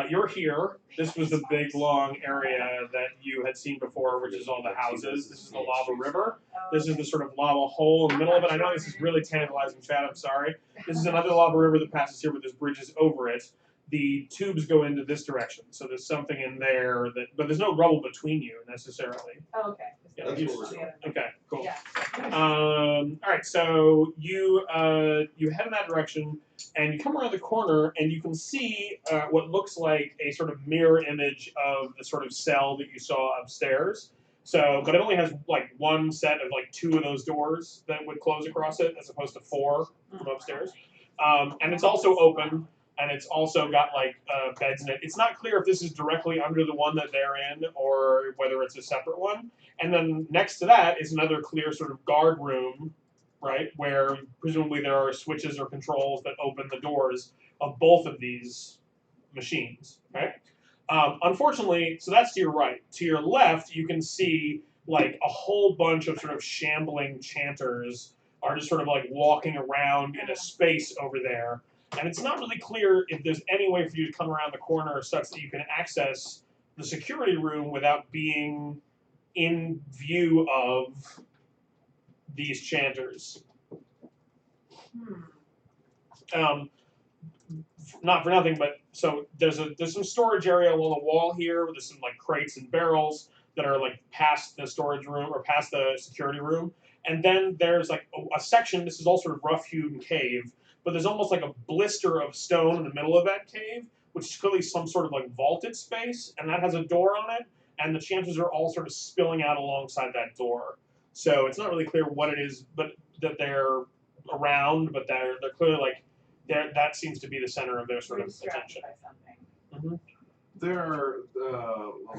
You're here. This was the big long area that you had seen before, which is all the houses. This is the lava river. This is the sort of lava hole in the middle of it. I know this is really tantalizing, Chad. I'm sorry. This is another lava river that passes here, but there's bridges over it. The tubes go into this direction, so there's something in there but there's no rubble between you necessarily. Oh, okay. Yeah, That's what we're doing. Okay, cool. Yeah. All right, so you head in that direction, and you come around the corner, and you can see what looks like a sort of mirror image of the sort of cell that you saw upstairs. So, but it only has like one set of like 2 of those doors that would close across it, as opposed to 4 from upstairs. And it's also open. and it's also got like beds in it. It's not clear if this is directly under the one that they're in or whether it's a separate one. And then next to that is another clear sort of guard room, right, where presumably there are switches or controls that open the doors of both of these machines, right? Unfortunately, so that's to your right. To your left, you can see like a whole bunch of sort of shambling chanters are just sort of like walking around in a space over there. And it's not really clear if there's any way for you to come around the corner such that you can access the security room without being in view of these chanters. Not for nothing, but so there's some storage area along the wall here. There's some like crates and barrels that are like past the storage room or past the security room. And then there's like a section, this is all sort of rough-hewn cave, but there's almost like a blister of stone in the middle of that cave, which is clearly some sort of like vaulted space, and that has a door on it, and the chanters are all sort of spilling out alongside that door. So it's not really clear what it is, but that they're around, but they're clearly like, that seems to be the center of their sort of attention. Something. There are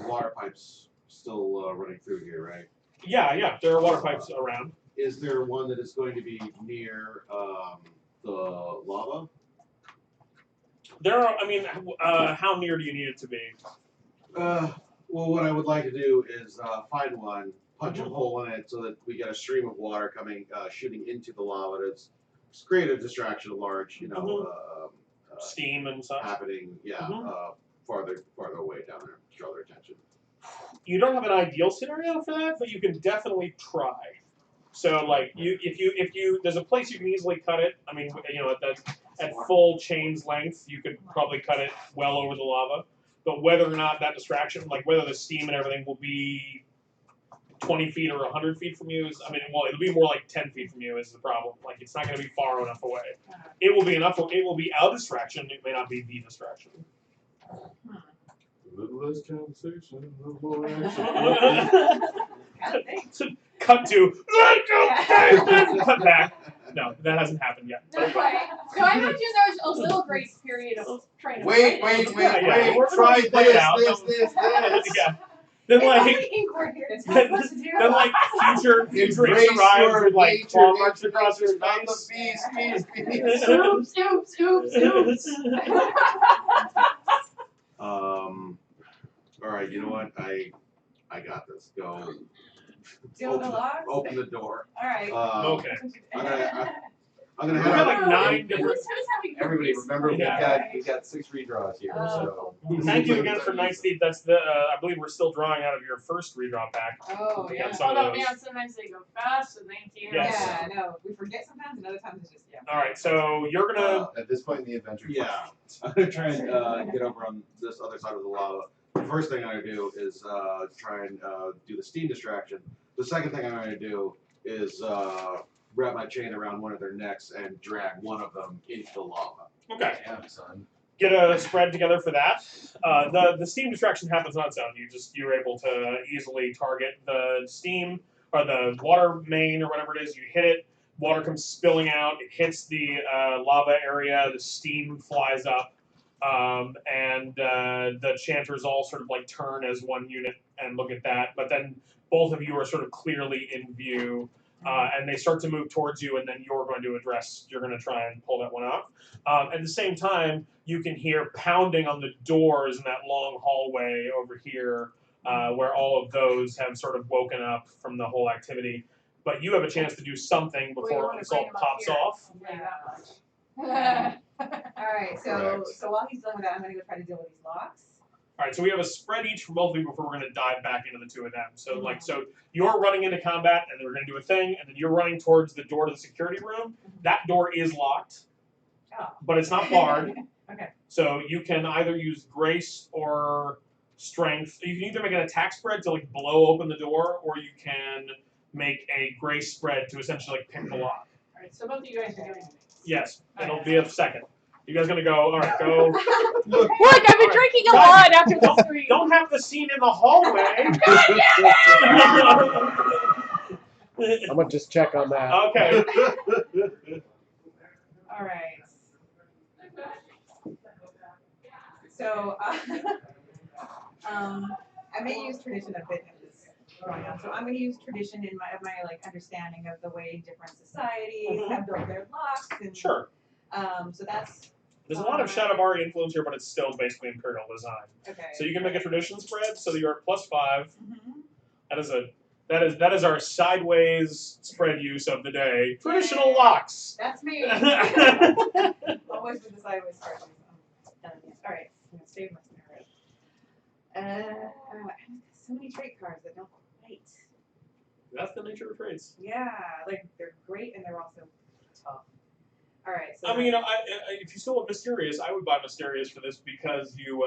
water pipes still running through here, right? Yeah, there are water pipes around. Is there one that is going to be near the lava? There are, I mean, how near do you need it to be? Well, what I would like to do is find one, punch a hole in it so that we get a stream of water coming, shooting into the lava. It's create a distraction, a large, Steam and such. happening, farther away down there, to draw their attention. You don't have an ideal scenario for that, but you can definitely try. So, like, if you, there's a place you can easily cut it. I mean, at full chain's length, you could probably cut it well over the lava. But whether or not that distraction, like whether the steam and everything will be 20 feet or 100 feet from you is, I mean, well, it'll be more like 10 feet from you is the problem. Like, it's not going to be far enough away. It will be enough. It will be a distraction. It may not be the distraction. A little less conversation, a little more action. Cut to cut back. No, that hasn't happened yet. Okay. So I imagine there's a little grace period of trying to Wait. We're Try gonna play it out. this. Yeah. Then It's like only incoherent. It's not supposed to do. then like future Embrace arrives your with like nature, claw marks across your Not the face. beast. Oops. All right, you know what? I got this. Go. Deal with the locks? Open the door. Alright. Okay. I'm gonna We've head got out. like 9 different. Who's having Everybody, remember Yeah. we've got 6 redraws here, Oh. so. Thank you again for Night Steed. That's the I believe we're still drawing out of your first redraw pack. Oh, We yeah. got some of Although, those. man, sometimes they go fast, so thank you. Yes. Yeah, no. We forget sometimes, and other times it's just, All right, so you're gonna. At this point in the adventure. Yeah, I'm gonna try and get over on this other side of the lava. The first thing I'm gonna do is try and do the steam distraction. The second thing I'm gonna do is wrap my chain around one of their necks and drag one of them into the lava. Okay. Damn, son. Get a spread together for that. The steam distraction happens on its own. You're able to easily target the steam or the water main or whatever it is. You hit it, water comes spilling out. It hits the lava area. The steam flies up, and the chanters all sort of like turn as one unit and look at that. But then both of you are sort of clearly in view. And they start to move towards you, and then you're going to try and pull that one off. At the same time, you can hear pounding on the doors in that long hallway over here, where all of those have sort of woken up from the whole activity. But you have a chance to do something before this all pops off. Alright, so while he's dealing with that, I'm gonna go try to deal with these locks. All right, so we have a spread each for both of you before we're going to dive back into the two of them. So, so you're running into combat, and then we're going to do a thing, and then you're running towards the door to the security room. That door is locked, but it's not barred. Okay. So you can either use grace or strength. You can either make an attack spread to like blow open the door, or you can make a grace spread to essentially like pick the lock. Alright, so both of you guys are doing it. Yes, it'll be a second. You guys gonna go? All right, go. Look, I've been drinking a lot after the stream. Don't have the scene in the hallway. I'm gonna just check on that. Okay. Alright. So, I may use tradition a bit in this going on. So I'm going to use tradition in my like understanding of the way different societies have built their locks. And, Sure. So that's. There's a lot of Shadowbari influence here, but it's still basically Imperial design. Okay. So you can make a tradition spread, so that you're at +5. That is our sideways spread use of the day. Traditional locks. That's me. Always with the sideways spread. All right. I'm gonna save my scenario. So many trait cards that don't quite. That's the nature of traits. Yeah, like they're great and they're also tough. All right. So I mean, if you still want Mysterious, I would buy Mysterious for this because you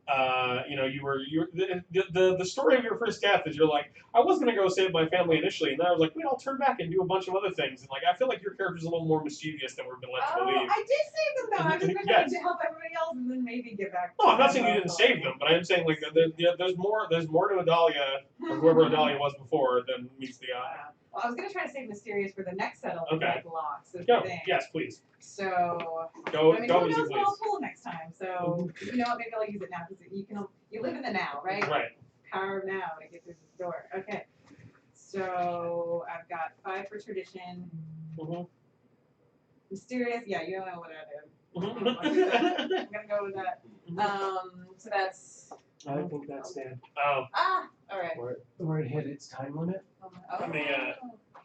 the story of your first death is you're like, I was gonna go save my family initially, and then I was like, wait, I'll turn back and do a bunch of other things, and like I feel like your character's a little more mischievous than we've been led to believe. I did save them though. I've just been trying to help everybody else and then maybe get back. No, I'm not saying you didn't save them, but I'm saying like there's more to Idalia or whoever Idalia was before than meets the eye. Well, I was gonna try to save Mysterious for the next set of like locks. Go. Yes, please. So go who easy, knows please. what I'll pull next time. So you know what? Maybe I'll use it now because you live in the now, right? Right. Power of now to get through the door. Okay. So I've got 5 for tradition. Mysterious. Yeah, you don't know what I do. I'm gonna go with that. So that's. I think that's Dan. Oh. All right. Where it hit its time limit. Let me,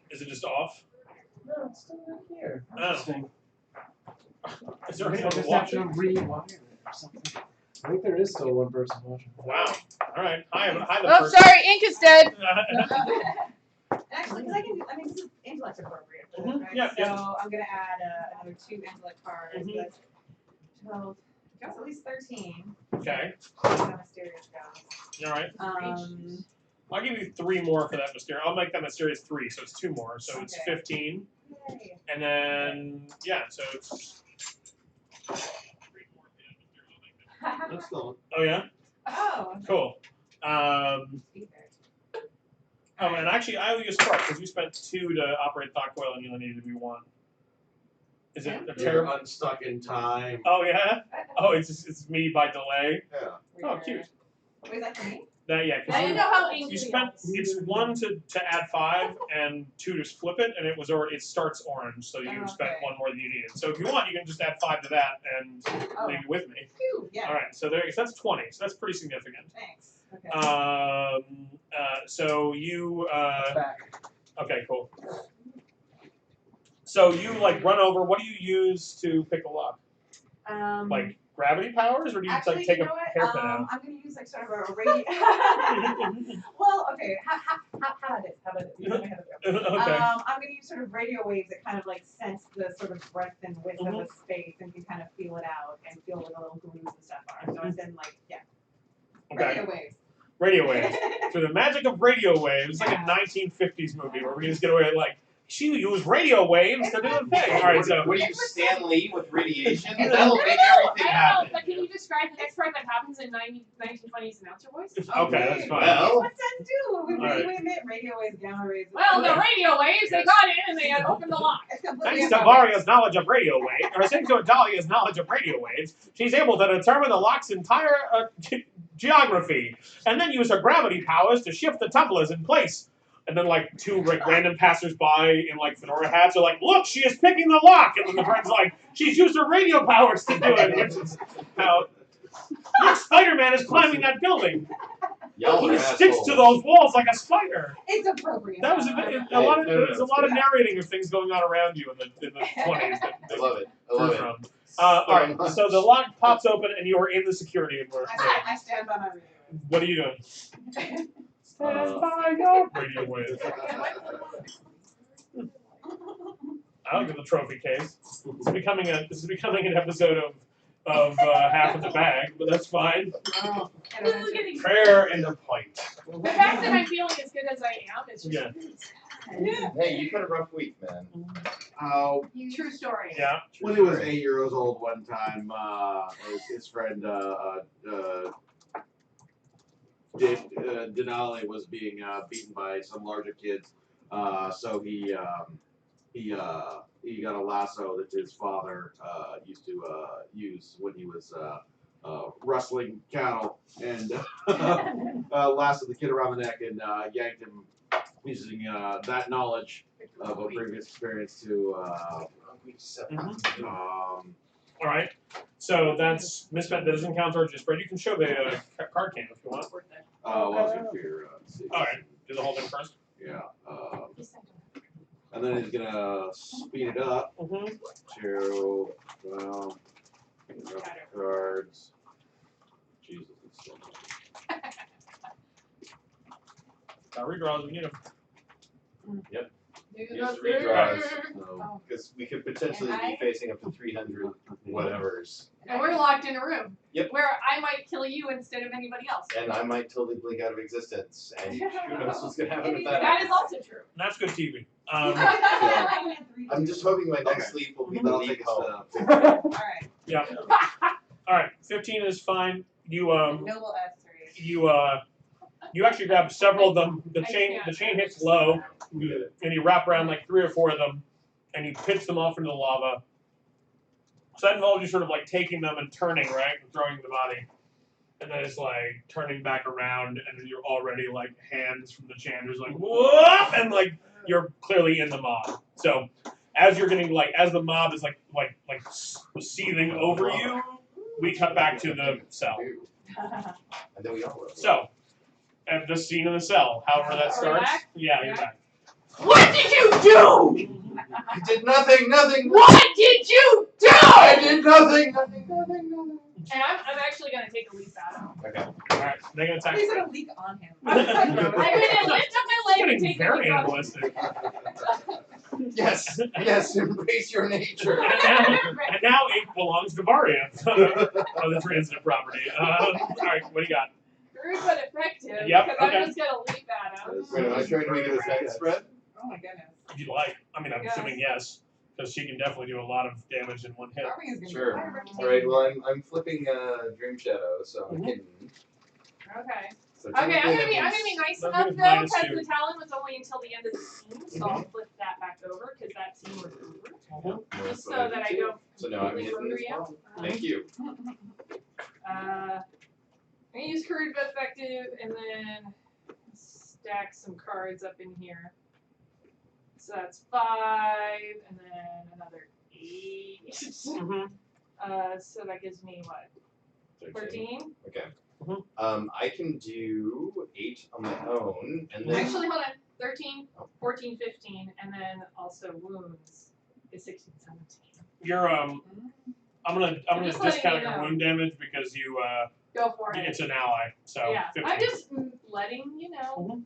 is it just off? No, it's still right here. Oh. Interesting. Is there I anyone just have watching? to rewire it or something. I think there is still one person watching. Wow. All right. Hi, the Oh, person. sorry, ink is dead. Actually, because this is intellect appropriate, right? Yeah, So yeah. I'm gonna add another 2 intellect cards. So that's 12. That's at least 13. Okay. How mysterious goes. All right. I'll give you 3 more for that Mysterious. I'll make that Mysterious 3, so it's 2 more. So it's 15. Yay. And then, yeah, so it's 3 more. That's cool. Oh, yeah? Oh. Cool. And actually, I will use Spark because you spent 2 to operate Thought Coil and you only needed to be 1. Is it a You're terrible? unstuck in time. Oh, yeah? Oh, it's me by delay? Yeah. Oh, cute. Wait, is that for me? Yeah, I didn't know how ink you spent it's 1 to add 5 and 2 to flip it, and it starts orange, so you spent 1 more than you needed. So if you want, you can just add 5 to that and leave it with me. Phew, yeah. All right, so that's 20. So that's pretty significant. Thanks. Okay. So you Back. okay, cool. So you like run over. What do you use to pick a lock? Like gravity powers, or do you actually, like take you know a hairpin out? I'm gonna use like sort of a radio. Well, okay. How about this? You tell me how to do it. Okay. I'm gonna use sort of radio waves that kind of like sense the sort of breadth and width of a space and can kind of feel it out and feel where the little grooves and stuff are. So it's then like Okay. radio waves. Radio waves. Through the magic of radio waves, it's like a 1950s movie where we just get away with like she used radio waves to do the thing. All right, so What do you Stan Lee with radiation? That'll make everything happen. But can you describe the next part that happens in 1920s announcer voice? Okay, that's fine. Well, What's that do? We emit radio waves, gamma rays. Well, the radio waves, they got in and they had opened the lock. It's completely thanks to Varya's knowledge of radio waves, or thanks to Idalia's knowledge of radio waves, she's able to determine the lock's entire geography, and then use her gravity powers to shift the tumblers in place. And then, like, 2 random passers-by in, like, fedora hats are like, look, she is picking the lock! And then the friend's like, she's used her radio powers to do it, which is how... Look, Spider-Man is climbing that building! y'all He are sticks to assholes. those walls like a spider! It's appropriate. That was there's a lot of narrating of things going on around you in the 20s. I love it. I love it. From. Alright, so the lock pops open and you are in the security room. I stand by my radio. What are you doing? Stand by your radio waves. I like the trophy case. This is becoming an episode of half of the bag, but that's fine. Prayer and a pint. The fact that I'm feeling as good as I am is just Hey, you've had a rough week, man. true story. Yeah. When he was 8 years old one time, his friend Denali was being beaten by some larger kids, so he got a lasso that his father used to use when he was rustling cattle and lasted the kid around the neck and yanked him using that knowledge of a previous experience to. All right. So that's misspent. That doesn't count towards your spread. You can show the card game if you want. Well, I was gonna figure. See. All right. Do the whole thing first. Yeah. And then he's gonna speed it up to cards. Jesus, it's so much. Redraws. We need them. Yep. Do Use the redraws. third. Because we could potentially And be I- facing up to 300 whatevers. And we're locked in a room. Yep. Where I might kill you instead of anybody else. And I might totally blink out of existence. And who knows what's going to happen if that That is happens. also true. That's good TV. I'm just hoping my next Okay. sleep will be the That'll leap take us home. to Alright. Yeah. All right. 15 is fine. You Noble S3. you actually grab several of them. The I chain can't. hits low, and you wrap around like 3 or 4 of them, and you pitch them off into the lava. So that involves you sort of like taking them and turning, right, and throwing the body, and then it's like turning back around, and then you're already like hands from the chanders like whoop, and like you're clearly in the mob. So as you're getting like as the mob is like seething over you, we cut back to the cell. And then we all roll. So, at the scene in the cell, however that Are we starts. back? Yeah, you're back. What did you do? I did nothing. What did you do? I did nothing. And I'm actually gonna take a leap at him. Okay. Alright, they're gonna attack. He's gonna leak on him. I'm gonna lift up my It's leg and getting take a very leap on him. animalistic. Yes. Yes. Embrace your nature. And now it belongs to Varya on the transitive property. Alright, what do you got? Rude but effective. Yep, Because okay. I'm just gonna leap at him. Wait, am I trying to make it a side spread? Oh my goodness. If you'd like. I mean, I'm Yes. assuming yes, because she can definitely do a lot of damage in one hit. Carving is gonna Sure. be quite a reputation. All right. Well, I'm flipping Dream Shadow, so I'm hidden. Okay. So Okay, I'm technically gonna be that nice That'll enough give though, minus because 2. the talent was only until the end of the scene, so I'll flip that back over because that scene was over. means- Just so that I don't So now I'm completely hidden as rotary out. well. Thank you. I'm gonna use Courage but effective and then stack some cards up in here. So that's 5 and then another 8. So that gives me what? 13? Okay. Mhm. I can do 8 on my own, and then Actually, hold on. 13, 14, 15, and then also wounds is 16, 17. You're I'm gonna just letting discount you your know. wound damage because you Go for it. it's an ally. So Yeah, 15. I'm just letting you know, Mhm.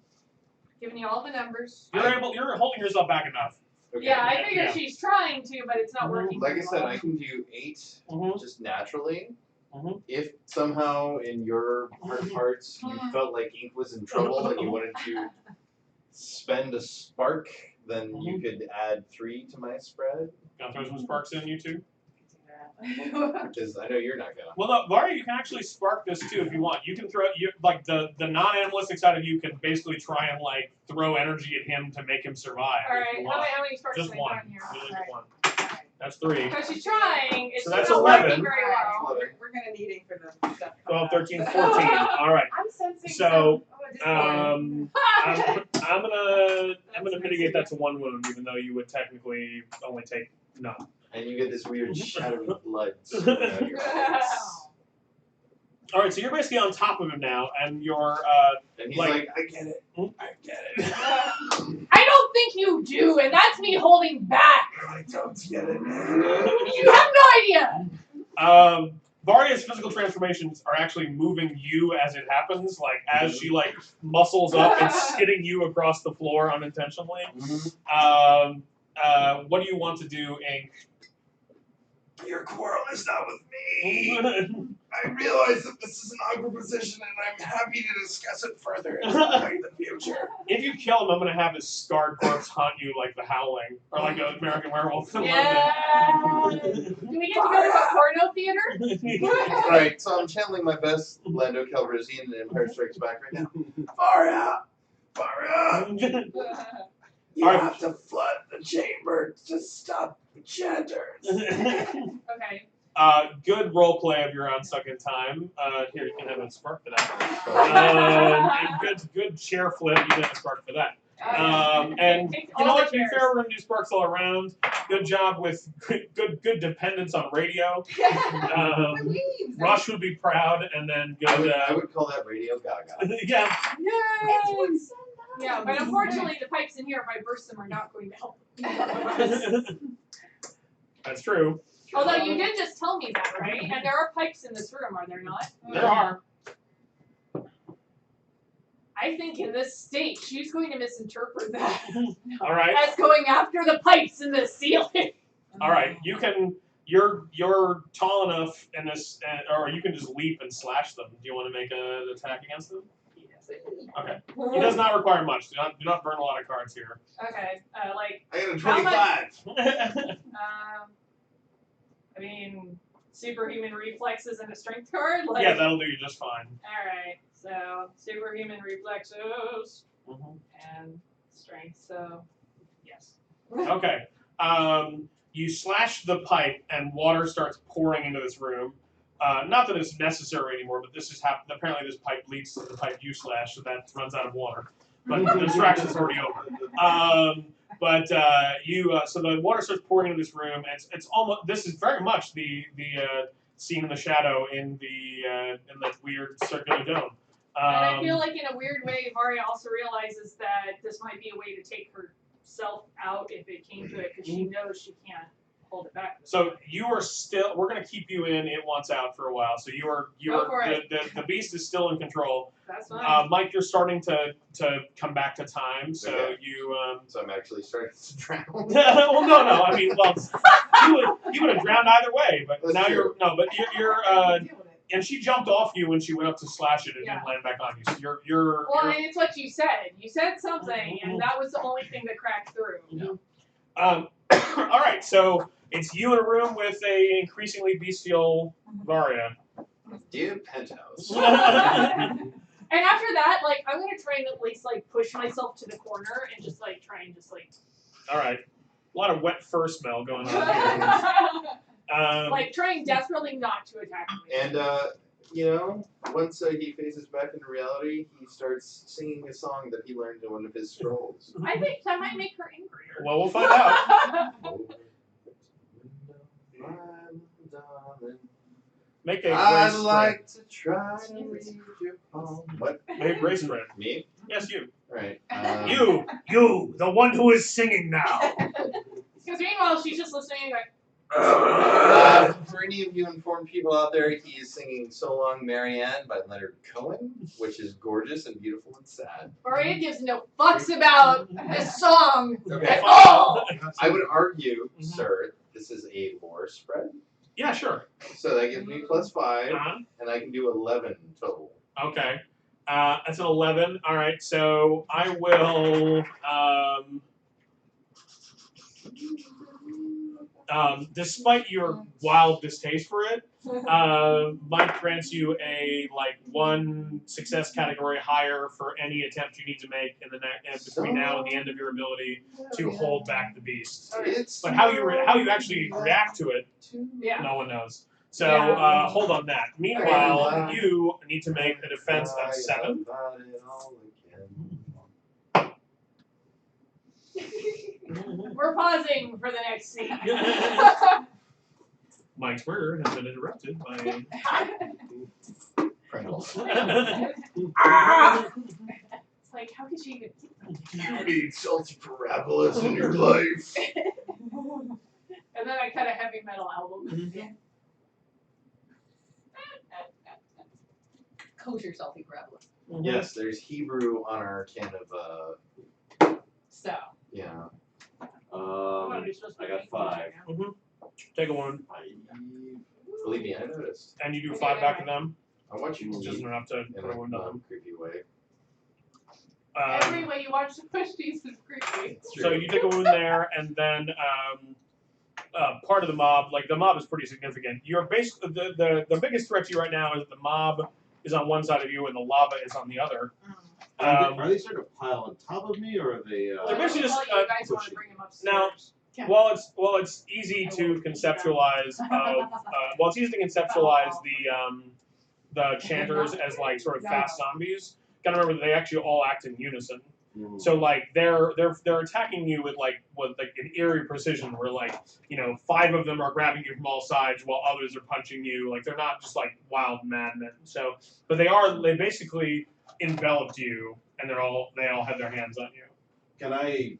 giving you all the numbers. You're holding yourself back enough. okay. Yeah, I figure Yeah. she's trying to, but it's not working. Like I very said, well. I can do 8 Mhm. just naturally. Mhm. If somehow in your heart of hearts you felt like ink was in trouble and you wanted to spend a spark, then you could add 3 to my spread. Gonna throw some sparks in you too. Because I know you're not gonna. Well, no, Varya, you can actually spark this too if you want. You can throw you like the non-animalistic side of you can basically try and like throw energy at him to make him survive. All if right, you want. how many sparks Just can I one. put in here? You just All get one. right. That's 3. Because she's trying, it's So just that's not 11. working very well. We're gonna need it for the stuff. 12, 13, 14. All right. I'm sensing So, some. I'm gonna mitigate that to 1 wound, even though you would technically only take none. And you get this weird shadowy blood streaming out of your eyes. All right, so you're basically on top of him now, and you're And he's Like- like, I get it. I get it. I don't think you do, and that's me holding back. I don't get it. You have no idea. Varya's physical transformations are actually moving you as it happens, like as she like muscles up and skidding you across the floor unintentionally. What do you want to do, Ink? Your quarrel is not with me. I realize that this is an awkward position, and I'm happy to discuss it further in the future. If you kill him, I'm gonna have his scarred corpse haunt you like the Howling, or like an American Werewolf in Yeah. Do we get to go to a porno theater? London. Alright, so I'm channeling my best Lando Calrissian and Empire Strikes Back right now. Varya! Varya! You Alright. have to flood the chamber to stop the chanters. Okay. Good role play of your own stuck in time. Here, you can have a spark for that. And good chair flip. You can have a spark for that. And you know what? To be fair, we're gonna do sparks all around. Good job with good dependence on radio. Rush would be proud, and then good. I would call that Radio Gaga. Yeah. Yeah, but unfortunately, the pipes in here, if I burst them, are not going to help. That's true. Although you did just tell me that, right? And there are pipes in this room, are there not? There are. I think in this state, she's going to misinterpret that All right. as going after the pipes in the ceiling. All right. You can. You're tall enough in this, or you can just leap and slash them. Do you want to make an attack against them? Yes. Okay. It does not require much. Do not burn a lot of cards here. Okay. I got a How much- 25. I mean, superhuman reflexes and a strength card? Like, Yeah, that'll do you just fine. Alright, so superhuman reflexes Mm-hmm. and strength, so yes. Okay. You slash the pipe, and water starts pouring into this room. Not that it's necessary anymore, but this has happened. Apparently, this pipe leads to the pipe you slash, so that runs out of water. But the distraction's already over. So the water starts pouring into this room. And it's almost. This is very much the scene in the shadow in the weird circular dome. And I feel like in a weird way, Varya also realizes that this might be a way to take herself out if it came to it, because she knows she can't hold it back. So you are still. We're going to keep you in. It wants out for a while. So you are. The beast is still in control. That's fine. Mike, you're starting to come back to time. So Okay. you. So I'm actually starting to drown. Well, no. I mean, you would have drowned either way. But That's now true. you're. And she jumped off you when she went up to slash it and Yeah. didn't land back on you. So Well, and it's what you said. You said something, and that was the only thing that cracked through. All right, so it's you in a room with a increasingly bestial Varya. Dear Penthouse. And after that, like, I'm gonna try and at least like push myself to the corner and just like try and just like All right, a lot of wet fur smell going on here. like trying desperately not to attack me. And, once he phases back into reality, he starts singing a song that he learned in one of his scrolls. I think that might make her angrier. Well, we'll find out. Make a I'd grace like to try to read your palm. What? spread. Make a grace spread. Me? Yes, you. Right. You, the one who is singing now. Because meanwhile, she's just listening like, For any of you informed people out there, he is singing So Long Marianne by Leonard Cohen, which is gorgeous and beautiful and sad. Varya gives no fucks about this song Okay. at all. I would argue, Mhm. sir, this is a lore spread. Yeah, sure. So that gives me +5, Uh-huh. and I can do 11 total. Okay. That's an 11. All right, so I will. Despite your wild distaste for it, Mike grants you a 1 success category higher for any attempt you need to make in the between now and the end of your ability to hold back the beast. It's But how you actually react to it, Yeah. no one knows. So Yeah. hold on that. Meanwhile, you need to make a defense of 7. About it all again. We're pausing for the next scene. Mike's murder has been interrupted by. Pringles. It's like, how could she even? You need salty parabolas in your life. And then I cut a heavy metal album. Kosher salty parabola. Yes, there's Hebrew on our can of, So. yeah. I got 5. Take a 1. Believe me, I noticed. And you do Okay, 5 back to alright. them. I want you to Just leave enough to in put a 1 on a them. creepy way. Every way you watch the push piece is creepy. So you take a wound there, and then part of the mob, the mob is pretty significant. You're basically the biggest threat to you right now is that the mob is on one side of you and the lava is on the other. Are they starting to pile on top of me, or are they? They're basically just, Well, you guys want to bring him upstairs. now, It's easy to conceptualize it's easy to conceptualize the chanters as like sort of fast zombies. Gotta remember that they actually all act in unison. So like they're attacking you with an eerie precision where 5 of them are grabbing you from all sides while others are punching you. Like they're not just like wild madmen. So but they basically enveloped you and they all have their hands on you. Can I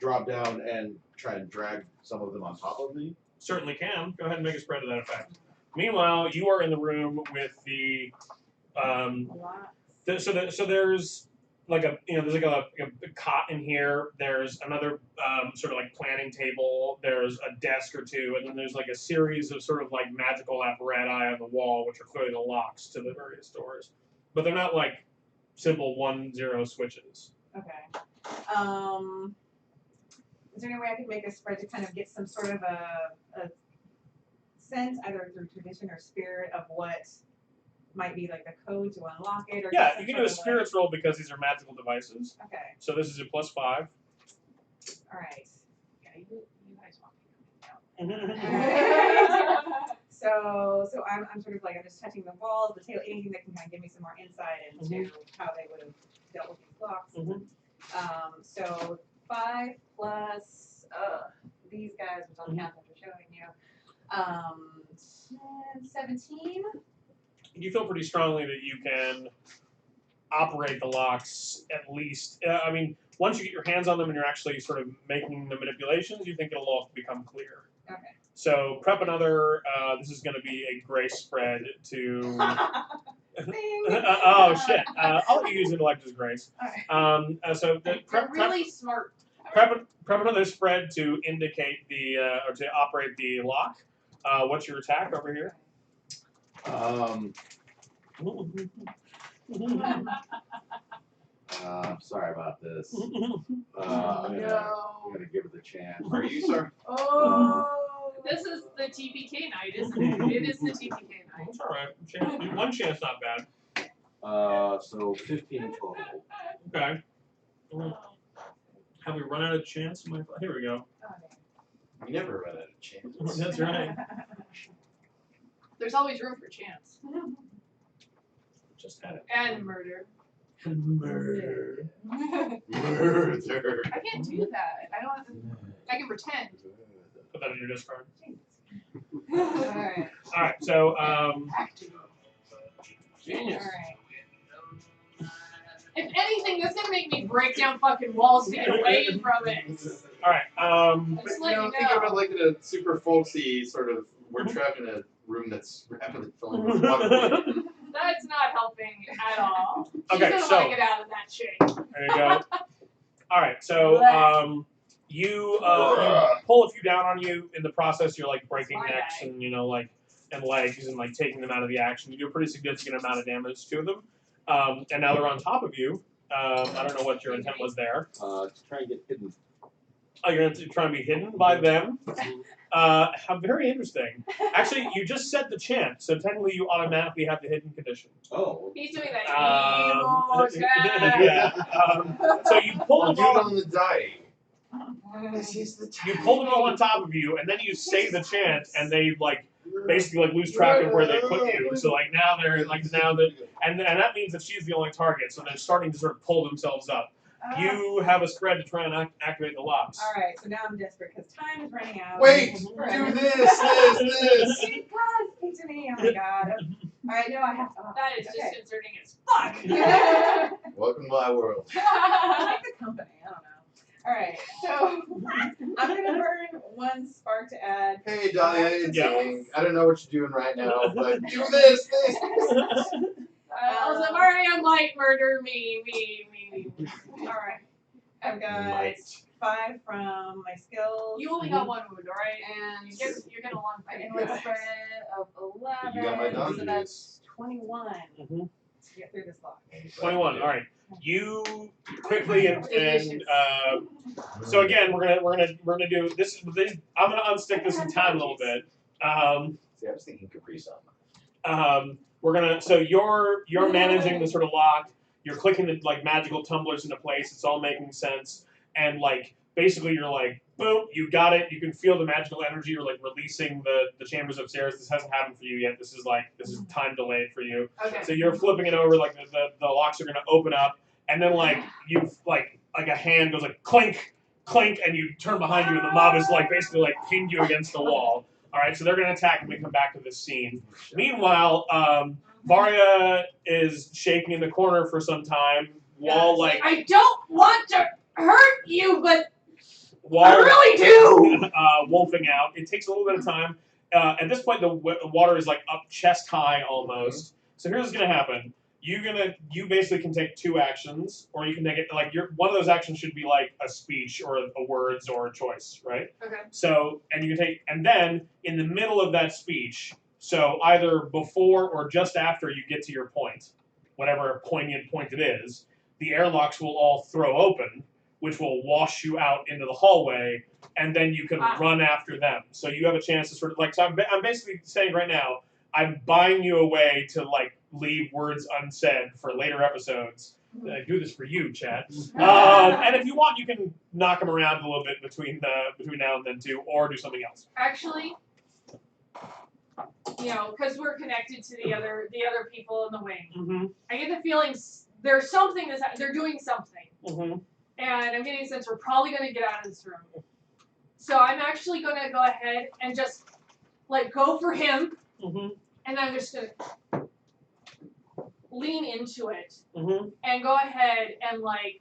drop down and try and drag some of them on top of me? Certainly can. Go ahead and make a spread to that effect. Meanwhile, you are in the room with the so there's like there's like a cot in here. There's another sort of like planning table. There's a desk or two, and then there's like a series of sort of like magical apparatus on the wall, which are clearly the locks to the various doors, but they're not like simple 1-0 switches. Okay. Is there any way I could make a spread to kind of get some sort of a sense, either through tradition or spirit, of what might be like the code to unlock it? Or yeah, you can do a spirits roll because these are magical devices. Okay. So this is a +5. All right. Yeah, you guys want me to out. So I'm sort of like I'm just touching the walls, the tail, anything that can kind of give me some more insight into how they would have dealt with these blocks. So 5 plus these guys, which I'll count after showing you. 17. You feel pretty strongly that you can operate the locks at least. I mean, once you get your hands on them and you're actually sort of making the manipulations, you think it'll all become clear. Okay. So prep another. This is going to be a grace spread to. Oh shit! I'll let you use intellect as grace. So They're really smart. Prep another spread to indicate or to operate the lock. What's your attack over here? Sorry about this. I'm gonna give it a chance. Are you, sir? This is the TPK night, isn't it? It is the TPK night. It's all right. One chance, not bad. So 15 total. Okay. Have we run out of chance? Here we go. We never run out of chances. That's right. There's always room for chance. Just had it. And murder. Murder. Murder. I can't do that. I can pretend. Put that in your discard. Alright. All right. So Genius. Alright. If anything, that's gonna make me break down fucking walls to get away from it. all right. Just let you Think of it know. like in a super folksy sort of, we're trapped in a room that's rapidly filling with water. That's not helping at all. She's Okay, gonna so- want to get out of that shit. There you go. All right. So you pull a few down on you. In the process, you're like breaking My necks bag. and and legs and like taking them out of the action. You do a pretty significant amount of damage to them. And now they're on top of you. I don't know what your intent was there. To try and get hidden. Oh, you're trying to be hidden by them? How very interesting. Actually, you just set the chant, so technically you automatically have the hidden condition. Oh. He's doing that evil attack. Yeah. So you pull them Dude all. on the die. This is the time. You pull them all on top of you, and then you say the chant, and they basically lose track of where they put you. So now they're and that means that she's the only target. So they're starting to sort of pull themselves up. You have a spread to try and activate the locks. Alright, so now I'm desperate because time is running out. Wait! Do this! Thank God, speak to me. Oh my God. Alright, no, I have to. That is Okay. disconcerting as fuck. Welcome to my world. I like the company. I don't know. Alright, so I'm gonna burn 1 spark to add. Hey, Dahlia, it's Yeah. me. I don't know what you're doing right now, but do this! I was like, Varya might murder me. Alright. I've got Might. 5 from my skills. You only got 1 wound, alright? And You're gonna long fight. and with spread of 11. You got my dog so juice. that's 21 Mhm. to get through this lock. 21. All right. You quickly and so again we're gonna do this. I'm gonna unstick this in time a little bit. See, I was thinking Capri Sun. So you're managing the sort of lock. You're clicking the magical tumblers into place. It's all making sense. and like basically you're like, boom, you got it. You can feel the magical energy. You're like releasing the chambers upstairs. This hasn't happened for you yet. This is time delayed for you. Okay. So you're flipping it over, like the locks are gonna open up, and then like you like a hand goes like clink, clink, and you turn behind you, and the mob is like basically like pinned you against the wall. All right, so they're gonna attack when we come back to this scene. Meanwhile, Varya is shaking in the corner for some time while like I don't want to hurt you, but while, I really do. Wolfing out. It takes a little bit of time. At this point, the water is like up chest high almost. So here's what's gonna happen. You basically can take 2 actions, or you can take it like one of those actions should be like a speech or a words or a choice, right? Okay. So and then in the middle of that speech, so either before or just after you get to your point, whatever poignant point it is, the airlocks will all throw open, which will wash you out into the hallway, and then you can run after them. So you have a chance to sort of like. So I'm basically saying right now, I'm buying you a way to like leave words unsaid for later episodes. I do this for you, chat. And if you want, you can knock them around a little bit between now and then too, or do something else. Actually, because we're connected to the other people in the wing, Mm-hmm. I get the feeling there's something they're doing something, Mm-hmm. and I'm getting a sense we're probably going to get out of this room. So I'm actually going to go ahead and just like go for him, Mm-hmm. and I'm just going to lean into it Mm-hmm. and go ahead and like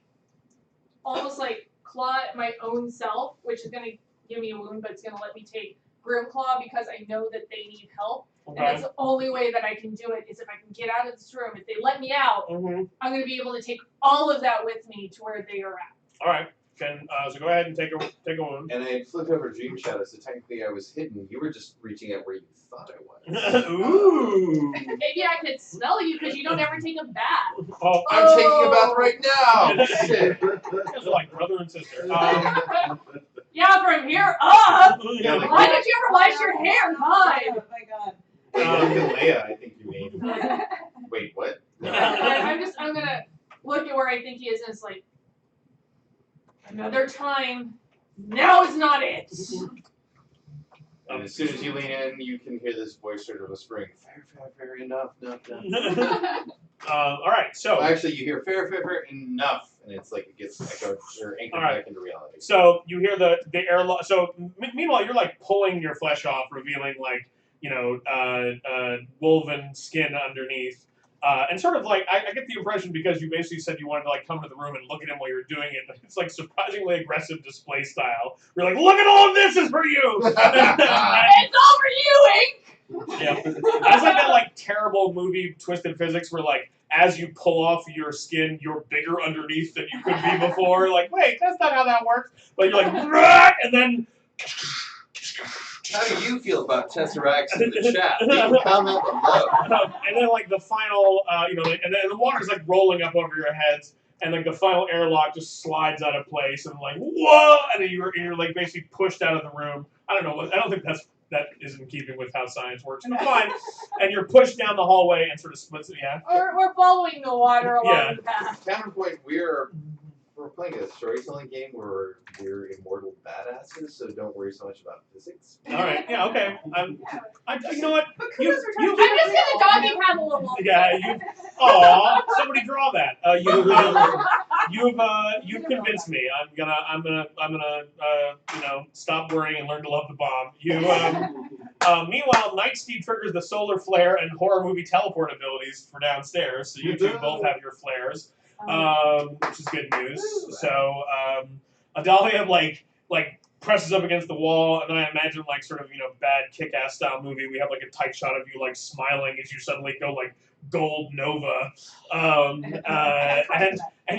almost like claw at my own self, which is going to give me a wound, but it's going to let me take Grim Claw because I know that they need help. Okay. And that's the only way that I can do it is if I can get out of this room. If they let me out, Mm-hmm. I'm going to be able to take all of that with me to where they are at. All right. So go ahead and take a wound. And I flipped over Dream Shadow, so technically I was hidden. You were just reaching out where you thought I was. Ooh. Maybe I could smell you because you don't ever take a bath. Oh, I'm taking a bath right now! Shit! It's like brother and sister. Yeah, from here up. Yeah, like, Why don't you ever wash your hair? God. Oh my god. Look at Leia, I think you mean. Wait, what? I'm gonna look at where I think he is, and it's like another time. Now is not it. And as soon as you lean in, you can hear this voice sort of whispering, fair, enough. all right, so. Well, actually, you hear fair, enough. And it's like it gets echoed or anchored Right. back into reality. So you hear the airlock. So meanwhile, you're like pulling your flesh off, revealing like woven skin underneath, and sort of like I get the impression because you basically said you wanted to like come to the room and look at him while you're doing it. It's like surprisingly aggressive display style. You're like, look at all of this is for you. It's all for you, Ink. Yeah, that's like that like terrible movie Twisted Physics where like as you pull off your skin, you're bigger underneath than you could be before. Like, wait, that's not how that works. But you're like, and then. How do you feel about Tesseracts in the chat? Leave a comment below. And then like the final, and then the water's like rolling up over your heads, and like the final airlock just slides out of place, and like whoa, and then you're like basically pushed out of the room. I don't know. I don't think that is in keeping with how science works, but fine. And you're pushed down the hallway and sort of splits it. Yeah. We're following the water along the path. Counterpoint, we're playing a storytelling game where we're immortal badasses, so don't worry so much about physics. All right. Yeah. Okay. You know what? I'm just gonna doggy paddle a little. Yeah. Somebody draw that. You've convinced me. I'm gonna stop worrying and learn to love the bomb. Meanwhile, Nightsteed triggers the solar flare and horror movie teleport abilities for downstairs, so you two both have your flares, which is good news. So Idalia like presses up against the wall, and then I imagine like sort of bad kick-ass style movie. We have like a tight shot of you like smiling as you suddenly go like gold nova, and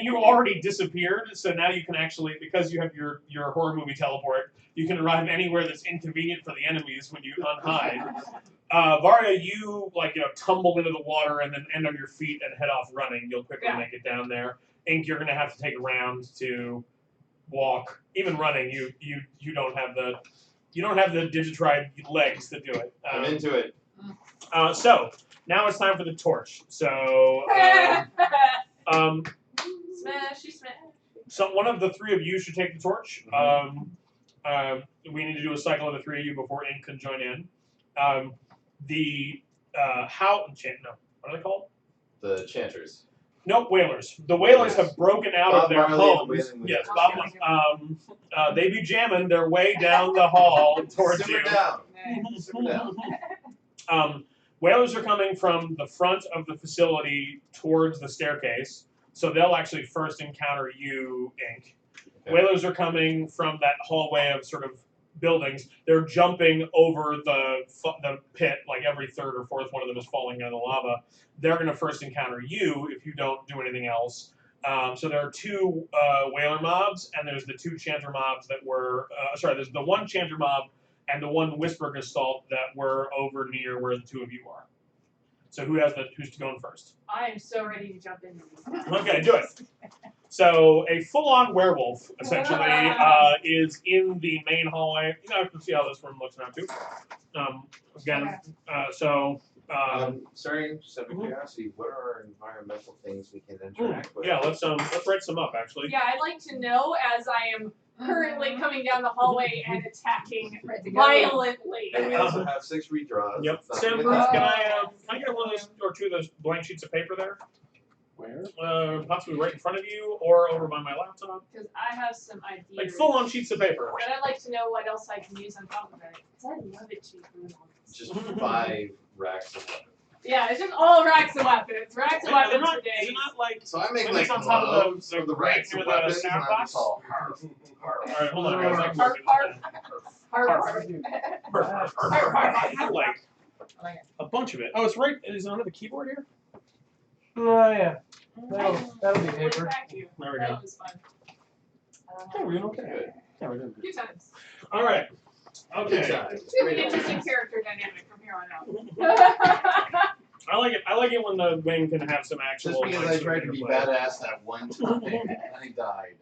you already disappeared. So now you can actually, because you have your horror movie teleport, you can arrive anywhere that's inconvenient for the enemies when you unhide. Varya, you tumble into the water and then end on your feet and head off running. You'll quickly make it down there. Ink, you're gonna have to take a round to walk. Even running, you don't have the Digitride legs to do it. I'm into it. So now it's time for the torch. So Smashy smash. So one of the three of you should take the torch. We need to do a cycle of the three of you before Ink can join in. What are they called? The chanters. Nope, whalers. The whalers have broken out of their Marley, homes. the whaling Yes, whalers. they be jamming their way down the hall towards Simmer you. down. Nice. Simmer down. Whalers are coming from the front of the facility towards the staircase, so they'll actually first encounter you, Ink. Okay. Whalers are coming from that hallway of sort of buildings. They're jumping over the pit, like every third or fourth one of them is falling into the lava. They're going to first encounter you if you don't do anything else. So there are two whaler mobs, and there's the two chanter mobs that were, there's the one chanter mob and the one whisper gestalt that were over near where the two of you are. So who's going first? I am so ready to jump into these. Okay, do it. So a full-on werewolf essentially is in the main hallway. You know, I can see how this room looks now too. Sorry, just out of curiosity, what are environmental things we can interact with? Yeah, let's write some up actually. Yeah, I'd like to know as I am currently coming down the hallway and attacking Right to go. violently. And we also have 6 redraws. Yep. Let's not Sam, forget that. can I get one of those or two of those blank sheets of paper there? Where? Possibly right in front of you or over by my laptop. Because I have some ideas. Like full-on sheets of paper. But I'd like to know what else I can use on top of it. Because I love it too. Just 5 racks of weapons. Yeah, it's just all racks of weapons. Racks of weapons for Is days. it not like So I make Maybe like it's on top of the- gloves for the racks near of the weapons, sound and I box? just all Alright, hold on guys. I can Harp, work harp. it Harp, out. I have like I like it. a bunch of it. Oh, it's right. Is it under the keyboard here? Oh yeah. That'll be Way paper. back you. There we go. That was fun. Yeah, we're doing okay. Yeah, we're doing good. Good times. All right. Good Okay. times. It's gonna be an interesting character dynamic from here on out. I like it. I like it when the wing can have some actual. Just because like, I sort of tried to be interplay. badass that one time, and I died.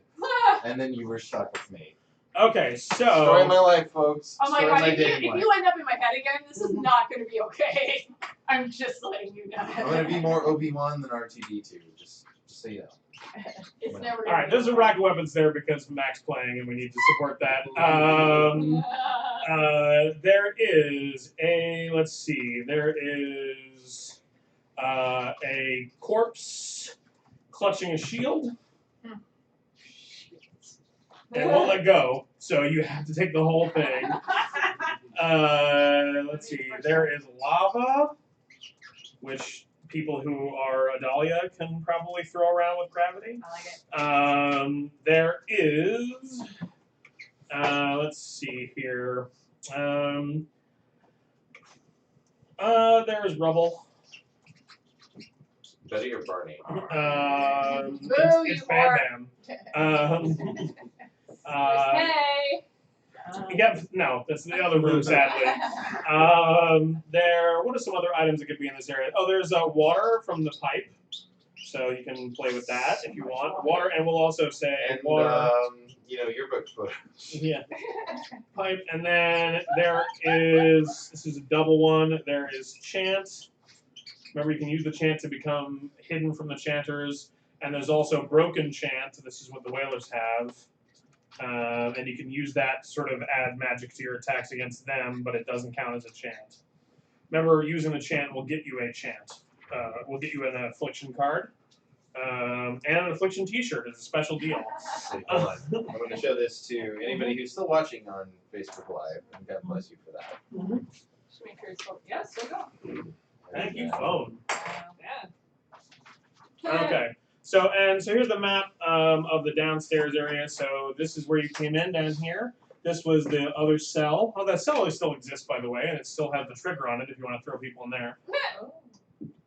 And then you were stuck with me. Okay, Story of my so life, folks. Oh my Story of god, if dating you life. end up in my head again, this is not gonna be okay. I'm just letting you know. I'm gonna be more Obi-Wan than R2D2, just so you know. It's never all gonna right, be there's a okay. rack of weapons there because Mac's playing and we need to support that. There is a. Let's see. There is a corpse clutching a shield. And it won't let go, so you have to take the whole thing. Let's see. There is lava, which people who are Idalia can probably throw around with gravity. I like it. There is. Let's see here. There is rubble. Betty or Barney? It's you Bam Bam. Hey. No, that's the other room, sadly. What are some other items that could be in this area? Oh, there's water from the pipe, so you can play with that if you want. Water, and we'll also say And, water. yearbook photos. Yeah, pipe, and then there is. This is a double one. There is chant. Remember, you can use the chant to become hidden from the chanters, and there's also broken chant. This is what the whalers have. And you can use that to sort of add magic to your attacks against them, but it doesn't count as a chant. Remember, using the chant will get you a chant. Will get you an affliction card. And an affliction t-shirt is a special deal. Hold on. I'm going to show this to anybody who's still watching on Facebook Live, and God bless you for that. Just make sure it's full. Yes, there you go. Thank you, phone. Yeah. Okay. So here's the map of the downstairs area. So this is where you came in down here. This was the other cell. Oh, that cell still exists, by the way, and it still has the trigger on it if you want to throw people in there.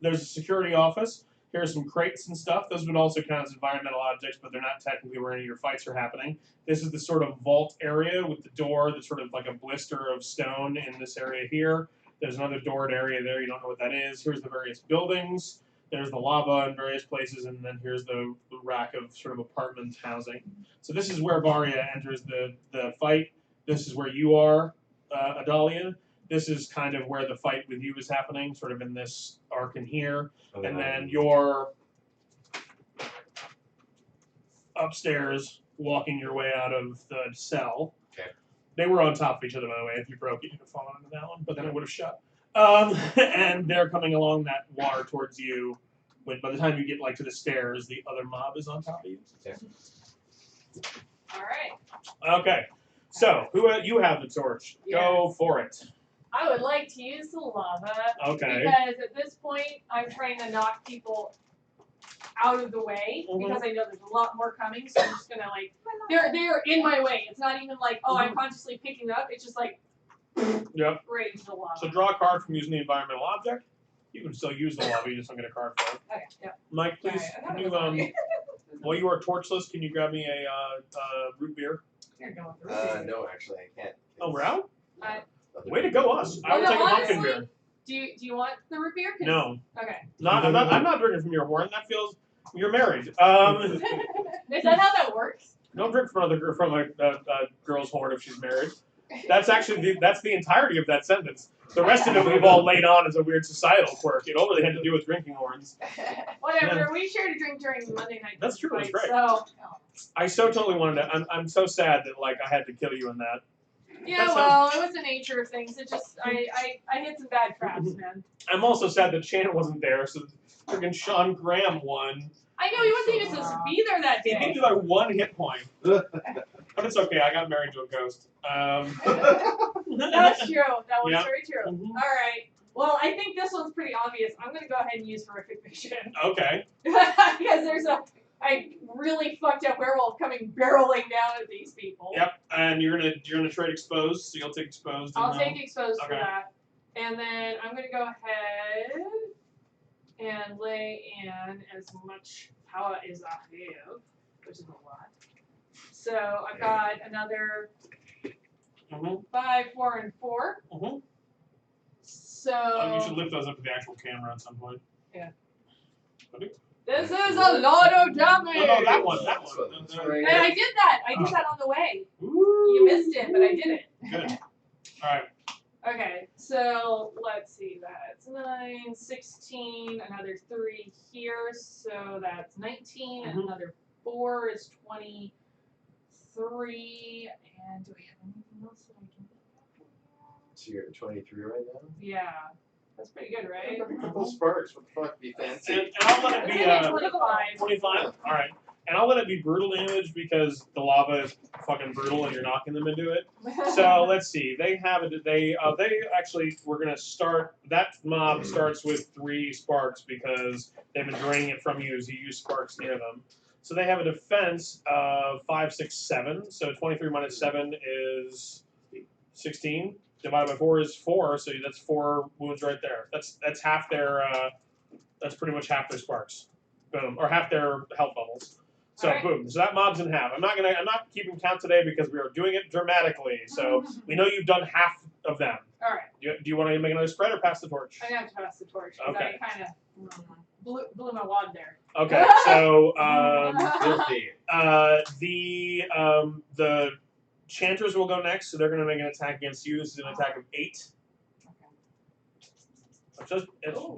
There's a security office. Here's some crates and stuff. Those would also count as environmental objects, but they're not technically where any of your fights are happening. This is the sort of vault area with the door that's sort of like a blister of stone in this area here. There's another doored area there. You don't know what that is. Here's the various buildings. There's the lava in various places, and then here's the rack of sort of apartment housing. So this is where Varya enters the fight. This is where you are, Idalia. This is kind of where the fight with you is happening, sort of in this arc in here. And then your upstairs, walking your way out of the cell. Okay. They were on top of each other, by the way. If you broke it, you'd have fallen into that one, but then it would have shut. And they're coming along that water towards you. When by the time you get like to the stairs, the other mob is on top of you. Okay. All right. Okay. So you have the torch. Go Yes. for it. I would like to use the lava. Okay. Because at this point, I'm trying to knock people out of the way because I know there's a lot more coming. So I'm just gonna like they're in my way. It's not even like I'm consciously picking up. It's just like Yep. right into the lava. So draw a card from using the environmental object. You can still use the lava. You just don't get a card for it. Okay. Yep. Mike, please. Can you while you are torchless, can you grab me a root beer? You're going through. No, actually, I can't. Oh, we're out. Nothing Way to go, us! I Well, will no, take a pumpkin honestly, beer. Do you want the root beer? 'Cause- No, Okay. I'm not drinking from your horn. That feels. You're married. Is that how that works? Don't drink from a girl's horn if she's married. That's actually that's the entirety of that sentence. The rest of it we've all laid on as a weird societal quirk. It all really had to do with drinking horns. Whatever. Yeah. We shared a drink during Monday night. That's true. It's fight, great. So I so totally wanted to. I'm so sad that like I had to kill you in that. yeah, That's well, it was the nature of things. It just I hit some bad traps, man. I'm also sad that Shannon wasn't there, so freaking Sean Graham won. I know he wasn't even supposed to be there that He day. gave me like 1 hit point. But it's okay, I got married to a ghost. That's true. That was Yeah. very true. Mhm. All right. Well, I think this one's pretty obvious. I'm gonna go ahead and use horrific vision Okay. because there's a really fucked up werewolf coming barreling down at these people. Yep. And you're gonna trade exposed, so you'll take exposed. I'll and, take exposed for okay. that, and then I'm gonna go ahead and lay in as much power as I have, which is a lot. So I've got another 5, 4, and 4. Mhm. So You should lift those up to the actual camera at some point. Yeah. Ready? This is a lot of damage. No, that one. And I did that. I did that on the way. Ooh. You missed it, but I did it. Good. All right. Okay, so let's see. That's 9, 16, another 3 here, so that's 19, and another 4 is 23. And do we have anything else that I can? So you're at 23 right now? Yeah, that's pretty good, right? Couple sparks. What the fuck? Be fancy. And I'll let it be It's 25. 25. All right. And I'll let it be brutal damage because the lava is fucking brutal and you're knocking them into it. So let's see. They have it. They actually we're gonna start. That mob starts with 3 sparks because they've been draining it from you as you use sparks near them. So they have a defense of 5, 6, 7. So 23 minus 7 is 16. Divided by 4 is 4. So that's 4 wounds right there. That's half their. That's pretty much half their sparks. Boom, or half their health bubbles. So Alright. boom. So that mob's in half. I'm not keeping count today because we are doing it dramatically. So we know you've done half of them. All right, Do you want to make another spread or pass the torch? I'm gonna have to pass the torch because Okay. I kind of blew my wad there. Okay. So Filthy. the Chanters will go next. So they're going to make an attack against you. This is an attack of 8. It's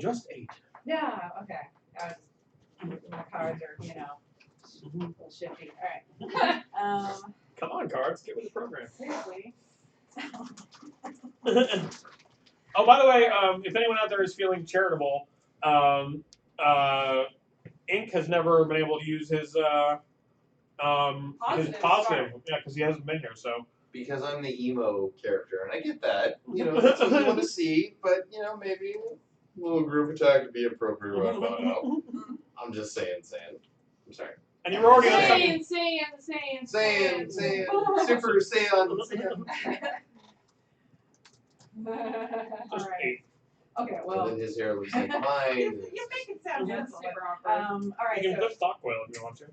just 8. Yeah, okay. My cards are, a little shifty. Alright. Come on, cards. Get with the program. Seriously. Oh, by the way, if anyone out there is feeling charitable, Ink has never been able to use his Positive positive. Yeah, because he hasn't been here. So Because I'm the emo character, and I get that. That's what you want to see, but, maybe a little group attack would be appropriate right about now. I'm just saying. I'm sorry. and you're already on Saying. Saying. Super Saiyan. just Alright. 8. Okay, And well. then his hair looks like mine. You make it sound That's gentle. super awkward. Alright, You can so put stock oil if you want to.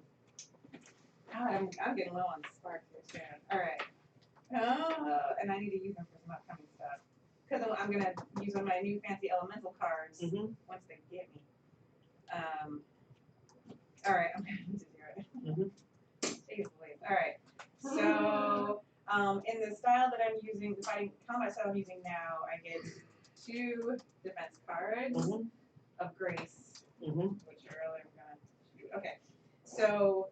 God, I'm getting low on sparks here soon. Alright. And I need to use them for some upcoming stuff. Because I'm going to use one of my new fancy elemental cards once they get me. Alright, I'm going to do it. Take it away. Alright. So, in the style that I'm using, the fighting combat style I'm using now, I get 2 defense cards of grace, which are really I'm gonna shoot. Okay. So,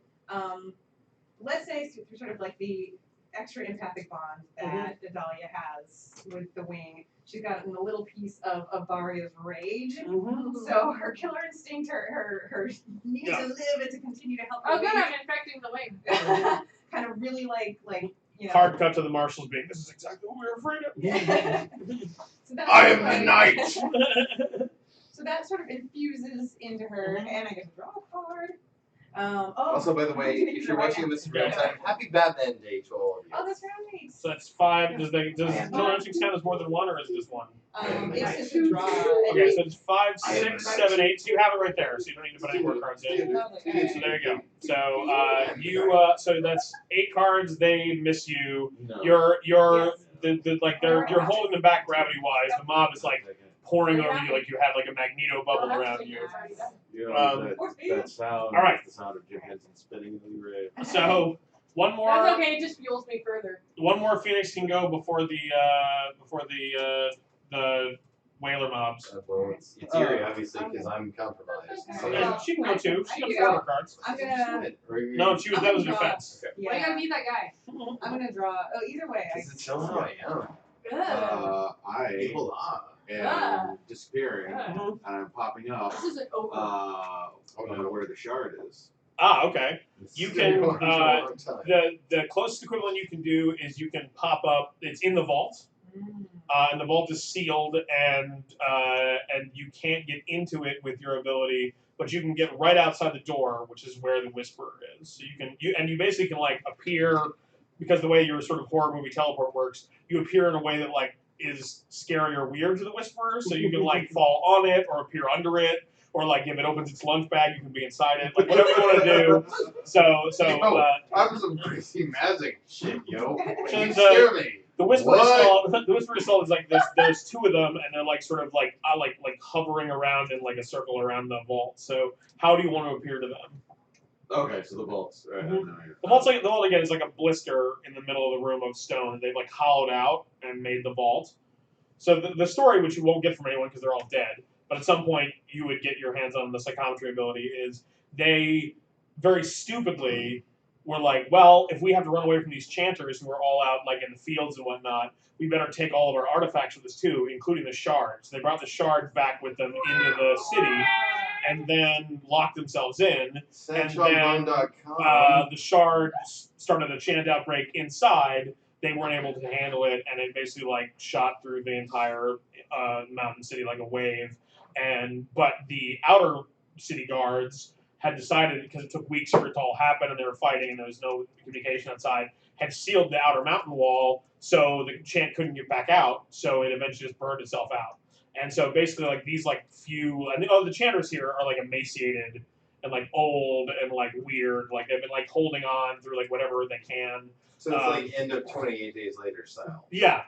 let's say through sort of like the extra empathic bond that Idalia has with the wing, she's gotten a little piece of Varya's rage. So her killer instinct, her need to live and to continue to help the Oh, good, wing, I'm infecting the wing. kind of really like you know. Hard cut to the marshals being, this is exactly what we were afraid of. So that's I am like- the knight. So that sort of infuses into her, and I get to draw a card. Also, by the way, if you're watching this in real time, happy Batman Day to all of you. Oh, that's right. So that's 5. Does killer instinct count as more than 1, or is it just 1? It's just a draw. Okay, so it's 5, 6, 7, 8. So you have it right there. So you don't need to put any more cards in. So there you go. So so that's 8 cards. They miss you. No. You're you're holding them back gravity wise. The mob is like pouring over you like you had like a magneto bubble around you. You know, that sound. all right. The sound of Jim Henson spinning in the ray. So one more. That's okay, it just fuels me further. One more Phoenix can go before the whaler mobs. Well, it's Eerie, obviously, because I'm compromised. So And she can go too. She can I have 4 cards. I'm gonna. No, that was defense. Why you gotta Yeah. be that guy? I'm gonna draw. Oh, either way. Because it shows who I am. Good. I People are. am disappearing, Good. and I'm popping up. This isn't over. I don't know where the shard is. Okay. You can, For a long time. The closest equivalent you can do is you can pop up. It's in the vault, and the vault is sealed, and you can't get into it with your ability, but you can get right outside the door, which is where the Whisperer is. So you basically can like appear, because the way your sort of horror movie teleport works, you appear in a way that like is scary or weird to the Whisperer. So you can like fall on it or appear under it. Or like if it opens its lunch bag, you can be inside it. Like whatever you want to do. Yo, I'm some crazy magic shit, yo. So You scare me. the Whisper What? Assault. The Whisper Assault is like there's 2 of them, and they're like sort of like hovering around in like a circle around the vault. So how do you want to appear to them? Okay, so the vault's right. The vault again is like a blister in the middle of the room of stone. They've like hollowed out and made the vault. So the story, which you won't get from anyone because they're all dead, but at some point you would get your hands on the psychometry ability, is they very stupidly were like, well, if we have to run away from these chanters who are all out like in the fields and whatnot, we better take all of our artifacts with us too, including the shards. They brought the shards back with them into the city and then locked themselves in. SanchonBone.com. The shards started a chant outbreak inside. They weren't able to handle it, and it basically like shot through the entire mountain city like a wave. But the outer city guards had decided, because it took weeks for it to all happen, and they were fighting, and there was no communication outside, had sealed the outer mountain wall so the chant couldn't get back out. So it eventually just burned itself out. And so basically, like these like few, and the chanters here are like emaciated and like old and like weird, like they've been like holding on through like whatever they can. So it's like end of 28 Days Later style. Yeah.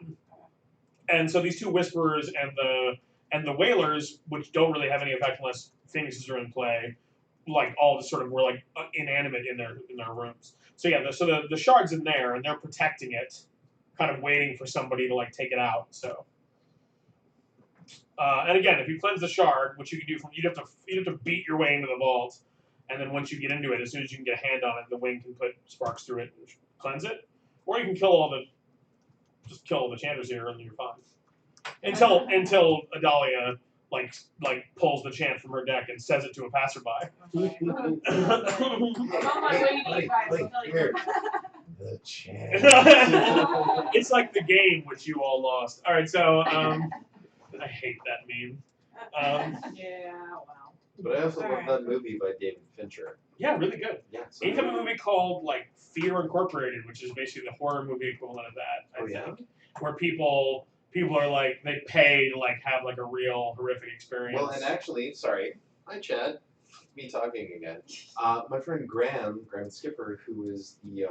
And so these 2 Whisperers and the Whalers, which don't really have any effect unless Phoenixes are in play, like all just sort of were like inanimate in their rooms. So yeah, the shard's in there and they're protecting it, kind of waiting for somebody to like take it out. So. And again, if you cleanse the shard, which you can do you'd have to beat your way into the vault, and then once you get into it, as soon as you can get a hand on it, the wing can put sparks through it and cleanse it, or you can kill all the chanters here and you're fine. Until Idalia like pulls the chant from her deck and says it to a passerby. I'm on my way to you guys, I'll tell you. Here. The chant. It's like the game which you all lost. All right, so I hate that meme. Yeah. Wow. But I also All love right. that movie by David Fincher. Yeah, really good. Yeah. They have a movie called like Fear Incorporated, which is basically the horror movie equivalent of that. I think, where people are like they pay to like have like a real horrific experience. Well, and actually, sorry, hi Chad, me talking again. My friend Graham Skipper, who is the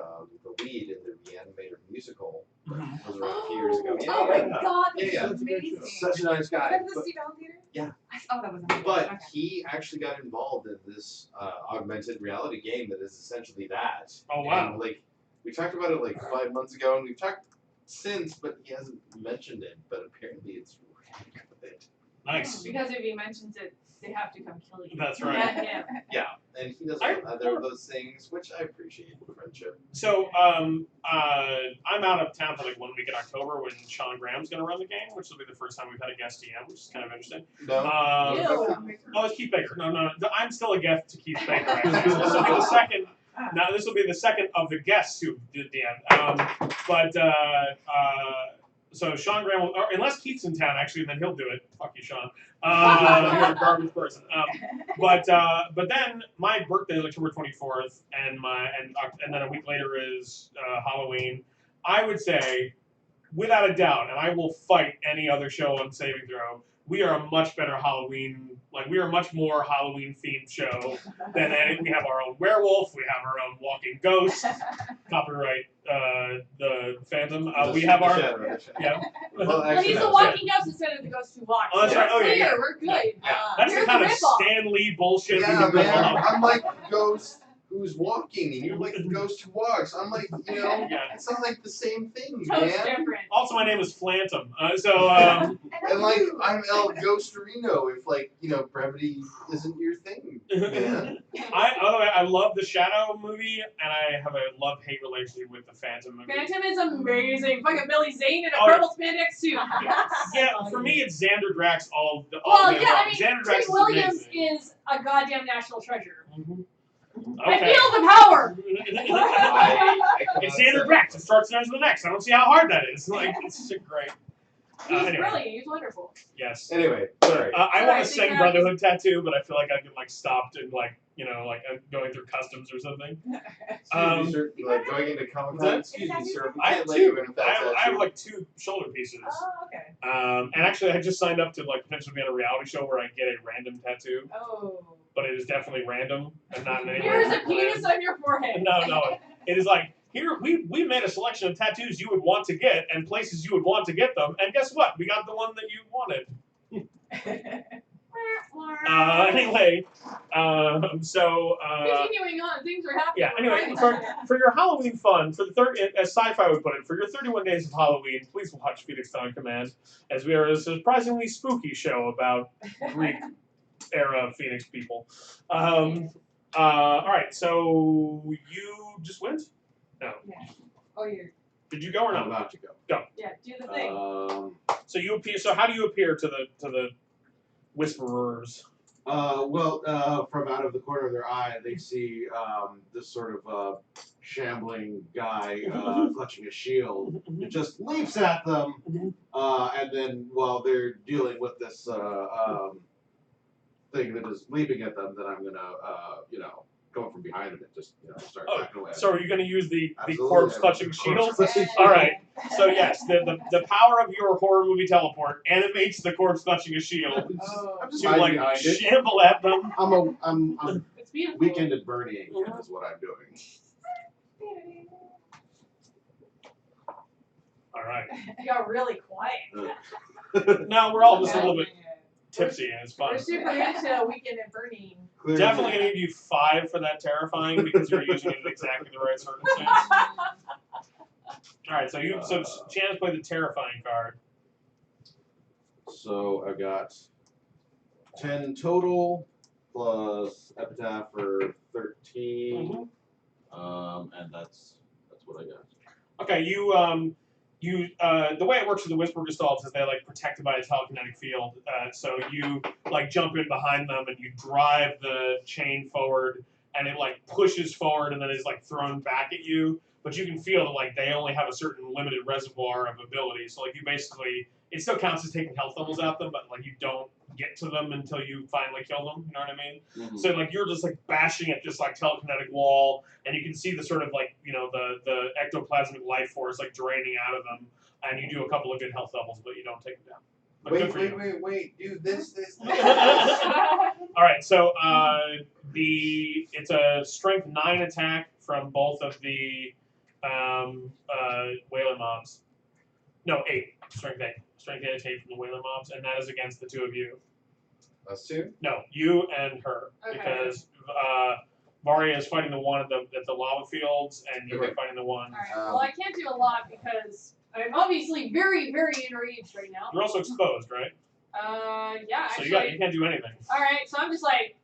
lead in the animated musical, was around a few years ago. Yeah, Oh my God, that's Yeah. amazing. Such a nice guy. Remember the but- Steve Allen Theater? Yeah. Oh, that was amazing. But Okay. he actually got involved in this augmented reality game that is essentially that. Oh, wow. And, like, we talked about it like 5 months ago, and we've talked since, but he hasn't mentioned it. But apparently, it's really good. Nice. Because if he mentions it, they have to come kill you. That's right. Not him. Yeah, and he does either of those things, which I appreciate in friendship. So I'm out of town for like 1 week in October when Sean Graham's going to run the game, which will be the first time we've had a guest DM, which is kind of interesting. No. Oh, it's Keith Baker. No. I'm still a guest to Keith Baker. Actually. So this will be the second. Now this will be the second of the guests who did DM. So Sean Graham, will, or unless Keith's in town, actually, then he'll do it. Fuck you, Sean. You're a garbage person. But then my birthday is October 24th, and then a week later is Halloween. I would say, without a doubt, and I will fight any other show on Saving Throw. We are a much better Halloween, we are a much more Halloween-themed show than any. We have our own werewolf, we have our own walking ghost, copyright the Phantom. We have our, yeah. Well, he's the walking ghost instead of the ghost who walks. Oh, that's right. Oh, yeah. We're good. Yeah. That's the kind of Stan Lee bullshit we Yeah, can pull man. off. I'm like the ghost who's walking, and you're like the ghost who walks. I'm like, Yeah. it's not like the same thing, Totally man. different. Also, my name is Phantom. And like, I'm El Ghostorino if brevity isn't your thing, man. I love the Shadow movie, and I have a love-hate relationship with the Phantom movie. Phantom is amazing. Fucking Billy Zane in a Oh, purple spandex suit. Yeah, for me, it's Xander Drax all day Well, long. yeah, I mean, Xander Tate Drax is Williams amazing. is a goddamn national treasure. Okay. I feel the power. It's Xander Drax. It starts and ends with an X. I don't see how hard that is. It's such a great. He's Anyway. brilliant. He's wonderful. Yes. Anyway, sorry. I want Sorry, a Sing Zach. Brotherhood tattoo, but I feel like I'd get stopped and going through customs or something. Excuse me, sir. Going into Comic Con. Excuse me, sir. We I can't have let you two. in with that I have tattoo. 2 shoulder pieces. Oh, okay. And actually, I just signed up to potentially be on a reality show where I get a random tattoo, Oh. but it is definitely random and not in any way. Here's a penis on your forehead. No. It is here we made a selection of tattoos you would want to get and places you would want to get them, and guess what? We got the one that you wanted. Anyway, Continuing on, things are happening. yeah. Anyway, for your Halloween fun, for the as Sci-Fi would put it, for your 31 days of Halloween, please watch Phoenix on Command, as we are a surprisingly spooky show about Greek era Phoenix people. All right, so you just went? No. Yeah. Oh, you're. Did you go or I'm not? about to go. Yeah, do the thing. So you appear. So how do you appear to the whisperers? From out of the corner of their eye, they see this sort of shambling guy clutching a shield. It just leaps at them, and then while they're dealing with this thing that is leaping at them, then I'm gonna, go from behind them and just, start backing away. So are you going to use the Absolutely, corpse yeah, clutching the shield? corpse clutching All right. So yes, the power of your horror movie teleport animates the corpse clutching a shield Oh. I'm just to hiding behind it. shamble at them. I'm It's beautiful. weekended Bernieing is what I'm doing. All right. You got really quiet. Now we're all just a little bit tipsy and it's fun. We're super into Weekend at Burning. Clearly. Definitely gonna give you 5 for that terrifying because you're using it in exactly the right circumstance. All right, so Chance played the terrifying card. So I've got 10 total plus epitaph for 13, and that's what I got. Okay, the way it works with the Whisper Gestalts is they're protected by a telekinetic field. So you jump in behind them and you drive the chain forward, and it pushes forward and then is thrown back at you. But you can feel that they only have a certain limited reservoir of ability. So you basically, it still counts as taking health levels at them, but you don't get to them until you finally kill them. You know what I mean? So you're just bashing at this telekinetic wall, and you can see the sort of the ectoplasmic life force draining out of them, and you do a couple of good health levels, but you don't take them down. But good for you. Wait, do this. All right, so it's a strength 9 attack from both of the Whaler mobs. No, 8. Strength 8. Strength 8 attack from the Whaler mobs, and that is against the 2 of you. Us two? No, you and her, Okay. because Varya is fighting the one at the lava fields, and you are Okay. fighting the one. Alright, well, I can't do a lot because I'm obviously very, very enraged right now. You're also exposed, right? Yeah, So actually. you can't do anything. All right, so I'm just like,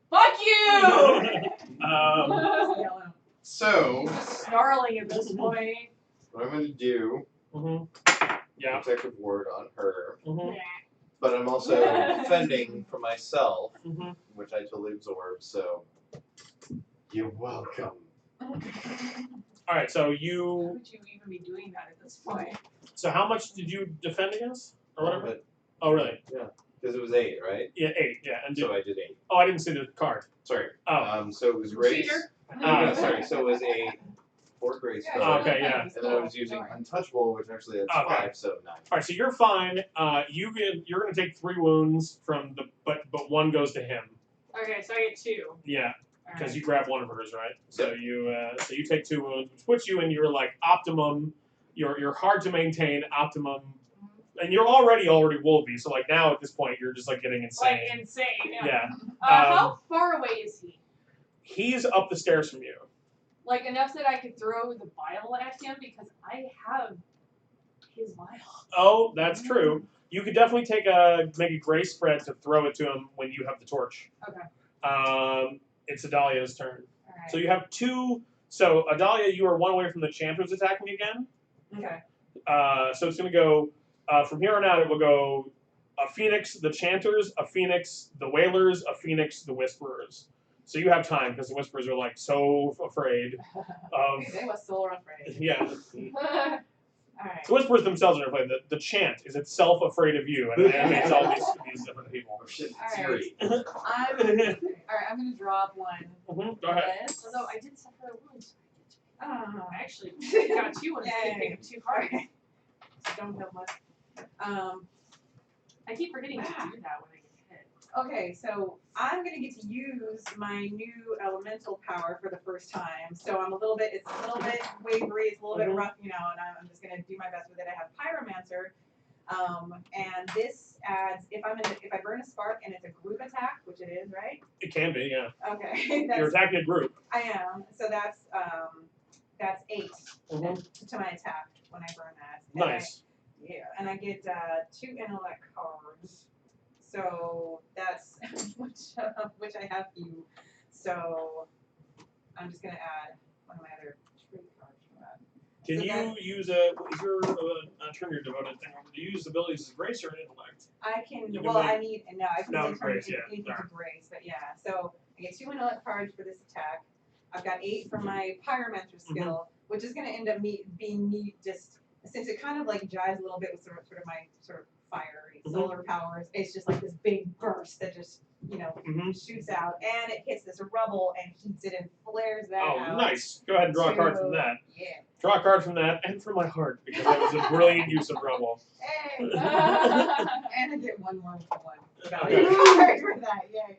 fuck you! So, Snarling at this point. what I'm going to do, Yeah. protective word on her, Mm-hmm. but I'm also defending for myself, Mm-hmm. which I totally absorb, so you're welcome. All right, so Why would you even be doing that at this point? So how much did you defend against, or whatever? But, Oh, really? yeah, because it was 8, right? Yeah, 8. Yeah, and So I did 8. oh, I didn't see the card. Sorry. Oh. So it was grace. Cheater? No, sorry. So it was a 4 grace Yeah, spell. Okay, yeah. And then I was using untouchable, which actually that's Okay. 5, so 9. All right, so you're fine. You're gonna take 3 wounds from the, but 1 goes to him. Okay, so I get 2. Yeah, All because right. you grab one of hers, right? So you take 2 wounds, which puts you in your like optimum. You're hard to maintain optimum, and you're already wolfy. So like now at this point you're just like getting insane. Like insane. Yeah. Yeah. How far away is he? He's up the stairs from you. Like enough that I could throw the vial at him because I have his vial. Oh, that's true. You could definitely make a grace spread to throw it to him when you have the torch. Okay. It's Idalia's turn. All right. So you have 2. So Idalia, you are 1 away from the Chanters attacking again. Okay. So it's going to go from here on out. It will go a Phoenix, the Chanters, a Phoenix, the Wailers, a Phoenix, the Whisperers. So you have time because the Whisperers are like so afraid of. They were so afraid. Yeah. Alright. The Whisperers themselves are afraid. The chant is itself afraid of you, and it animates all these different people. Oh shit, All it's right. Eerie. Alright, I'm gonna drop one. Go ahead. This. Although I did suffer a wound. Oh. I actually got 2 ones. Yay. Didn't make them too hard. So don't help much. I keep forgetting to do that when I get hit. Okay, so I'm gonna get to use my new elemental power for the first time. So it's a little bit wavery, it's a little bit rough, and I'm just gonna do my best with it. I have Pyromancer, and this adds if I burn a spark and it's a group attack, which it is, right? It can be, yeah. Okay, You're attacking a group. I am. So that's 8 to my attack when I burn that. And Nice. and I get 2 intellect cards. So that's which I have few. So I'm just gonna add one of my other trait cards for that. Can So you use is your turn your devoted thing? Do you use abilities as grace or intellect? I can. You can Well, make- I need no. I can No, only turn grace, yeah, anything sorry. to grace, but yeah. So I get 2 intellect cards for this attack. I've got 8 from my Pyromancer skill, which is gonna end up being me just since it kind of like jives a little bit with sort of my sort of fiery solar powers. It's just like this big burst that just shoots out and it hits this rubble and heats it and flares that out. Oh, nice. Go ahead and draw a card from that. Yeah. Draw a card from that and from my heart because that was a brilliant use of rubble. Hey. And I get 1 more for 1 value card for that. Yay.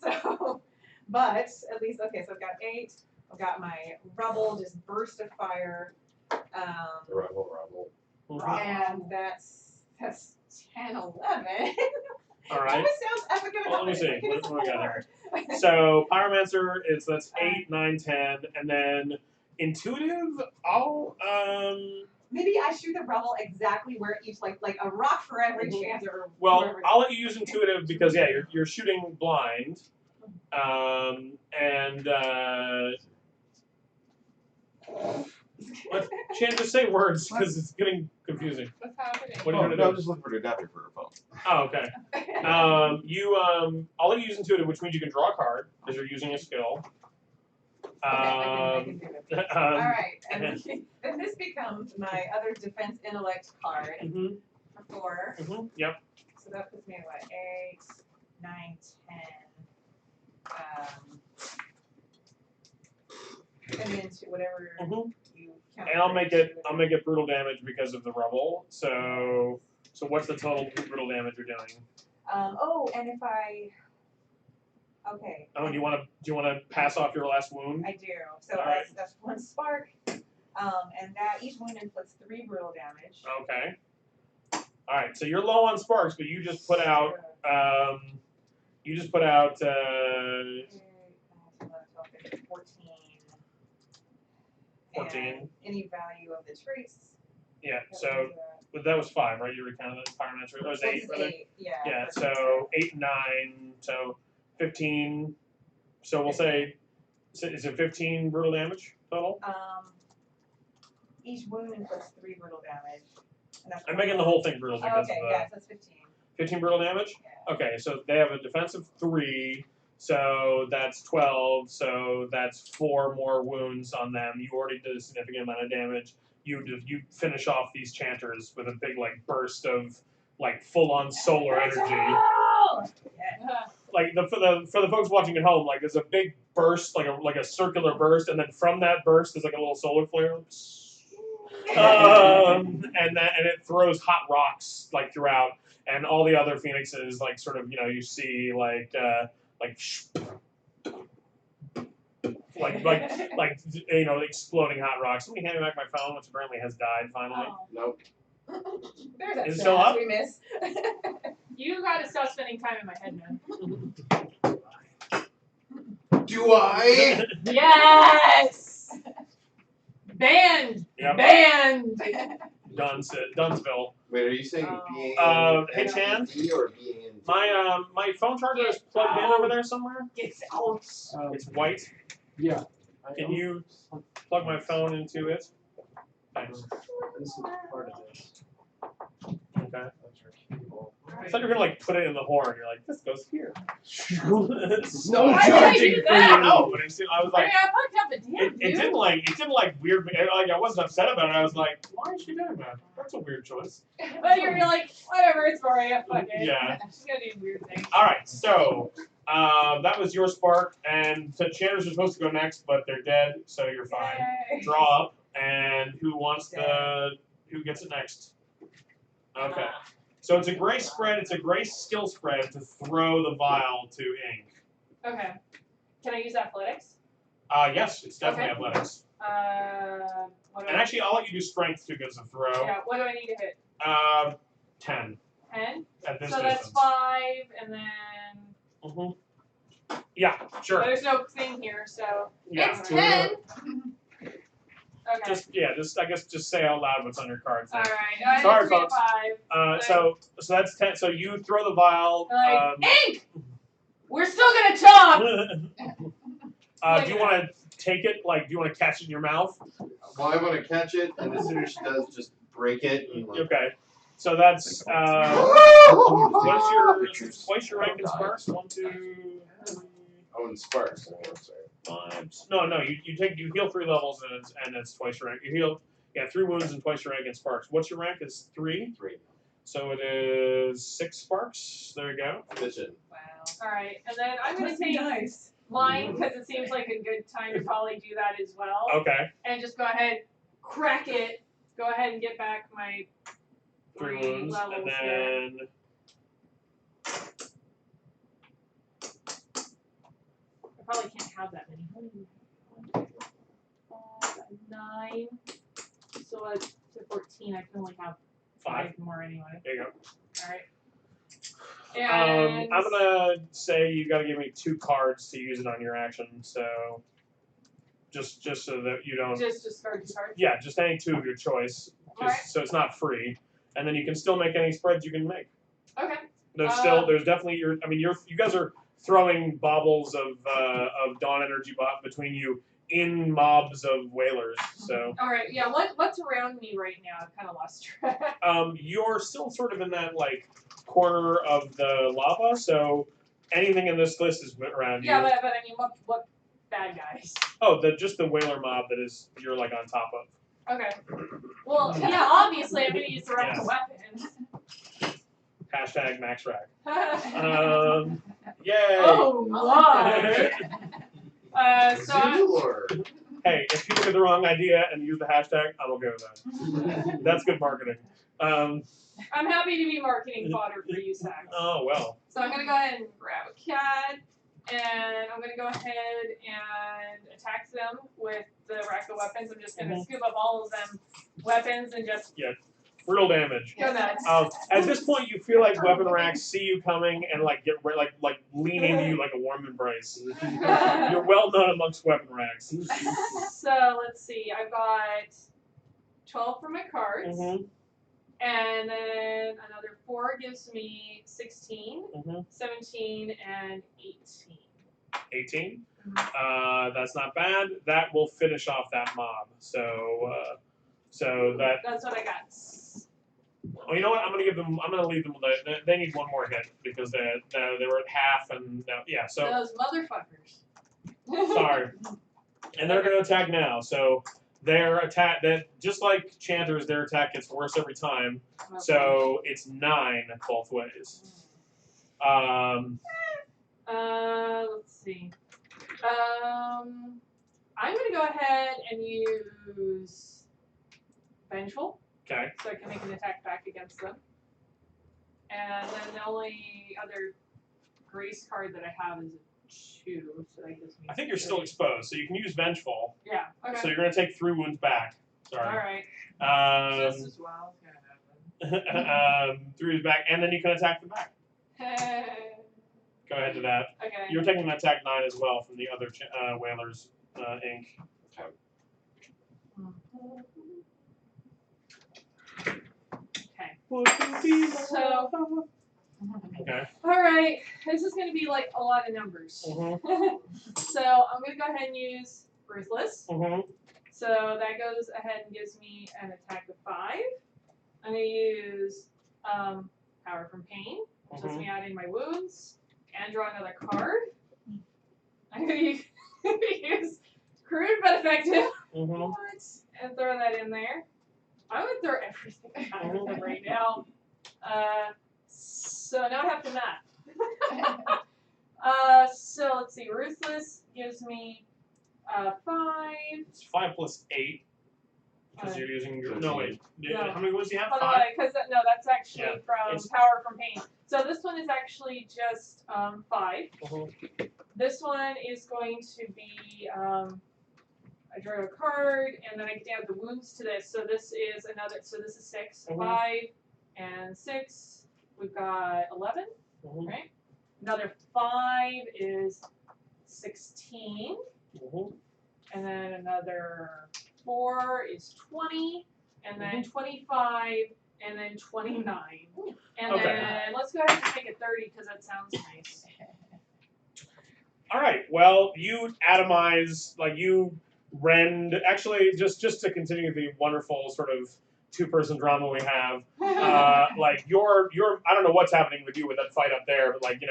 So, but at least okay. So I've got 8. I've got my rubble, just burst of fire. Rubble. And that's 10, 11. All right. Almost sounds epic and Well, let me see. epic. What do we got here? So Pyromancer that's 8, 9, 10, and then intuitive. Maybe I shoot the rubble exactly where each like a rock for every chance or. Well, whoever- I'll let you use intuitive because yeah, you're shooting blind, But Chan, just say words because it's getting confusing. What's happening? What are you gonna do? I'm just looking for an adapter for her phone. Oh, okay. I'll let you use intuitive, which means you can draw a card because you're using a skill. I can do it. All right, and then this becomes my other defense intellect card for 4. Yep. So that puts me at what, 8, 9, 10. And then to whatever you count. And I'll make it brutal damage because of the rubble. So what's the total brutal damage you're doing? And if I. Okay. Oh, do you want to pass off your last wound? I do. So All right. that's 1 spark, and that each wound inflicts 3 brutal damage. Okay. All right. So you're low on sparks, but you just put out 14. 14. And any value of the traits. Yeah. that So would be That was 5, right? You recounted that pyromancer. That was 8, It's rather? 8, yeah. Yeah, for so sure. 8 and 9, so 15. So we'll say, is it 15 brutal damage total? Each wound inflicts 3 brutal damage. And that's I'm making the whole thing brutal because okay, of the yeah, so that's 15. 15 brutal damage? Yeah. Okay, so they have a defensive 3, so that's 12, so that's 4 more wounds on them. You already did a significant amount of damage. You finish off these chanters with a big like burst of like full-on solar energy. Like for the folks watching at home, like there's a big burst, like a circular burst, and then from that burst there's like a little solar flare. And it throws hot rocks like throughout, and all the other phoenixes like sort of you see like exploding hot rocks. Somebody hand me back my phone, which apparently has died finally. Oh. Nope. There's that Is it still stat up? we miss. You gotta stop spending time in my head, man. Do I? Yes! Banned! Yep. Banned! Dunsville. Wait, are you saying being hey, Chan? D or being in D? My phone charger is plugged in over there somewhere. Get out! It's white. Yeah. Can you plug my phone into it? Thanks. This is part of this. Okay. That's your cable. I thought you were gonna like put it in the horn. You're like, this goes here. No Why did I charging do for that? you. No, but I was I like, mean, I fucked up a damn it didn't like weird. Like I wasn't upset about it. I was like, why is she doing that? That's a weird choice. But you're like, whatever, it's Varya, fuck it. Yeah. She's gonna do weird things. All right, so that was your spark, and the chanters are supposed to go next, but they're dead, so you're fine. Yay. Draw up, and who gets it next? Okay. So it's a gray spread. It's a gray skill spread to throw the vial to ink. Okay. Can I use athletics? Yes, it's definitely Okay. athletics. What do And actually, I'll let you do strength too, because of throw. yeah, what do I need to hit? 10 10? at this So distance. that's 5, and then Yeah, sure. there's no thing here, so Yeah. it's 10. Okay. I guess just say out loud what's on your cards. All right. I Sorry, had 3 folks. and 5. So that's 10. So you throw the vial. Like, Ink! We're still gonna talk. Do you want to take it? Like, do you want to catch it in your mouth? Well, I want to catch it, and as soon as she does, just break it. And like, Okay. So that's what's your rank in sparks? 1, 2, 3, oh, and sparks. 5. No. You heal 3 levels and it's twice your rank. You heal 3 wounds and twice your rank in sparks. What's your rank? Is 3. 3. So it is 6 sparks. There you go. Vision. Wow. All right, and then I'm gonna take Nice. mine because it seems like a good time to probably do that as well. Okay. And just go ahead, crack it. Go ahead and get back my 3 3 wounds, levels and here. then I probably can't have that many. 9. So to 14, I can only have 5 more anyway. there you go. All right. And I'm gonna say you got to give me 2 cards to use it on your action. So just so that you don't. just discard 2 cards. Yeah, just any 2 of your choice. Alright. So it's not free, and then you can still make any spreads you can make. Okay. There's definitely you guys are throwing baubles of dawn energy between you in mobs of whalers. So All right. Yeah. What's around me right now? I've kind of lost track. you're still sort of in that like corner of the lava. So anything in this list is around you. Yeah, but I mean, what bad guys? Oh, just the whaler mob that is you're like on top of. Okay. Well, yeah. Obviously, I'm gonna use the right Yes. weapon. Hashtag Max Rack. Oh Yay! my. So Zilor. Hey, if people get the wrong idea and use the hashtag, I'm okay with that. That's good marketing. I'm happy to be marketing fodder for you, Sax. Oh well. So I'm gonna go ahead and grab a cat, and I'm gonna go ahead and attack them with the rack of weapons. I'm just gonna scoop up all of them weapons and just Real damage. go nuts. At this point, you feel like weapon racks see you coming and like like lean into you like a warm embrace. You're well known amongst weapon racks. So let's see. I've got 12 for my cards. And then another 4 gives me 16, 17, and 18. 18. That's not bad. That will finish off that mob. So that. That's what I got. Well, you know what? I'm gonna leave them. They need one more hit because they were at half and yeah. So Those motherfuckers. sorry. And they're gonna attack now. So their attack, that just like Chanters, their attack gets worse every time. Okay. So it's 9 both ways. Let's see. I'm gonna go ahead and use Vengeful, Okay. so I can make an attack back against them. And then the only other grace card that I have is a 2, so that gives me. I think you're still exposed, so you can use Vengeful. Yeah. Okay. So you're gonna take 3 wounds back. Sorry. All right. Just as well. 3 wounds back, and then you can attack the back. Go ahead to that. Okay. You're taking an attack 9 as well from the other Whalers Inc. Okay. So. Okay. All right. This is going to be like a lot of numbers. So I'm going to go ahead and use Ruthless. So that goes ahead and gives me an attack of 5. I'm going to use Power from Pain, which lets me add in my wounds and draw another card. I'm going to use Crude but Effective. And throw that in there. I'm going to throw everything I have in them right now. So now I have to math. So let's see. Ruthless gives me 5. It's 5 plus 8. Because you're using your. No, wait. No. How many wounds do you have? By the 5? way, because no, that's actually from It's- Power from Pain. So this one is actually just 5. This one is going to be I draw a card, and then I can add the wounds to this. So this is another. So this is 6, 5, and 6. We've got 11, right? Another 5 is 16, and then another 4 is 20, and then 25, and then 29. And then let's go ahead and make it 30 because that sounds nice. All right. Well, you atomize, like you rend. Actually, just to continue the wonderful sort of 2-person drama we have, like you're I don't know what's happening with you with that fight up there, but like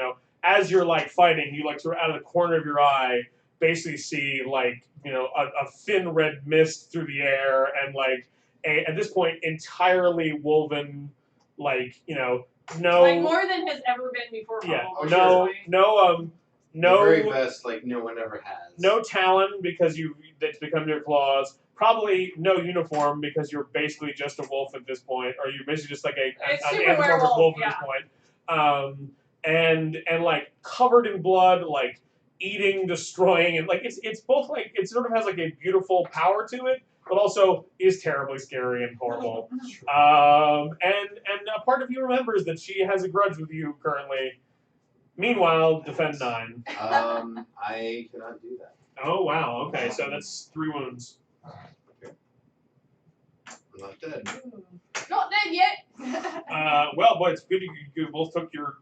as you're like fighting, you like sort of out of the corner of your eye basically see like a thin red mist through the air and like at this point entirely woven like no Like more than has ever been before. Yeah. Probably. No. The very best, like no one ever has. No talon because that's become your claws. Probably no uniform because you're basically just a wolf at this point, or you're basically just like an anthropomorphic wolf at this point. And like covered in blood, like eating, destroying, and like it's both like it sort of has like a beautiful power to it, but also is terribly scary and horrible. And a part of you remembers that she has a grudge with you currently. Meanwhile, defend 9. I cannot do that. Oh wow. Okay, so that's 3 wounds. Okay. I'm not dead. Not dead yet. Well, boy, it's good you both took your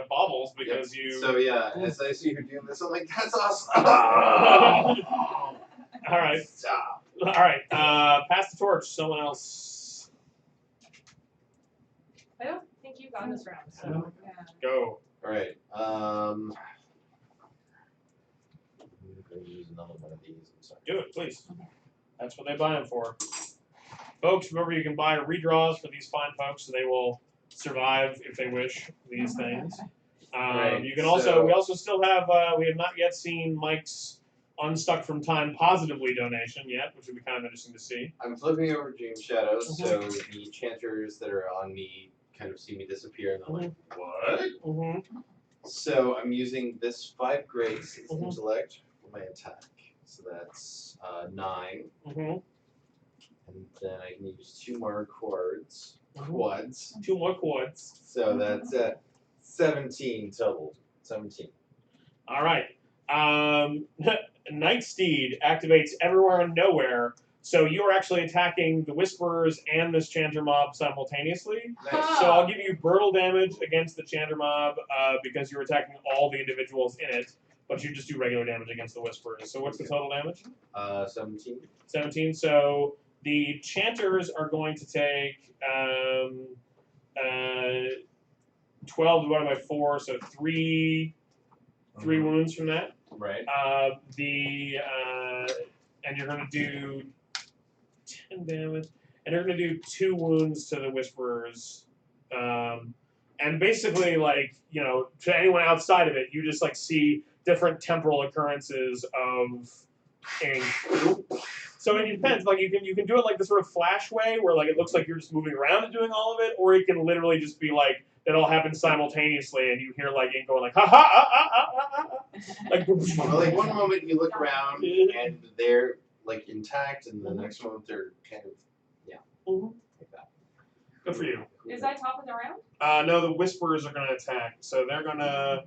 baubles because you. So yeah, as I see her doing this, I'm like, that's awesome. All right. Stop. All right. Pass the torch. Someone else. I don't think you've gone this round. So yeah. Go. All right. I'm going to use another one of these. I'm sorry. Do it, please. That's what they buy them for. Folks, remember you can buy redraws for these fine folks, so they will survive if they wish these things. Right, You can also we also still have we have not yet seen Mike's Unstuck from Time positively donation yet, which would be kind of interesting to see. I'm flipping over Dream Shadows, so the chanters that are on me kind of see me disappear, and they're like, what? So I'm using this 5 grace as intellect for my attack. So that's 9. And then I can use 2 more quads. 2 more quads. So that's 17 total. 17. All right. Night Steed activates everywhere and nowhere. So you're actually attacking the Whisperers and this Chanter mob simultaneously. Nice. So I'll give you brutal damage against the Chanter mob because you're attacking all the individuals in it, but you just do regular damage against the Whisperers. So what's the total damage? 17. 17. So the Chanters are going to take 12 divided by 4, so 3 wounds from that. Right. And you're going to do 10 damage, and you're going to do 2 wounds to the Whisperers. And basically, like, you know, to anyone outside of it, you just like see different temporal occurrences of ink. So it depends. Like you can do it like the sort of flash way, where like it looks like you're just moving around and doing all of it, or it can literally just be like it all happens simultaneously, and you hear like ink going like ha ha ah, ah, ah, ah, ah. Like, Well, like one moment you look around and they're like intact, and the next moment they're kind of like that. Good for you. Is that top of the round? No, the Whisperers are going to attack, so they're gonna.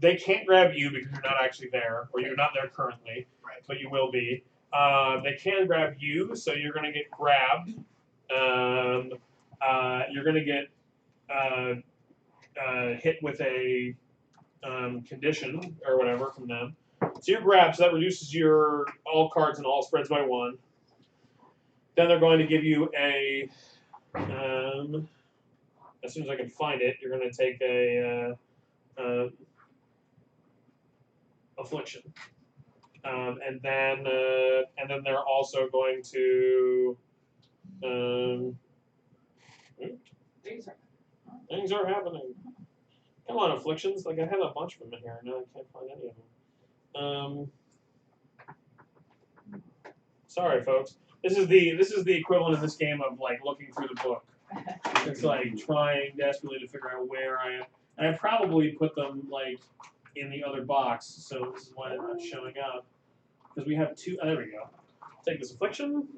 They can't grab you because you're not actually there, or you're not there currently, Right. but you will be. They can grab you, so you're going to get grabbed. You're going to get hit with a condition or whatever from them. So you're grabbed, so that reduces your all cards and all spreads by 1. Then they're going to give you a. As soon as I can find it, you're going to take a affliction. And then they're also going to things are happening. Come on, afflictions! Like I had a bunch of them in here, now I can't find any of them. Sorry, folks. This is the equivalent in this game of like looking through the book. It's like trying desperately to figure out where I am, and I probably put them like in the other box, so this is why they're not showing up. Because we have 2. There we go. Take this affliction,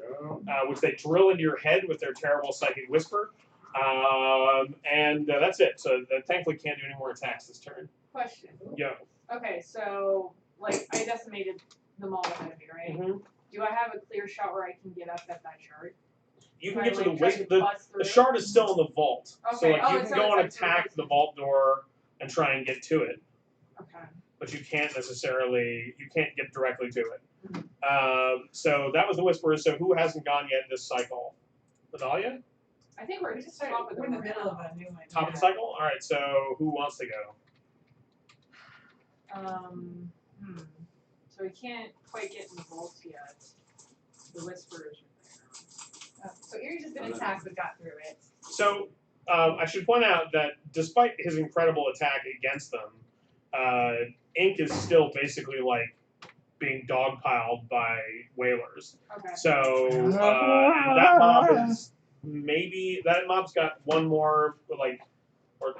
which they drill into your head with their terrible psychic whisper, and that's it. So they thankfully can't do any more attacks this turn. Question. Yo. Okay, so like I decimated them all ahead of me, right? Mm-hmm. Do I have a clear shot where I can get up at that shard? You can Can get I, to like, the try to wisp. bust The through? shard is still in the vault, so Okay. like Oh, you so can go it's and like attack the vault door and try and get to it. Okay. But you can't necessarily. You can't get directly to it. Mm-hmm. So that was the whisperer. So who hasn't gone yet this cycle? Idalia? I think we're just top of the We're in the middle of a new one. Top of the cycle? All right, so who wants to go? So we can't quite get in the vault yet. The whisperers are there. So Eerie just did attack but got through it. So I should point out that despite his incredible attack against them, Ink is still basically like being dogpiled by whalers. Okay. So and that mob is that mob's got one more or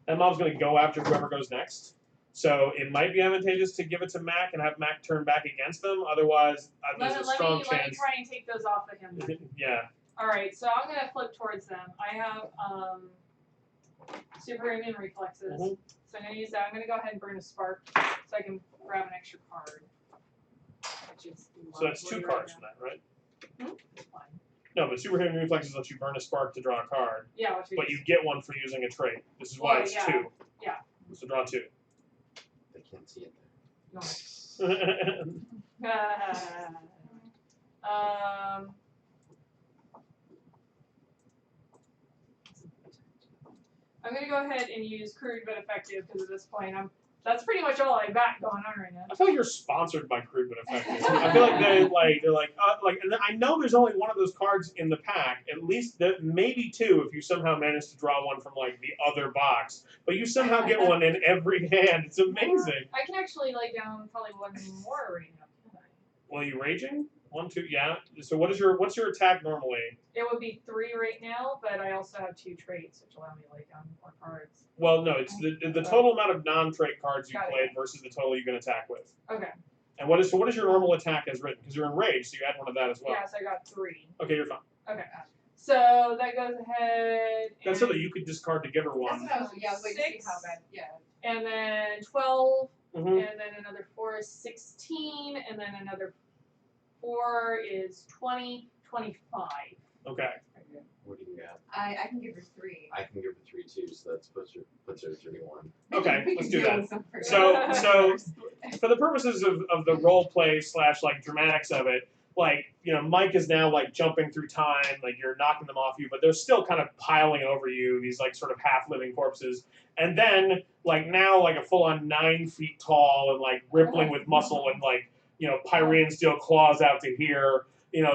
that mob's going to go after whoever goes next. So it might be advantageous to give it to Mac and have Mac turn back against them. Otherwise, there's a strong chance. Let me try and take those off of him then. Yeah. All right, so I'm gonna flip towards them. I have superhuman reflexes, so I'm gonna use that. I'm gonna go ahead and burn a spark so I can grab an extra card. Which is So that's 2 cards from that, right? It's fine. No, but superhuman reflexes lets you burn a spark to draw a card. Yeah, but you get one for using a trait. This is why it's 2. Yeah. So draw 2. They can't see it No. I'm gonna go ahead and use crude but effective because at this point that's pretty much all I got going on right now. I feel like you're sponsored by Crude but Effective. I feel like they're like, and I know there's only one of those cards in the pack. At least maybe 2 if you somehow manage to draw one from like the other box. But you somehow get one in every hand. It's amazing. I can actually lay down probably one more right now. Well, are you raging? 1, 2, yeah. So what's your attack normally? It would be 3 right now, but I also have 2 traits, which allow me to lay down more cards. Well, no, it's the total amount of non-trait cards you Got it. played versus the total you can attack with. Okay. And what is your normal attack as written? Because you're enraged, so you add one of that as well. Yeah, so I got 3. Okay, you're fine. Okay. So that goes ahead. That's so that you could discard to give her one. That's what I was waiting to see 6. how bad. Yeah. And then 12, Mm-hmm. and then another 4 is 16, and then another 4 is 20, 25. Okay. What do you got? I can give her 3. I can give her 3 too, so that puts her at 31. Okay, We let's can do deal that. with some first. So for the purposes of the role play / like dramatics of it, like, you know, Mike is now like jumping through time, like you're knocking them off you, but they're still kind of piling over you, these like sort of half living corpses. And then like now like a full on 9 feet tall and like rippling with muscle and like, you know, Pyrean steel claws out to here.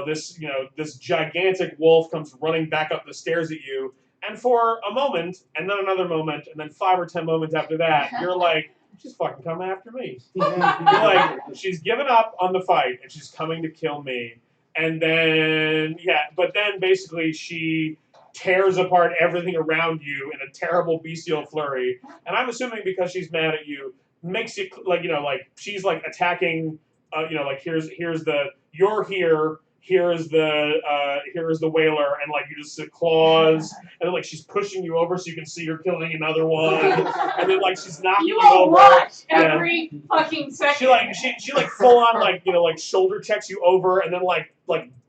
This gigantic wolf comes running back up the stairs at you, and for a moment, and then another moment, and then 5 or 10 moments after that, you're like, she's fucking coming after me. You're like, she's given up on the fight, and she's coming to kill me. And then, but then basically she tears apart everything around you in a terrible bestial flurry. And I'm assuming because she's mad at you, makes it like, you know, like she's like attacking, like here's the, you're here. Here's the whaler, and like you just see claws, and then like she's pushing you over so you can see her killing another one, and then like she's knocking you over. Watch every fucking second. She like full on like like shoulder checks you over, and then like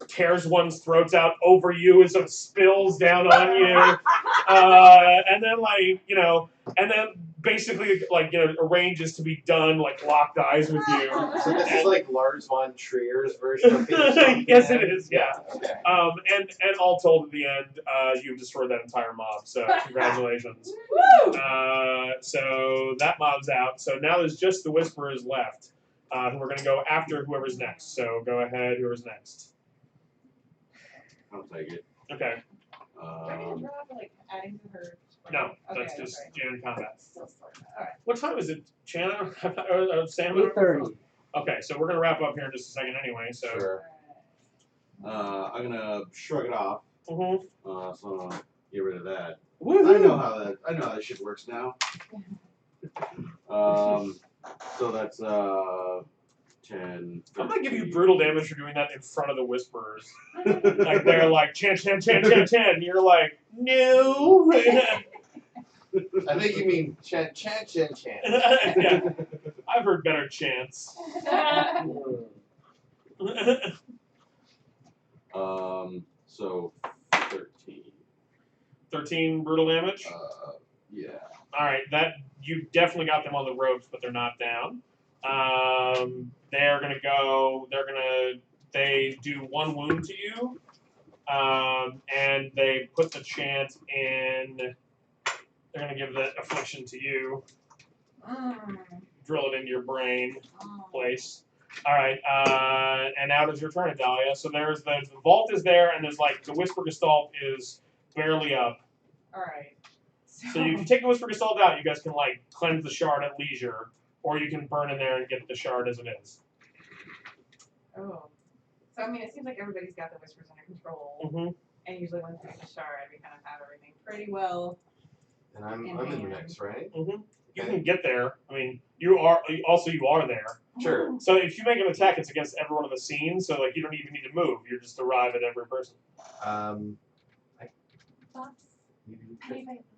tears one's throats out over you, and so it spills down on you, and then like and then basically like arranges to be done like locked eyes with you. So this is like Lars von Trier's version of Phoenix. Yes, it is. Yeah. Okay. And all told, at the end, you've destroyed that entire mob. So congratulations. Woo! So that mob's out. So now there's just the Whisperers left, who are going to go after whoever's next. So go ahead, whoever's next. I'll take it. Okay. Do I get a draw for like adding to her? No, Okay, that's just okay. Jan combat. Still sorting that. All right. What time is it, Shanna? Sam? 8:30. Okay, so we're gonna wrap up here in just a second anyway. So. Sure. I'm gonna shrug it off. Mm-hmm. So I'm gonna get rid of that. Woo-hoo. I know how that shit works now. So that's 10. I'm gonna give you brutal damage for doing that in front of the Whisperers. Like they're like chan. And you're like, no. I think you mean chan. Yeah, I've heard better chants. So 13. 13 brutal damage. Yeah. All right, that you definitely got them on the ropes, but they're not down. They're gonna go. They do 1 wound to you, and they put the chant in. They're gonna give the affliction to you. Drill it into your brain place. All right, and now it is your turn, Idalia. So there's the vault is there, and there's like the Whisper Gestalt is barely up. All right. So if you take the Whisper Gestalt out, you guys can like cleanse the shard at leisure, or you can burn in there and get the shard as it is. Oh. So I mean, it seems like everybody's got the whispers under control, Mm-hmm. and usually once we get the shard, we kind of have everything pretty well. And I'm in the mix, right? Mm-hmm. You can get there. I mean, you are there. Sure. So if you make an attack, it's against everyone in the scene. So like you don't even need to move. You just arrive at every person. Thoughts?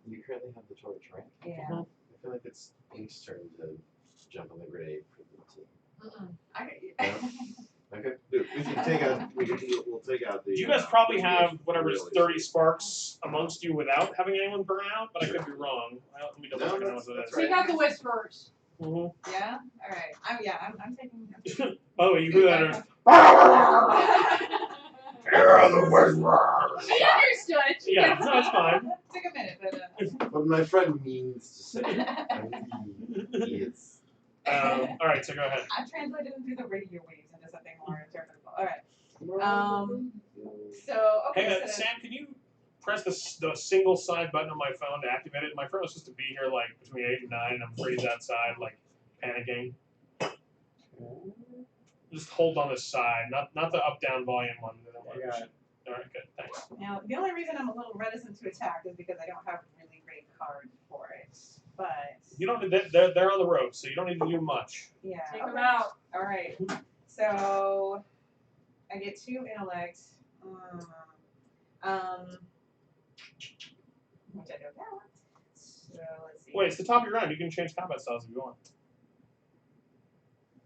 You currently have the torch, right? Yeah. Mhm. I feel like it's Ink's turn to jump on the grenade for the team. Okay. Dude, we can take out. We'll take out the. You guys probably the have whatever really 30 sparks amongst you without having anyone burn out, but I could be wrong. Let me double No, check on that's what it is. right. Take out the Whisperers. Mm-hmm. Yeah. All right. I'm taking. Oh, you do that. Here are the Whisperers. She understood. She Yeah, gets no, it's fine. Took a minute, but. What my friend means to say. He is. All right, so go ahead. I translated them through the radio waves into something more interpretable. All right. So okay. Hey, so Sam, can you press the single side button on my phone to activate it? My phone was supposed to be here like between 8 and 9, and I'm afraid he's outside, like panicking. Just hold on the side, not the up-down volume one. I got it. All right, good, thanks. now the only reason I'm a little reticent to attack is because I don't have a really great card for it. But You don't. They're on the ropes, so you don't need to do much. yeah. Take okay. them out. All right. So I get 2 intellect. Which I don't want. So let's see. Wait, it's the top of your round. You can change combat styles if you want.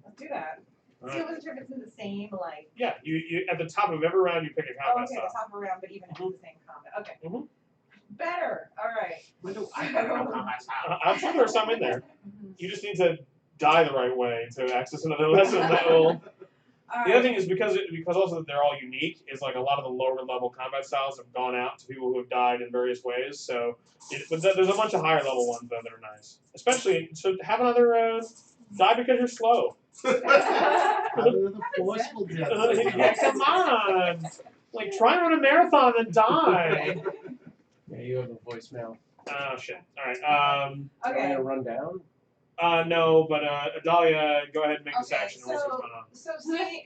Let's do that. See, I wasn't sure if it's in the same, like. Yeah, you at the top of every round you pick a Oh, combat okay, the style. top of a round, but even if it's the same combat. Okay. Mhm. Better. All right. When do I have no combat style? I'm sure there's some in there. You just need to die the right way to access another lesson that will. The other thing is because also they're all unique, is like a lot of the lower level combat styles have gone out to people who have died in various ways. So, but there's a bunch of higher level ones though that are nice. Especially, so have another die because you're slow. Another forceful Yeah, come on, like try and run a marathon and die. Yeah, you have a voicemail. Oh shit! All right. Want me Okay. to run down? No, but Idalia, go ahead and make this Okay, action. And we'll see what's going on. So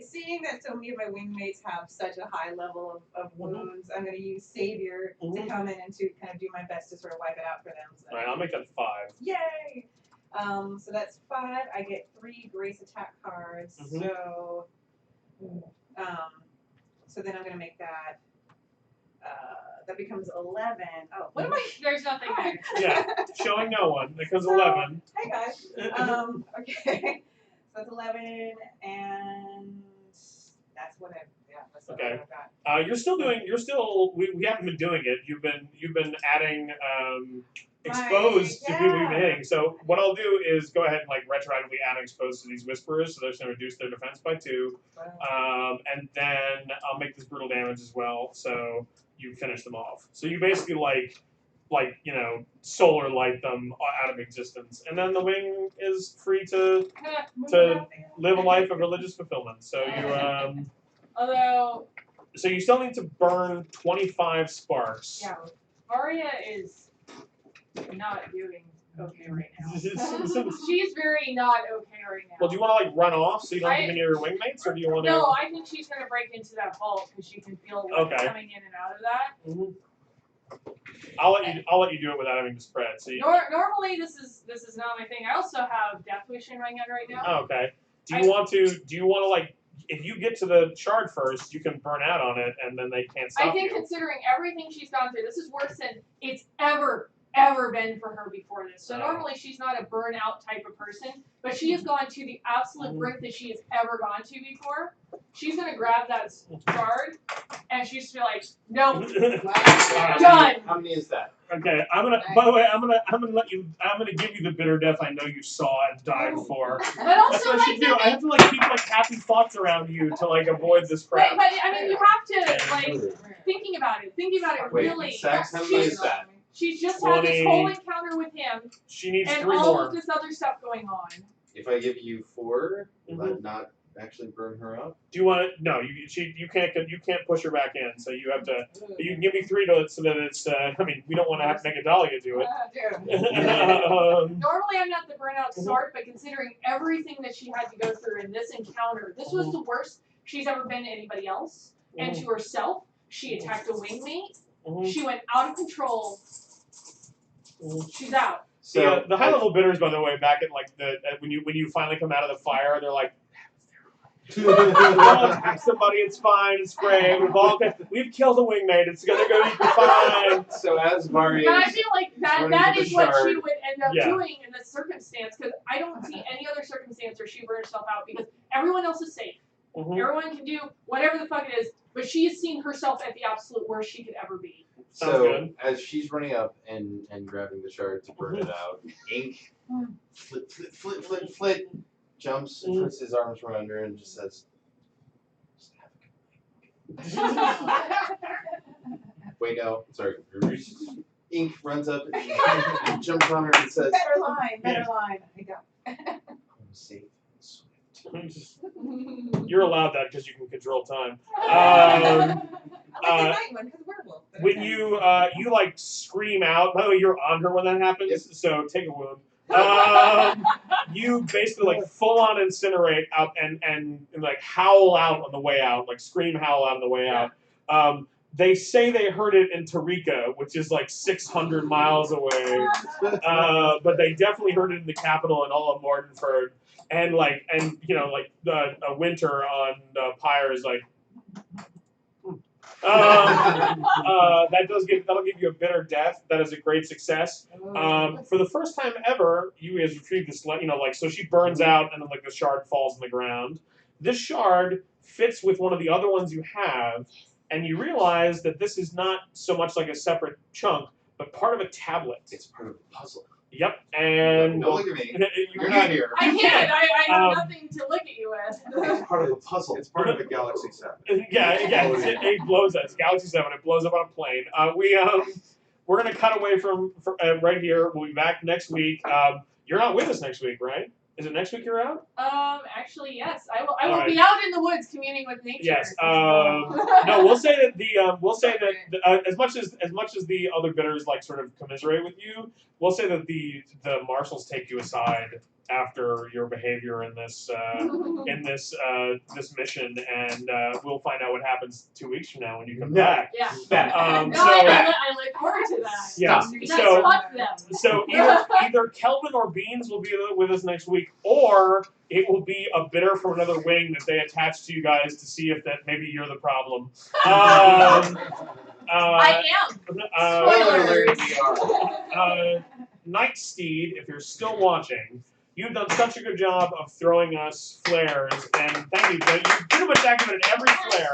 seeing that so many of my wingmates have such a high level of wounds, I'm going to use Savior to come in and to kind of do my best to sort of wipe it out for them. So All right, I'll make that 5. Yay! So that's 5. I get 3 grace attack cards. So then I'm going to make that. That becomes 11. Oh, what am I? There's nothing there. Yeah, showing no one. Because So- 11. Hey guys. Okay. So that's 11, and that's what that's Okay. what I've got. You're still doing. You're still. We haven't been doing it. You've been adding exposed to people you've been hitting. So what I'll do is go ahead and like retroactively add exposed to these whisperers, so they're going to reduce their defense by 2. And then I'll make this brutal damage as well. So you finish them off. So you basically like solar light them out of existence, and then the wing is free to live a life of religious fulfillment. So you Although so you still need to burn 25 sparks. yeah, Varya is not doing okay right now. She's very not okay right now. Well, do you want to like run off so you don't have any of your wingmates, or do you want to? No, I think she's gonna break into that vault because she can feel what's Okay. coming in and out of that. Mhm. I'll let you do it without having to spread. So you. Normally this is not my thing. I also have Death Wish in my hand right now. Oh, okay. Do you want to like if you get to the shard first, you can burn out on it, and then they can't stop I think you. considering everything she's gone through, this is worse than it's ever been for her before this. So normally she's not a burnout type of person, but she has gone to the absolute brink that she has ever gone to before. She's gonna grab that shard, and she's gonna be like, nope, done. How many is that? Okay, I'm gonna. By the way, I'm gonna give you the bitter death I know you saw and died for. But That's also, what I should do. I have to like keep like happy thoughts around you to like avoid this crap. but I mean, you have to like thinking about it Wait, really. Sax, how many is that? She's just had this 20. whole encounter with him, She needs and 3 all more. of this other stuff going on. If I give you 4, will that not actually burn her up? Do you want to? No, you can't push her back in. So you have to. You can give me 3 to so that it's. I mean, we don't want to have to make Idalia do it. Normally, I'm not the burnout sort, but considering everything that she had to go through in this encounter, this was the worst she's ever been to anybody else and to herself. She attacked a wingmate. She went out of control. She's out. So the high level bitters, by the way, back at like when you finally come out of the fire, they're like, attack somebody, it's fine, it's great. We've killed a wingmate, it's gonna go fine. So as Varya, But I feel like that is what she would end up Yeah. doing in this circumstance, because I don't see any other circumstance where she burned herself out, because everyone else is safe. Everyone can do whatever the fuck it is, but she has seen herself at the absolute worst she could ever be. Sounds so good. as she's running up and grabbing the shard to burn it out, Ink flit jumps and puts his arms around her and just says, "Wait, no, sorry." Ink runs up and jumps on her and says, Better line. I got. "I'm safe and swift." You're allowed that because you can control time. I like the night one because werewolf. When you like scream out. By the way, you're on her when that happens, so take a wound. You basically like full on incinerate out and like howl out on the way out, like scream howl out on the way out. They say they heard it in Tarika, which is like 600 miles away, but they definitely heard it in the capital in all of Mordenford, and a winter on Pyre is like. That'll give you a bitter death. That is a great success. For the first time ever, you guys retrieve this. So she burns out, and then like the shard falls on the ground. this shard fits with one of the other ones you have, and you realize that this is not so much like a separate chunk, but part of a tablet. It's part of the puzzle. Yep, and Don't look at me. You're not here. I can't. I have nothing to look at you with. It's part of the puzzle. It's part of the Galaxy 7. Yeah, it blows up. It's Galaxy 7. It blows up on a plane. We're gonna cut away from right here. We'll be back next week. You're not with us next week, right? Is it next week you're out? Actually, yes. I will be out in the woods communing with nature. Yes. No, we'll say that as much as the other bidders like sort of commiserate with you, we'll say that the marshals take you aside after your behavior in this this mission, and we'll find out what happens 2 weeks from now when you come back. Yeah. I look forward to that. Yeah. So fuck them. So either Kelvin or Beans will be with us next week, or it will be a bidder from another wing that they attach to you guys to see if that maybe you're the problem. I am. Spoiler alert, we are. Nightsteed, if you're still watching, you've done such a good job of throwing us flares, and thank you. You've pretty much activated every flare,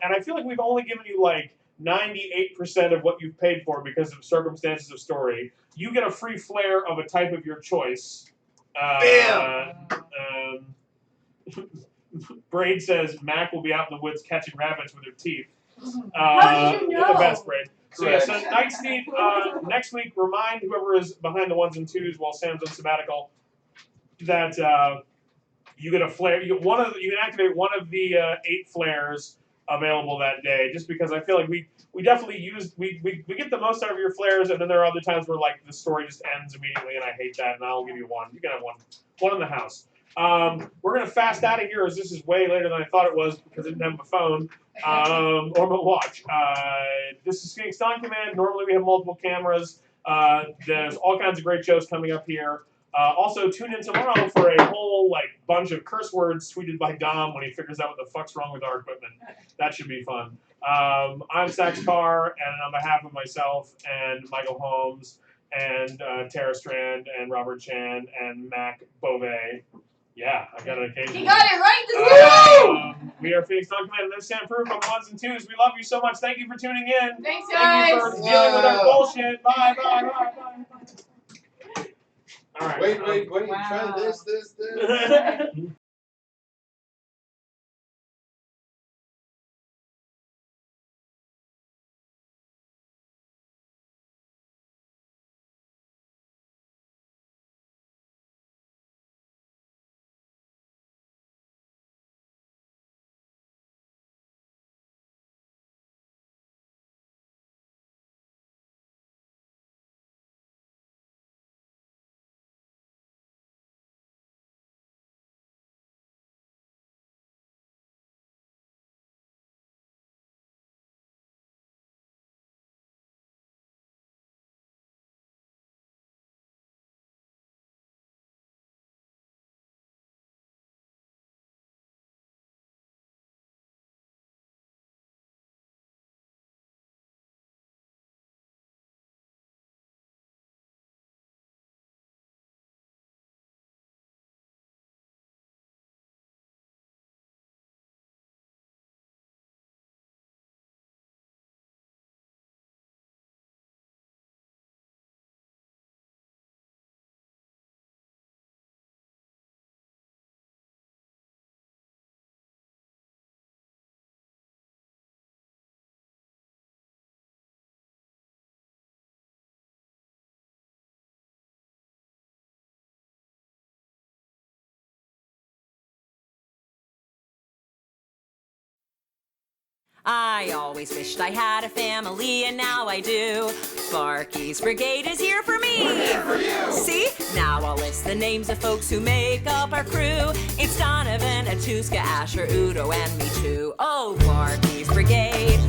and I feel like we've only given you like 98% of what you've paid for because of circumstances of story. You get a free flare of a type of your choice. Bam! Braid says Mac will be out in the woods catching rabbits with her teeth. How did you know? You're the best, Braid. So yeah, Correct. so Nightsteed, next week, remind whoever is behind the 1s and 2s while Sam's on sabbatical that you get a flare. You can activate one of the 8 flares available that day. Just because I feel like we definitely we get the most out of your flares, and then there are other times where like the story just ends immediately, and I hate that. And I'll give you one. You can have one in the house. We're gonna fast out of here, as this is way later than I thought it was because I didn't have my phone or my watch. This is Phoenix Dawn Command. Normally we have multiple cameras. There's all kinds of great shows coming up here. Also, tune in tomorrow for a whole bunch of curse words tweeted by Dom when he figures out what the fuck's wrong with our equipment. That should be fun. I'm Sax Carr, and on behalf of myself and Michael Holmes and Tara Strand and Robert Chan and Mac Beauvais. Yeah, I got it occasionally. You got it right this time. We are Phoenix Dawn Command, and this is Sam Proof on 1s and 2s. We love you so much. Thank you for tuning in. Thanks, Thank you guys. for dealing with our bullshit. Bye, bye, bye, bye. All right. Wait. Wow. Try this. I always wished I had a family, and now I do. Barky's Brigade is here for me. We're here for you. See? Now I'll list the names of folks who make up our crew. It's Donovan, Atuska, Asher, Udo, and me too. Oh, Barky's Brigade.